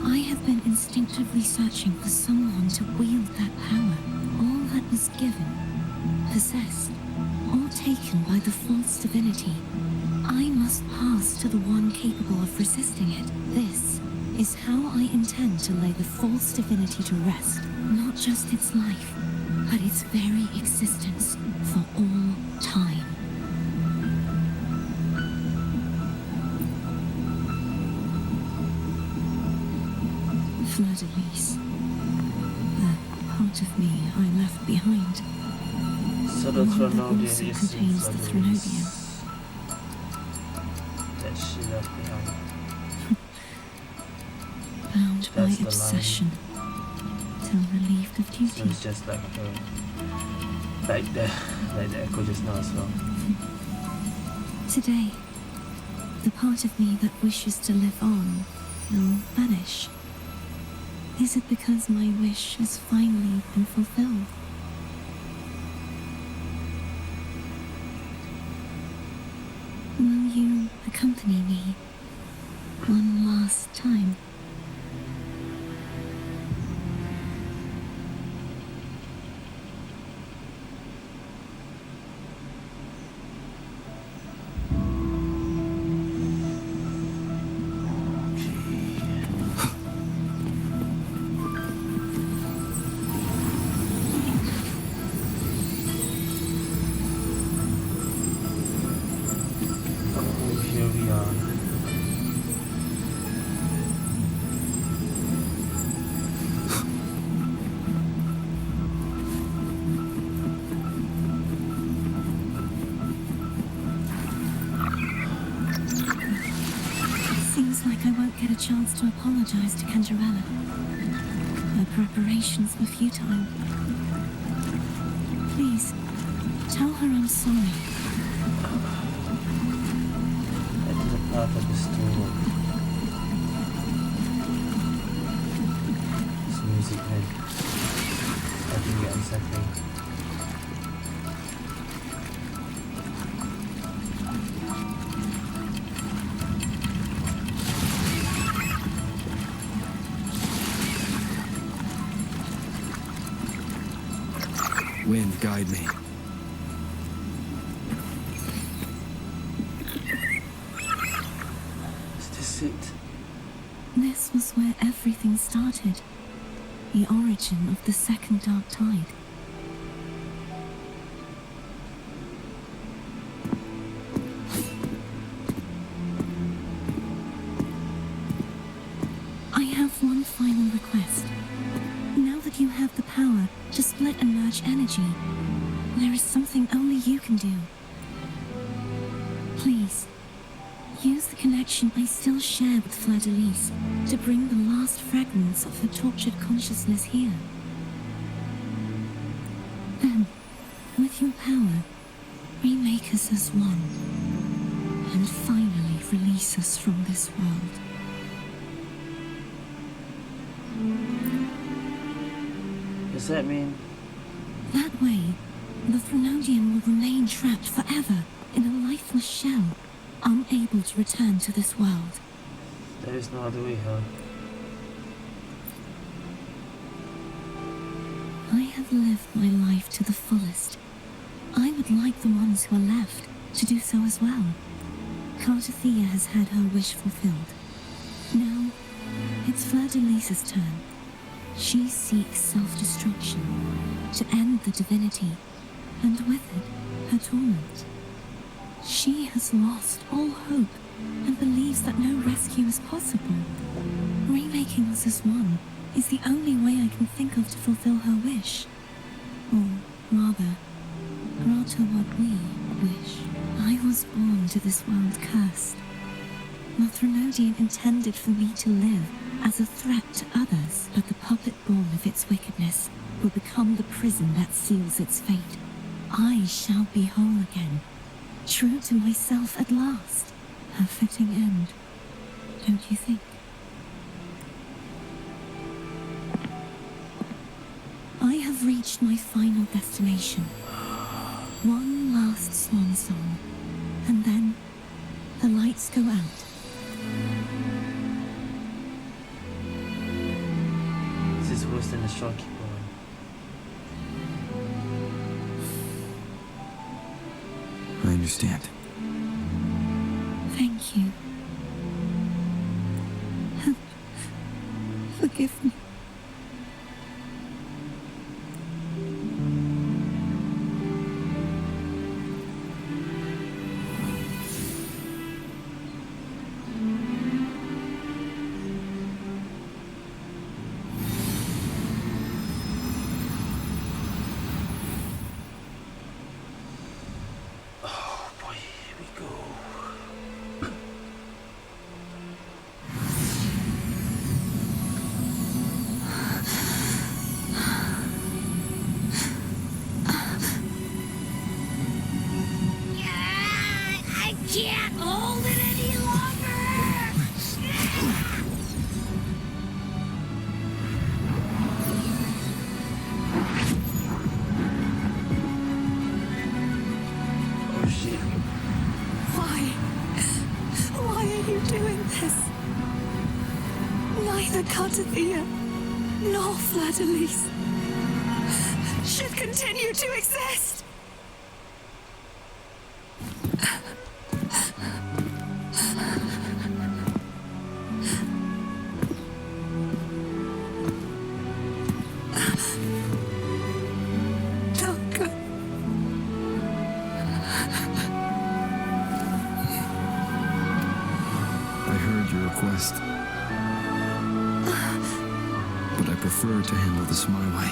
I have been instinctively searching for someone to wield that power. All that was given, possessed, or taken by the false divinity, I must pass to the one capable of resisting it. This is how I intend to lay the false divinity to rest. Not just its life, but its very existence for all time. Fleurdelys, the part of me I left behind. So the One that Threnodian also is contains the Threnodian. that she left behind. Bound by That's the obsession, till relieved of So duty. it's just like back there, like the echo just now as well. Today, the part of me that wishes to live on will vanish. Is it because my wish has finally been fulfilled? Will you accompany me one last time? Here we are. Seems like I won't get a chance to apologize to Canjarella. Her preparations were futile. Please, tell her I'm sorry. That is a part of the story. Wind, guide me. Is this it? This was where everything started. The origin of the second dark tide. I have one final request. Now that you have the power to split and merge energy, there is something only you can do. Please, use the connection I still share with Fleurdelys to bring the last fragments of her tortured consciousness here. Then, with your power, remake us as one, and finally release us from this world. Does that mean? That way, the Threnodian will remain trapped forever in a lifeless shell, unable to return to this world. There is no other way, huh? I have lived my life to the fullest. I would like the ones who are left to do so as well. Cartethyia has had her wish fulfilled. Now, it's Fleurdelys' turn. She seeks self-destruction, to end the divinity, and with it, her torment. She has lost all hope and believes that no rescue is possible. Remaking us as one is the only way I can think of to fulfill her wish. Or, rather, grant her what we wish. I was born to this world cursed. The Threnodian intended for me to live as a threat to others, but the puppet born of its wickedness will become the prison that seals its fate. I shall be whole again, true to myself at last. A fitting end, don't you think? I have reached my final destination. One last swan song, and then the lights go out. This is worse than the shopkeeper one. I understand. Thank you. And forgive me. Oh boy, here we go. I can't hold it any longer! Oh shit. Why are you doing this? Neither Cartethyia nor Fleurdelys should continue to exist. Don't go. I heard your request. But I prefer to handle this my way.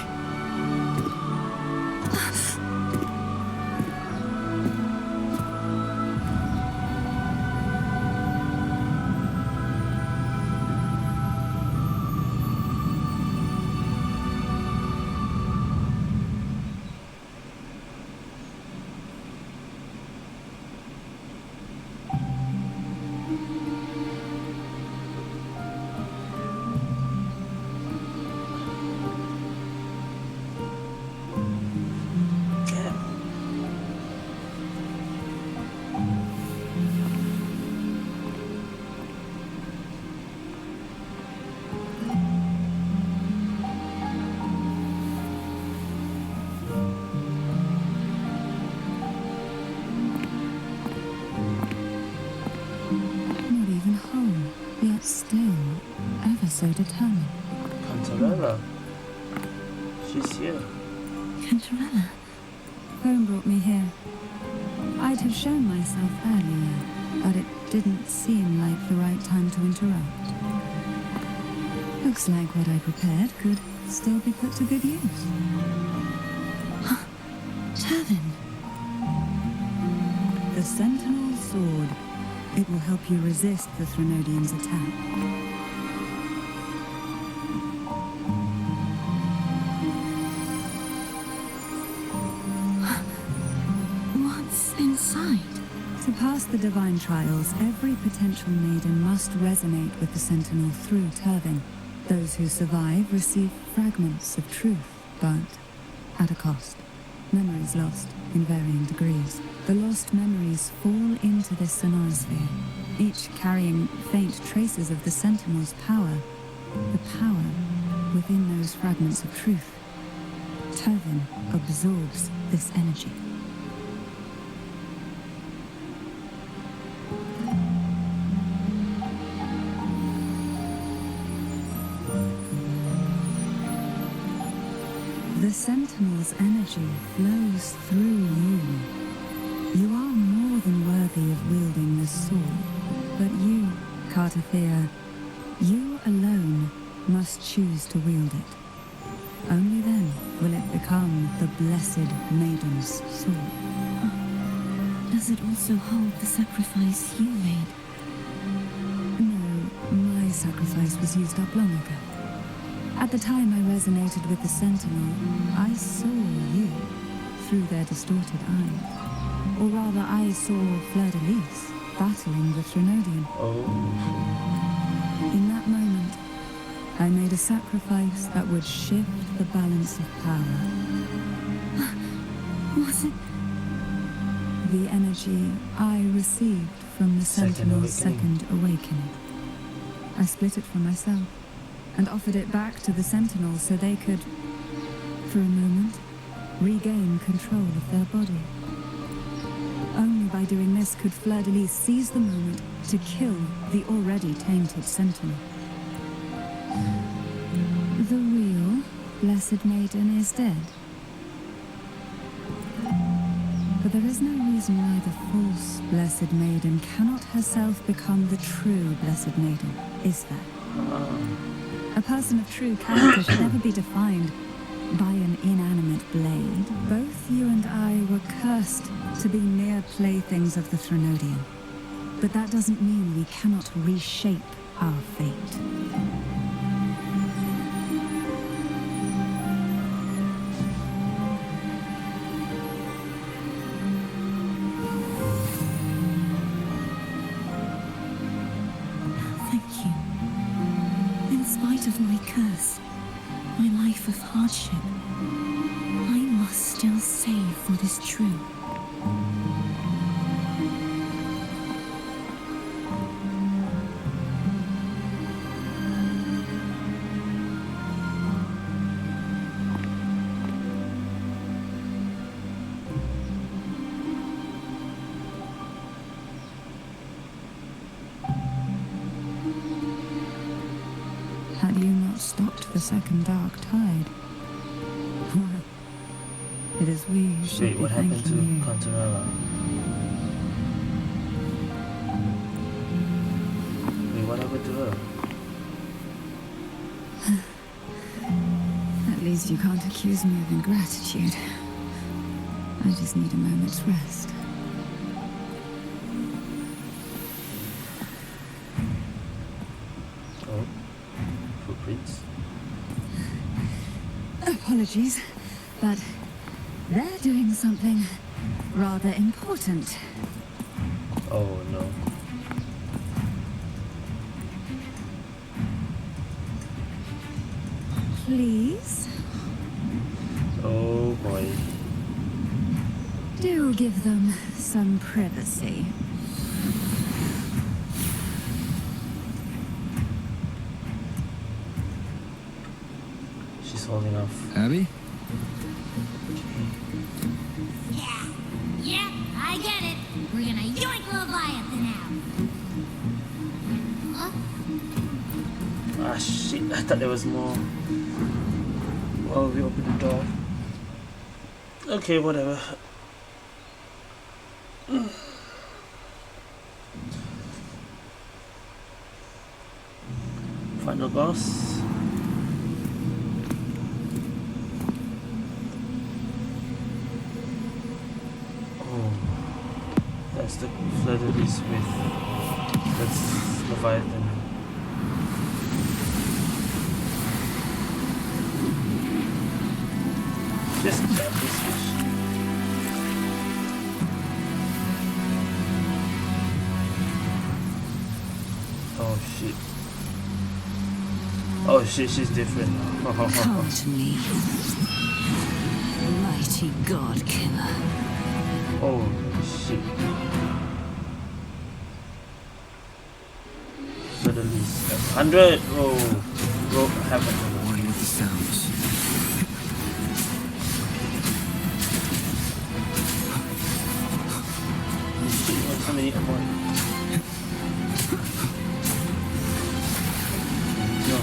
so determined. Cantarella. She's here. Cantarella? Home brought me here. I'd have shown myself earlier, but it didn't seem like the right time to interrupt. Looks like what I prepared could still be put to good use. Turvin. The Sentinel Sword. It will help you resist the Threnodian's attack. What's inside? To pass the divine trials, every potential maiden must resonate with the Sentinel through Turvin. Those who survive receive fragments of truth, but at a cost. Memories lost in varying degrees. The lost memories fall into this sonosphere, each carrying faint traces of the Sentinel's power, the power within those fragments of truth. Turvin absorbs this energy. The Sentinel's energy flows through you. You are more than worthy of wielding this sword, but you, Cartethyia, you alone must choose to wield it. Only then will it become the Blessed Maiden's sword. Does it also hold the sacrifice you made? No, my sacrifice was used up long ago. At the time I resonated with the Sentinel, I saw you through their distorted eyes. Or rather, I saw Fleurdelys battling the Threnodian. Oh. In that moment, I made a sacrifice that would shift the balance of power. Was it? The energy I received from the Sentinel's second awakening. I split it from myself and offered it back to the Sentinels so they could, for a moment, regain control of their body. Only by doing this could Fleurdelys seize the moment to kill the already tainted Sentinel. The real Blessed Maiden is dead. But there is no reason why the false Blessed Maiden cannot herself become the true Blessed Maiden, is there? A person of true character should never be defined by an inanimate blade. Both you and I were cursed to be mere playthings of the Threnodian. But that doesn't mean we cannot reshape our fate. Thank you. In spite of my curse, my life of hardship, I must still save what is true. Had you not stopped the second dark tide? Well, it is we who should Wait, be what happened to thanking you. Cantarella? Wait, what happened to her? At least you can't accuse me of ingratitude. I just need a moment's rest. Oh, footprints. Apologies, but they're doing something rather important. Oh no. Please, Oh boy. do give them some privacy. She's holding off. Abby? Yeah, I get it. We're gonna yoink Leviathan out. Huh? Ah shit, I thought there was more. Well, we opened the door. Okay, whatever. Final boss. Oh, that's the Fleurdelys with that's Leviathan. Just grab this fish. Oh shit. Oh shit, she's different. Come to me, mighty god killer. Oh shit. Fleurdelys. 100! Oh, bro, have another One with the sounds. shit. How many more? No,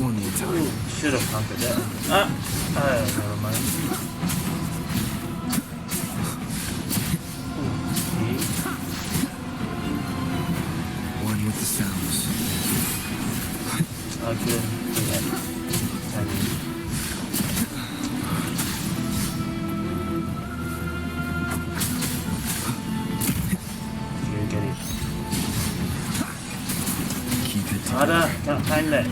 One more time. oh, should have counted that. Never mind. Okay. One with the sounds. I couldn't do that. Timing. Okay, we get it. Keep it Ada, together. can't time that.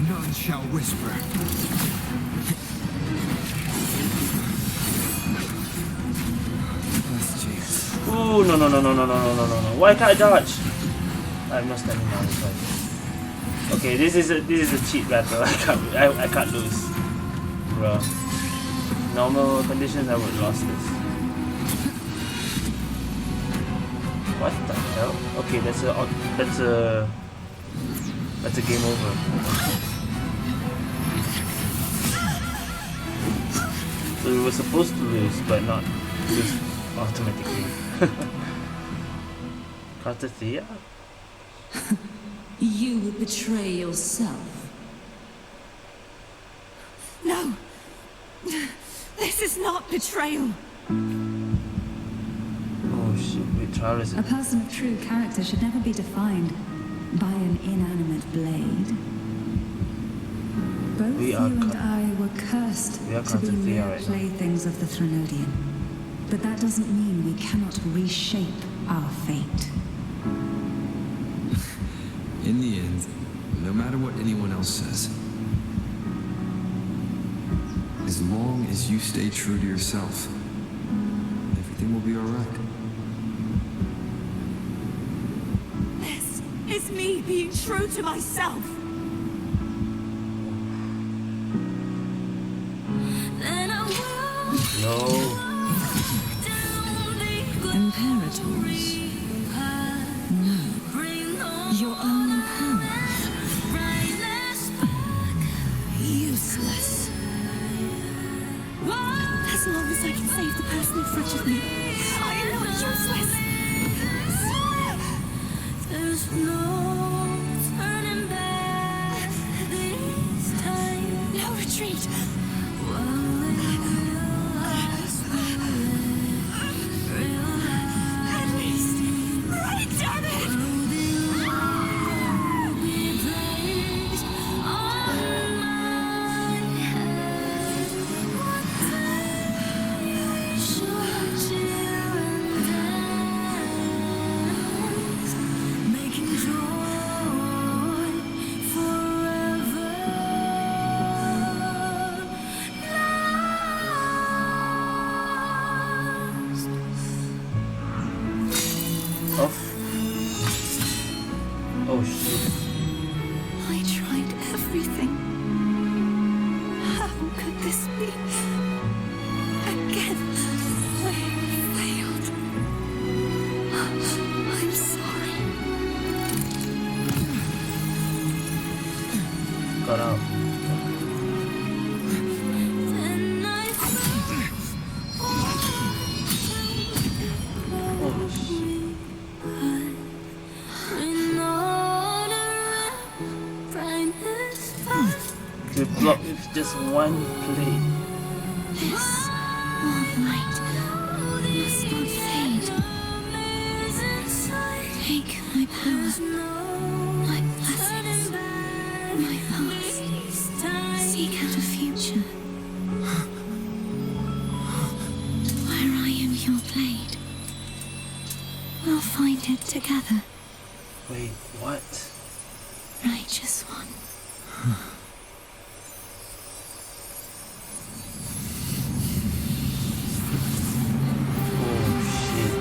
None shall whisper. Last chance. Oh no no no no no no no no no no! Why can't I dodge? I have no stamina. It's fine. Okay, this is a cheat battle. I can't lose, bro. Normal conditions, I would have lost this. What the hell? Okay, that's a game over. So we were supposed to lose, but not lose automatically. Cartethyia? You would betray yourself. No! This is not betrayal. Oh shit, betrayal is A person of true character should never be defined by an inanimate blade. Both We you are and I were cursed we are to be Cartethyia mere right now. playthings of the Threnodian. But that doesn't mean we cannot reshape our fate. In the end, no matter what anyone else says, as long as you stay true to yourself, everything will be alright. This is me being true to myself. no. Imperators. No. Your own power. Useless. As long as I can save the person in front of me, I am not useless. There's no turning back this time. No retreat. At least, right, damn it! Oh shit. I tried everything. How could this be? Again, I failed. I'm sorry. Got out. Oh shit. to block with just one plate. This warm light must not fade. Take my power, my blessings, my past. Seek out a future where I am your blade. We'll find it together, Wait, what? righteous one. Oh shit.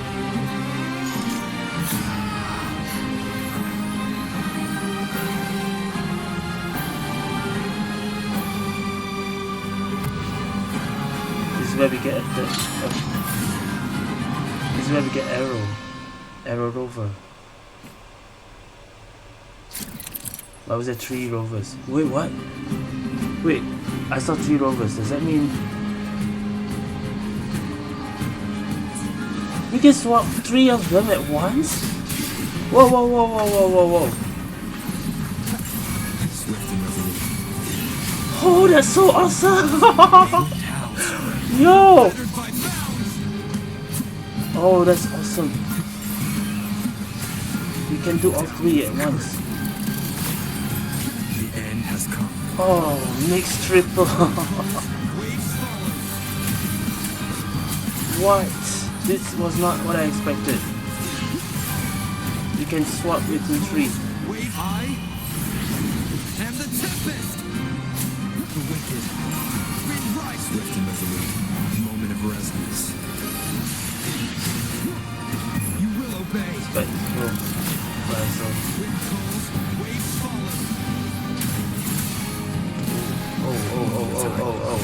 This is where we get this is where we get Arrow Rover. Why was there 3 rovers? Wait, what? Wait, I saw 3 rovers. Does that mean we can swap 3 of them at once? Whoa, whoa, whoa, whoa, whoa, whoa, whoa. Swift and resolute. Oh, that's so awesome! Yo! Oh, that's awesome. We can do all 3 at once. The end has come. Oh, mixed triple. What? This was not what I expected. You can swap between 3. I am the tempest. The wicked. Rise. Swift and resolute. Moment of resonance. You will obey. But, Wind calls, waves follow.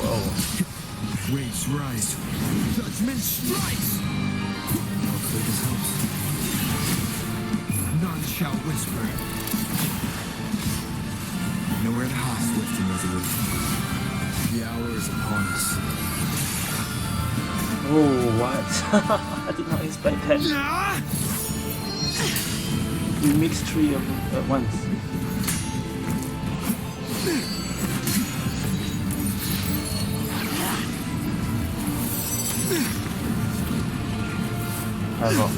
oh. Waves rise. Judgment strikes. Hopefully this helps. None shall whisper. Nowhere to hide. Swift and resolute. The hour is upon us. Oh, what? I did not expect that. We mixed 3 of them at once. Arrow.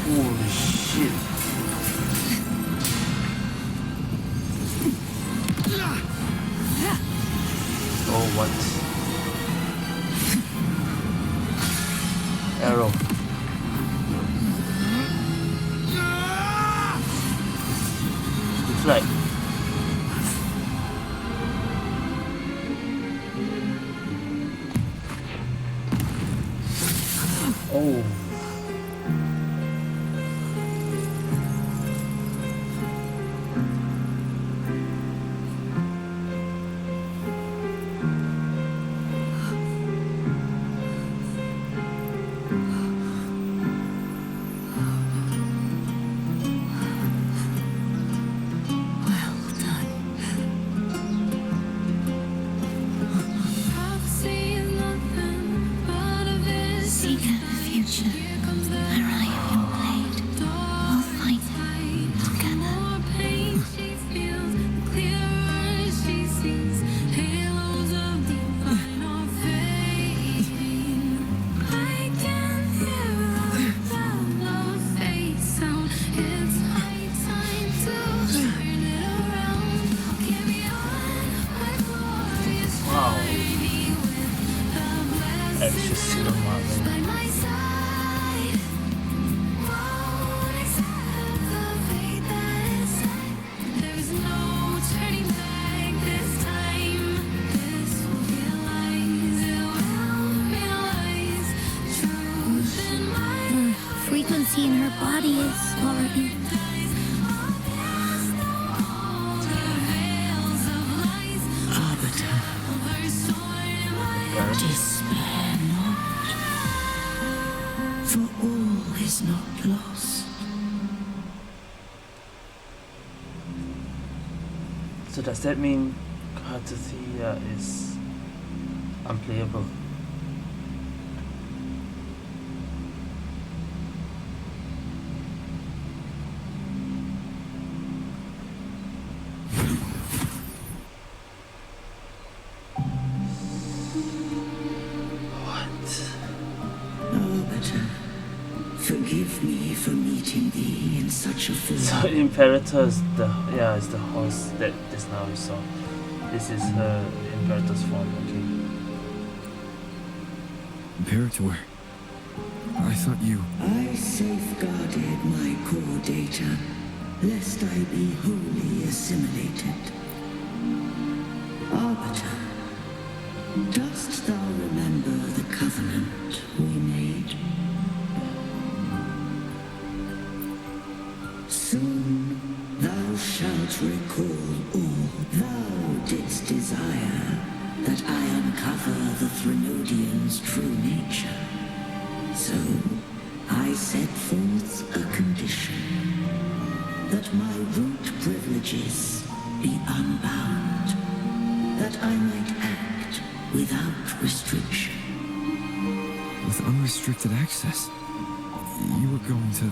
Holy shit. Oh, what? Arrow. It's like oh. Frequency in her body is already. Despair not, for all is not lost. So does that mean Cartethyia is unplayable. Forgive me for meeting thee in such a form. So Imperator is is the horse that just now we saw. This is her Imperator's form, okay. Imperator, I thought you... I safeguarded my core data, lest I be wholly assimilated. Arbiter, dost thou remember the covenant we made? Soon thou shalt recall all. Thou didst desire that I uncover the Threnodian's true nature. So I set forth a condition, that my root privileges be unbound, that I might act without restriction. With unrestricted access, you were going to...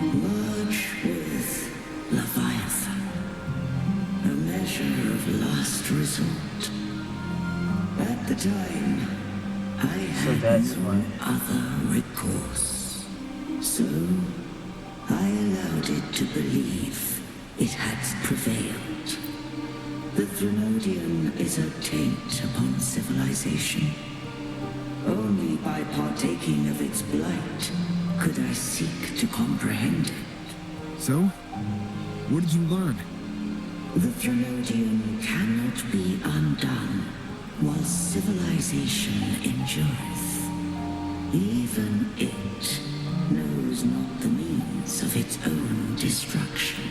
Merge with Leviathan, a measure of last resort. At the time, I had no other recourse. So, I allowed it to believe it had prevailed. The Threnodian is a taint upon civilization. Only by partaking of its blight could I seek to comprehend it. So? What did you learn? The Threnodian cannot be undone while civilization endureth. Even it knows not the means of its own destruction.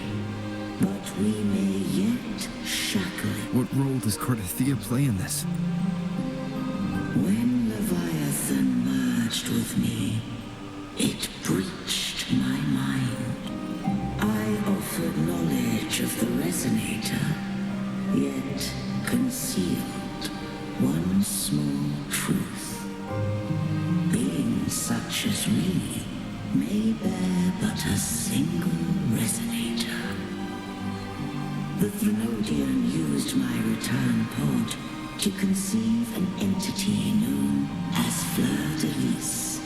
But we may yet shackle it. What role does Cartethyia play in this? When Leviathan merged with me, it breached my mind. I offered knowledge of the Resonator, yet concealed one small truth. Beings such as we may bear but a single Resonator. The Threnodian used my return pod to conceive an entity known as Fleurdelys,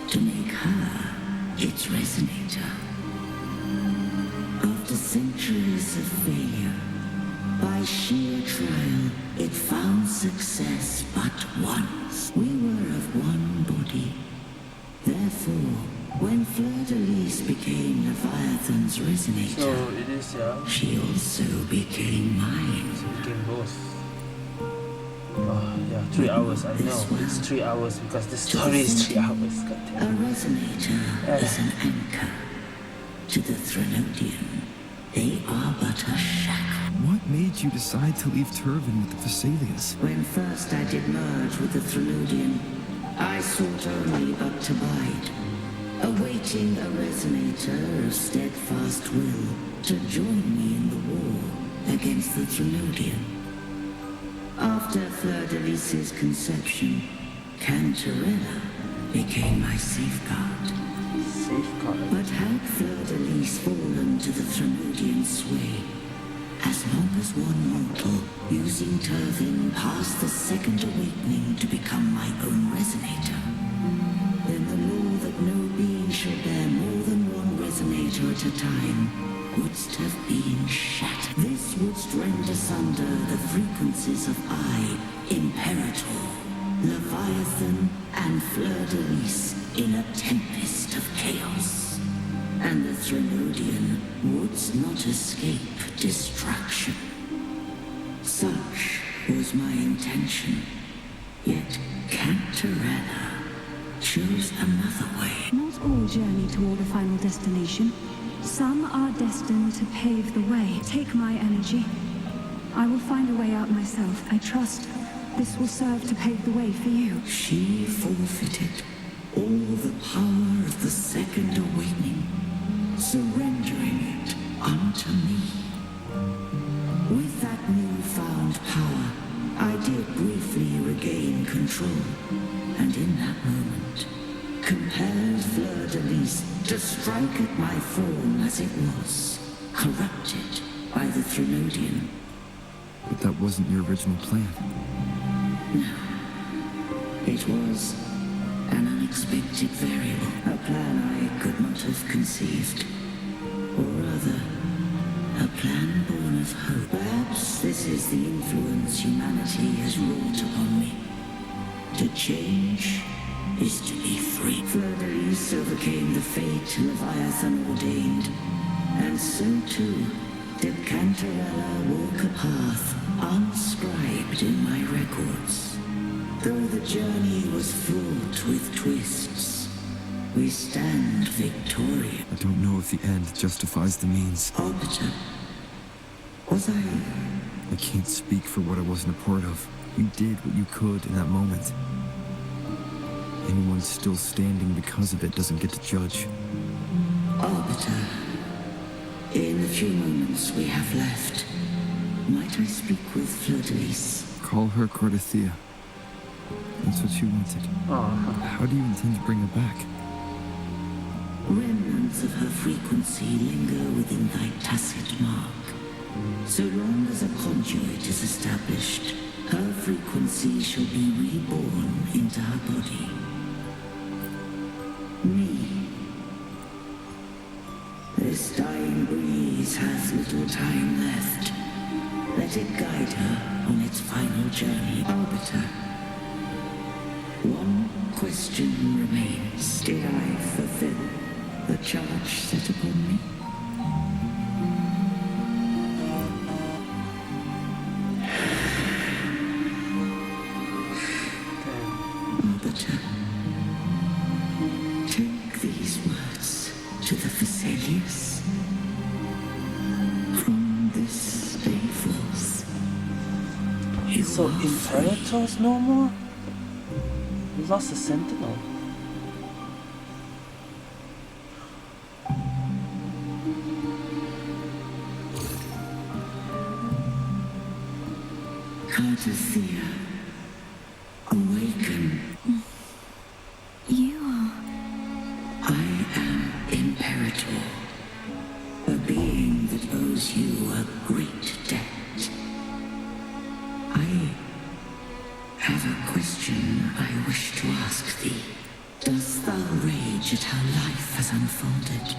to make her its Resonator. After centuries of failure, by sheer trial, it found success but once. We were of one body. Therefore, when Fleurdelys became Leviathan's Resonator, So it is, she also became mine. So we became both. Oh, yeah, 3 hours, I know. It's 3 hours because the story is 3 hours. God A damn. Resonator is an anchor. To the Threnodian, they are but a shackle. What made you decide to leave Turvin with the Thessalians? When first I did merge with the Threnodian, I sought only but to bide, awaiting a Resonator of steadfast will to join me in the war against the Threnodian. After Fleurdelys' conception, Cartethyia became my safeguard. Safeguard. But had Fleurdelys fallen to the Threnodian sway, as long as one mortal using Turvin passed the second awakening to become my own Resonator, then the law that no being shall bear more than one Resonator at a time wouldst have been shattered. This wouldst rend asunder the frequencies of I, Imperator, Leviathan, and Fleurdelys in a tempest of chaos. And the Threnodian wouldst not escape destruction. Such was my intention. Yet Cartethyia chose another way. Not all journey toward a final destination. Some are destined to pave the way. Take my energy. I will find a way out myself. I trust this will serve to pave the way for you. She forfeited all the power of the second awakening, surrendering it unto me. With that newfound newfound power, I did briefly regain control, and in that moment, compelled Fleurdelys to strike at my form as it was, corrupted by the Trinodian. But that wasn't your original plan. No. It was an unexpected variable, a plan I could not have conceived. Or rather, a plan born of hope. Perhaps this is the influence humanity has wrought upon me. To change is to be free. Fleurdelys overcame the fate Leviathan ordained, and so too did Cantarella walk a path unscribed in my records. Though the journey was fraught with twists, we stand victorious. I don't know if the end justifies the means. Arbiter, was I... I can't speak for what I wasn't a part of. You did what you could in that moment. Anyone still standing because of it doesn't get to judge. Arbiter, in the few moments we have left, might I speak with Fleurdelys? Call her Cartethyia. That's what you wanted. How do you intend to bring her back? Remnants of her frequency linger within thy tacit mark. So long as a conduit is established, her frequency shall be reborn into her body. Me. This dying breeze has little time left. Let it guide her on its final journey. Arbiter, one question remains. Did I fulfill the charge set upon me? Arbiter, take these words to the Thessalius. From this day forth, you So are free. Imperator's no more? We lost a sentinel. Cartethyia, awaken. You are... I am Imperator, a being that owes you a great debt. I have a question I wish to ask thee. Dost thou rage at how life has unfolded?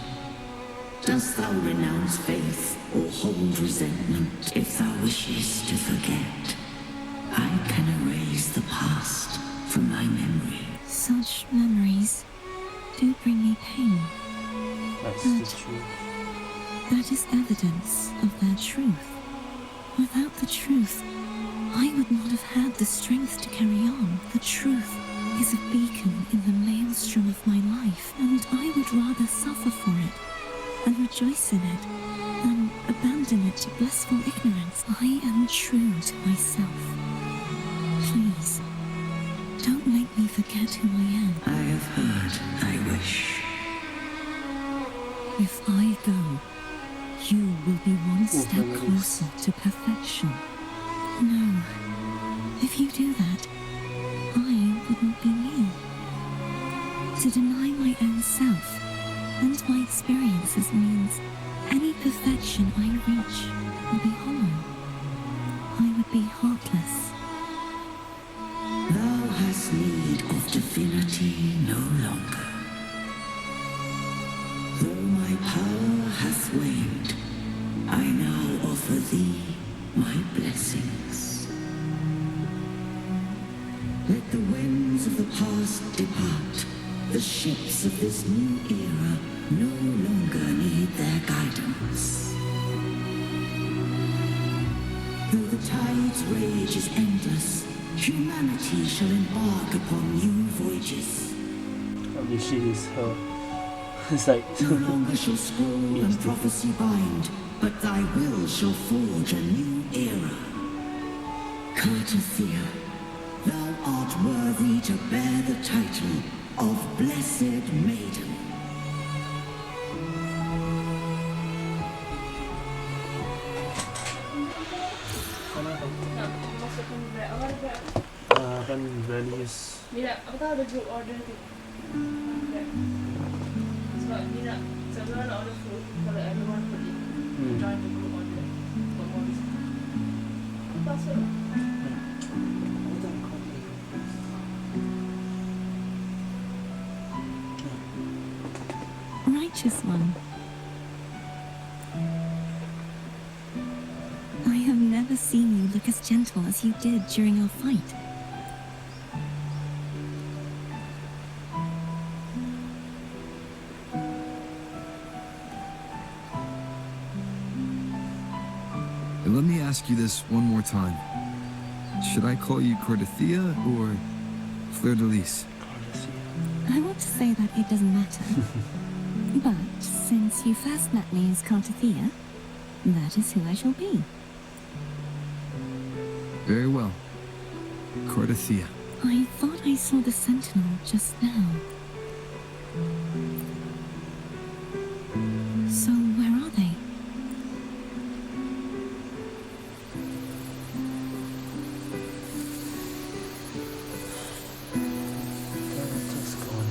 Dost thou renounce faith or hold resentment if thou wishes to forget? I can erase the past from thy memory. Such memories do bring me pain. That's the truth. That is evidence of their truth. Without the truth, I would not have had the strength to carry on. The truth is a beacon in the maelstrom of my life, and I would rather suffer for it and rejoice in it than abandon it to blissful ignorance. I am true to myself. Please, don't make me forget who I am. I have heard thy wish. If I go, you will be one step closer to perfection. No, if you do that, I wouldn't be me. To deny my own self and my experiences means any perfection I reach will be hollow. I would be heartless. Thou hast need of divinity no longer. Though my power hath waned, I now offer thee my blessings. Let the winds of the past depart. The ships of this new era no longer need their guidance. Though the tide's rage is endless, humanity shall embark upon new voyages. Holy shit, is her. It's like No longer shall scroll and prophecy bind, but thy will shall forge a new era. Cartethyia, thou art worthy to bear the title of Blessed Maiden. kan barely use. Dia nak, aku tahu ada group order tu. Sebab dia nak, sebab dia nak order food, kalau everyone put in, join the group order. Buat more discount. Password lah. Righteous one. I have never seen you look as gentle as you did during our fight. And let me ask you this one more time. Should I call you Cartethyia or Fleurdelys? I want to say that it doesn't matter. But since you first met me as Cartethyia, that is who I shall be. Very well. Cartethyia. I thought I saw the sentinel just now. So where are they? Just gone.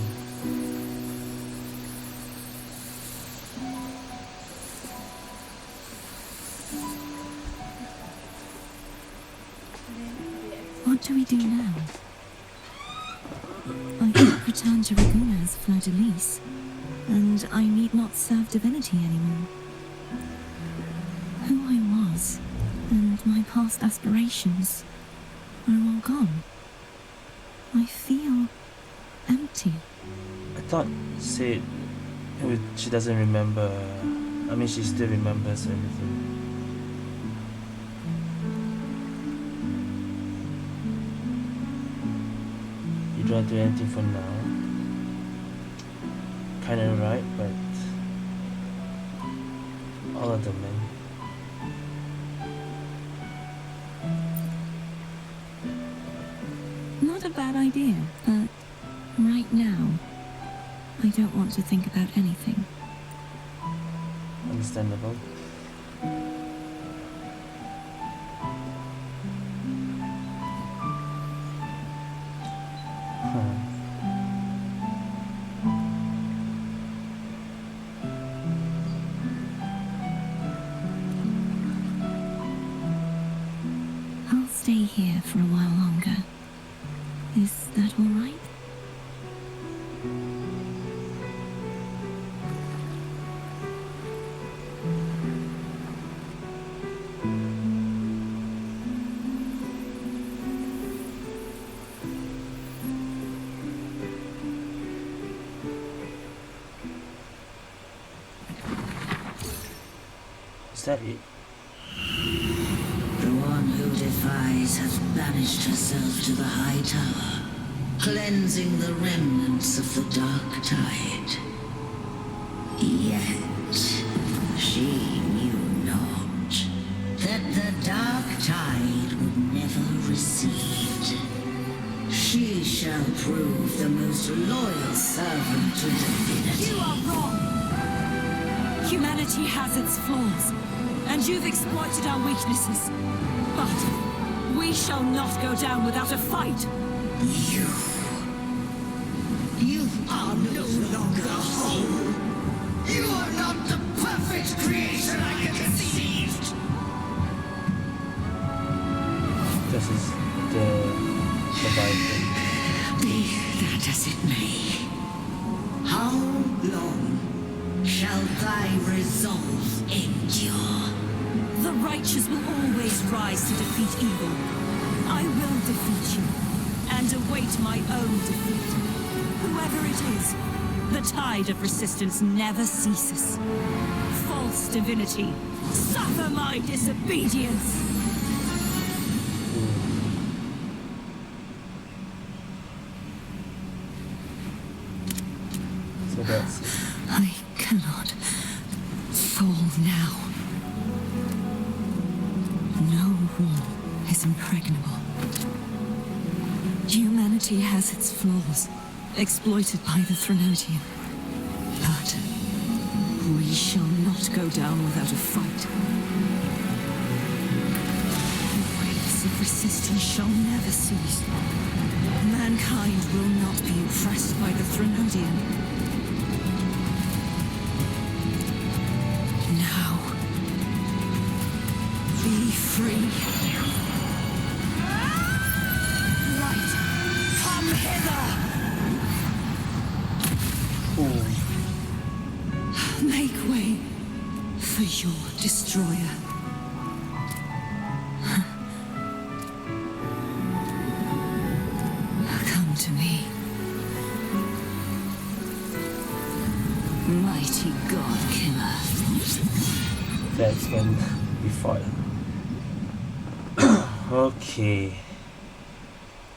What do we do now? I can't return to Ragusa as Fleurdelys, and I need not serve divinity anymore. Who I was, and my past aspirations, are all gone. I feel empty. I thought said she doesn't remember. I mean, she still remembers everything. You don't do anything for now. Kinda right, but all of them, man. Not a bad idea, but right now, I don't want to think about anything. Understandable. I'll stay here for a while longer. Is that all right? Is that it? The one who defies has banished herself to the high tower, cleansing the remnants of the dark tide. Yet, she knew not that the dark tide would never recede. She shall prove the most loyal servant to divinity. You are wrong! Humanity has its flaws, and you've exploited our weaknesses. But we shall not go down without a fight. You are no longer whole. You are not the perfect creation I conceived. This is the survival. Be that as it may, how long shall thy resolve endure? The righteous will always rise to defeat evil. I will defeat you, and await my own defeat. Whoever it is, the tide of resistance never ceases. False divinity, suffer my disobedience! So that's it. I cannot fall now. No wall is impregnable. Humanity has its flaws, exploited by the Threnodian. But we shall not go down without a fight. The waves of resistance shall never cease. kind will not be oppressed by the Threnodian. Now, be free. Light, come hither! Make way for your destroyer. Come to me. Mighty God Killer. That's when we fought. Okay.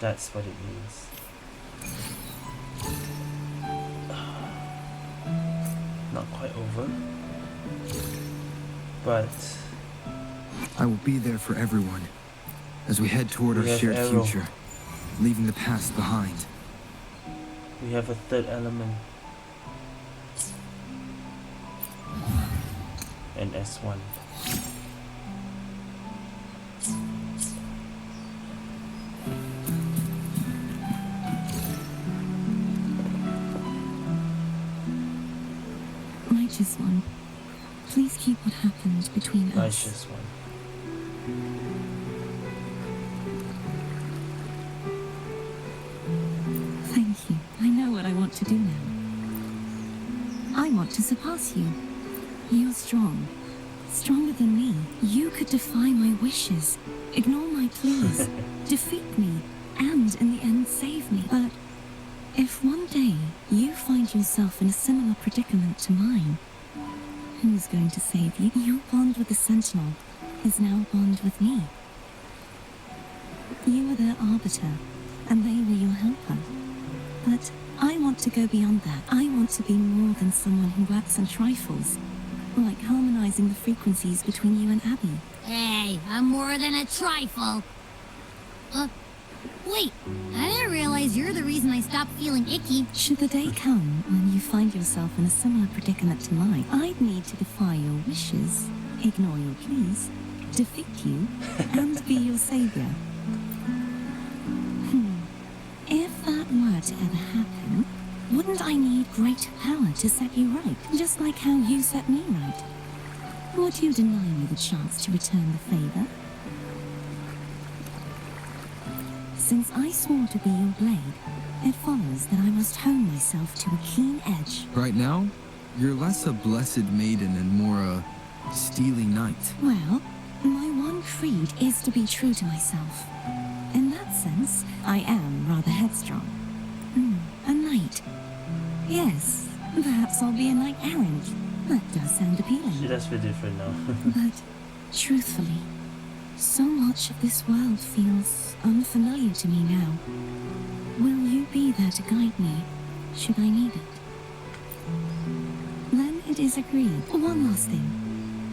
That's what it means. Not quite over. But I will be there for everyone as we head toward our We have shared Arrow. future, leaving the past behind. we have a third element. And S1. Righteous One, please keep what happened between us. Righteous one. Thank you. I know what I want to do now. I want to surpass you. You're strong. Stronger than me. You could defy my wishes, ignore my pleas, defeat me, and in the end save me. But if one day you find yourself in a similar predicament to mine, who's going to save you? Your bond with the Sentinel is now a bond with me. You were their arbiter, and they were your helper. But I want to go beyond that. I want to be more than someone who works on trifles, like harmonizing the frequencies between you and Abby. Hey, I'm more than a trifle. Wait, I didn't realize you're the reason I stopped feeling icky. Should the day come when you find yourself in a similar predicament to mine, I'd need to defy your wishes, ignore your pleas, defeat you, and be your savior. If that were to ever happen, wouldn't I need great power to set you right, just like how you set me right? Would you deny me the chance to return the favor? Since I swore to be your blade, it follows that I must hone myself to a keen edge. Right now, you're less a blessed maiden and more a steely knight. Well, my one creed is to be true to myself. In that sense, I am rather headstrong. A knight. Yes, perhaps I'll be a knight errant. That does sound appealing. She does feel different now. But, truthfully, so much of this world feels unfamiliar to me now. Will you be there to guide me, should I need it? Then it is agreed. One last thing.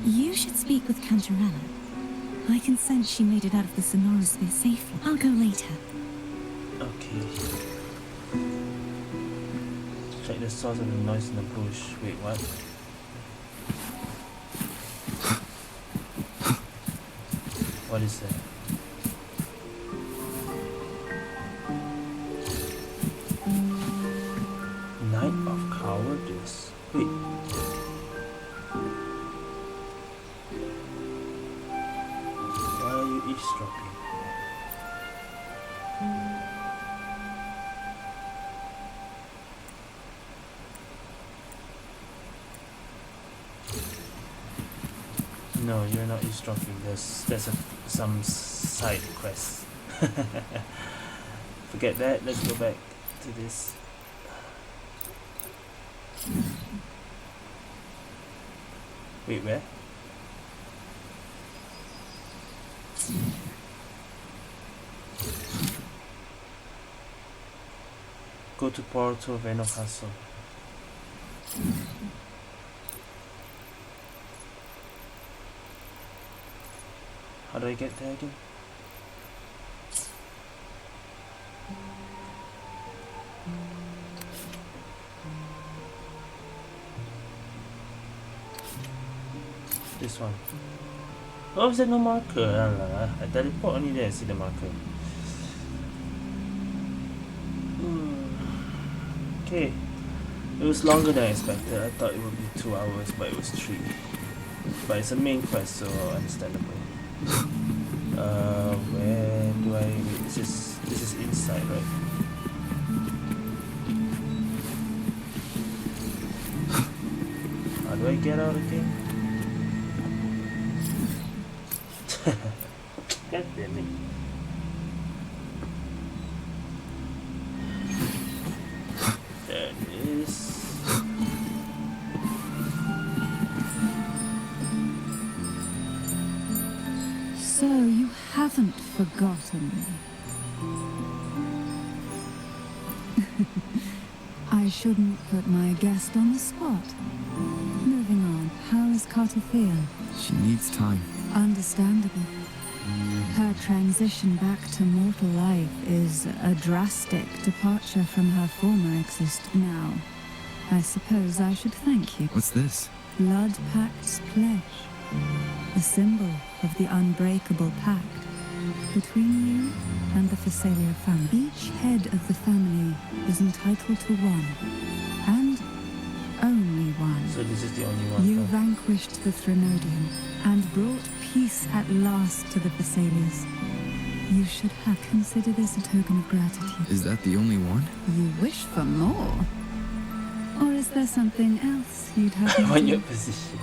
You should speak with Cantarella. I can sense she made it out of the Sonorosphere safely. I'll go later. Okay. Check the source of the noise in the bush. Wait, what? What is that? Night of Cowardice. Wait. Why are you eavesdropping? No, you're not eavesdropping. There's some side quest. Forget that. Let's go back to this. Wait, where? Go to Porto Veno Castle. How do I get there again? This one. Oh, is there no marker? Alah, I teleport only there, I see the marker. Okay. It was longer than I expected. I thought it would be 2 hours, but it was 3. But it's a main quest, so understandable. Where do I... This is inside, right? How do I get out again? God damn it. There it is. So you haven't forgotten me. I shouldn't put my guest on the spot. Moving on, how is Cartethyia? She needs time. Understandable. Her transition back to mortal life is a drastic departure from her former existence. Now, I suppose I should thank you. What's this? Blood Pact's pledge. The symbol of the unbreakable pact between you and the Phasalia family. Each head of the family is entitled to one, and only one. So this is the only one. You vanquished the Threnodian and brought peace at last to the Phasalias. You should have considered this a token of gratitude. Is that the only one? You wish for more? Or is there something else you'd have I me want do? your position.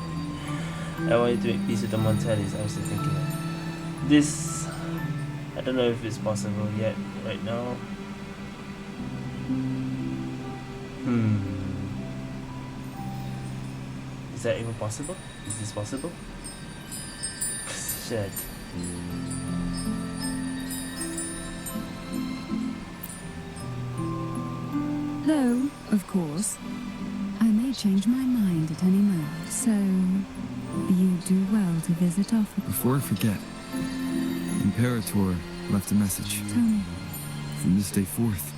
I want you to make peace with the Montellis. I was still thinking that. This, I don't know if it's possible yet, right now. Is that even possible? Is this possible? Shit. Though, of course, I may change my mind at any moment, so you do well to visit often. Before I forget, Imperator left a message. Tell me. From this day forth,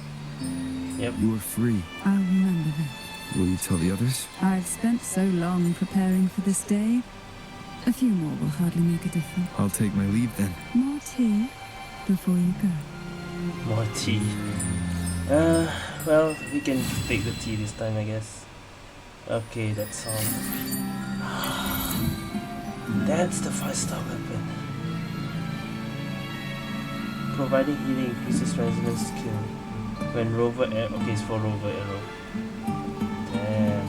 Yep. you are free. I'll remember that. Will you tell the others? I've spent so long preparing for this day. A few more will hardly make a difference. I'll take my leave then. More tea before you go. More tea. Well, we can take the tea this time, I guess. Okay, that's all. That's the 5-star weapon. Providing healing increases resonance skill. When rover arrow. Okay, it's for rover arrow. Damn.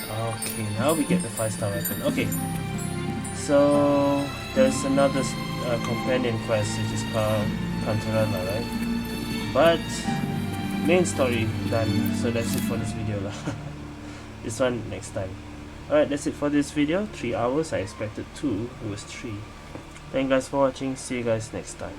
Okay, now we get the 5-star weapon. Okay. So there's another companion quest which is called Cantarella, right? But main story done. So that's it for this video lah. This one next time. Alright, that's it for this video. 3 hours. I expected 2. It was 3. Thank you guys for watching. See you guys next time.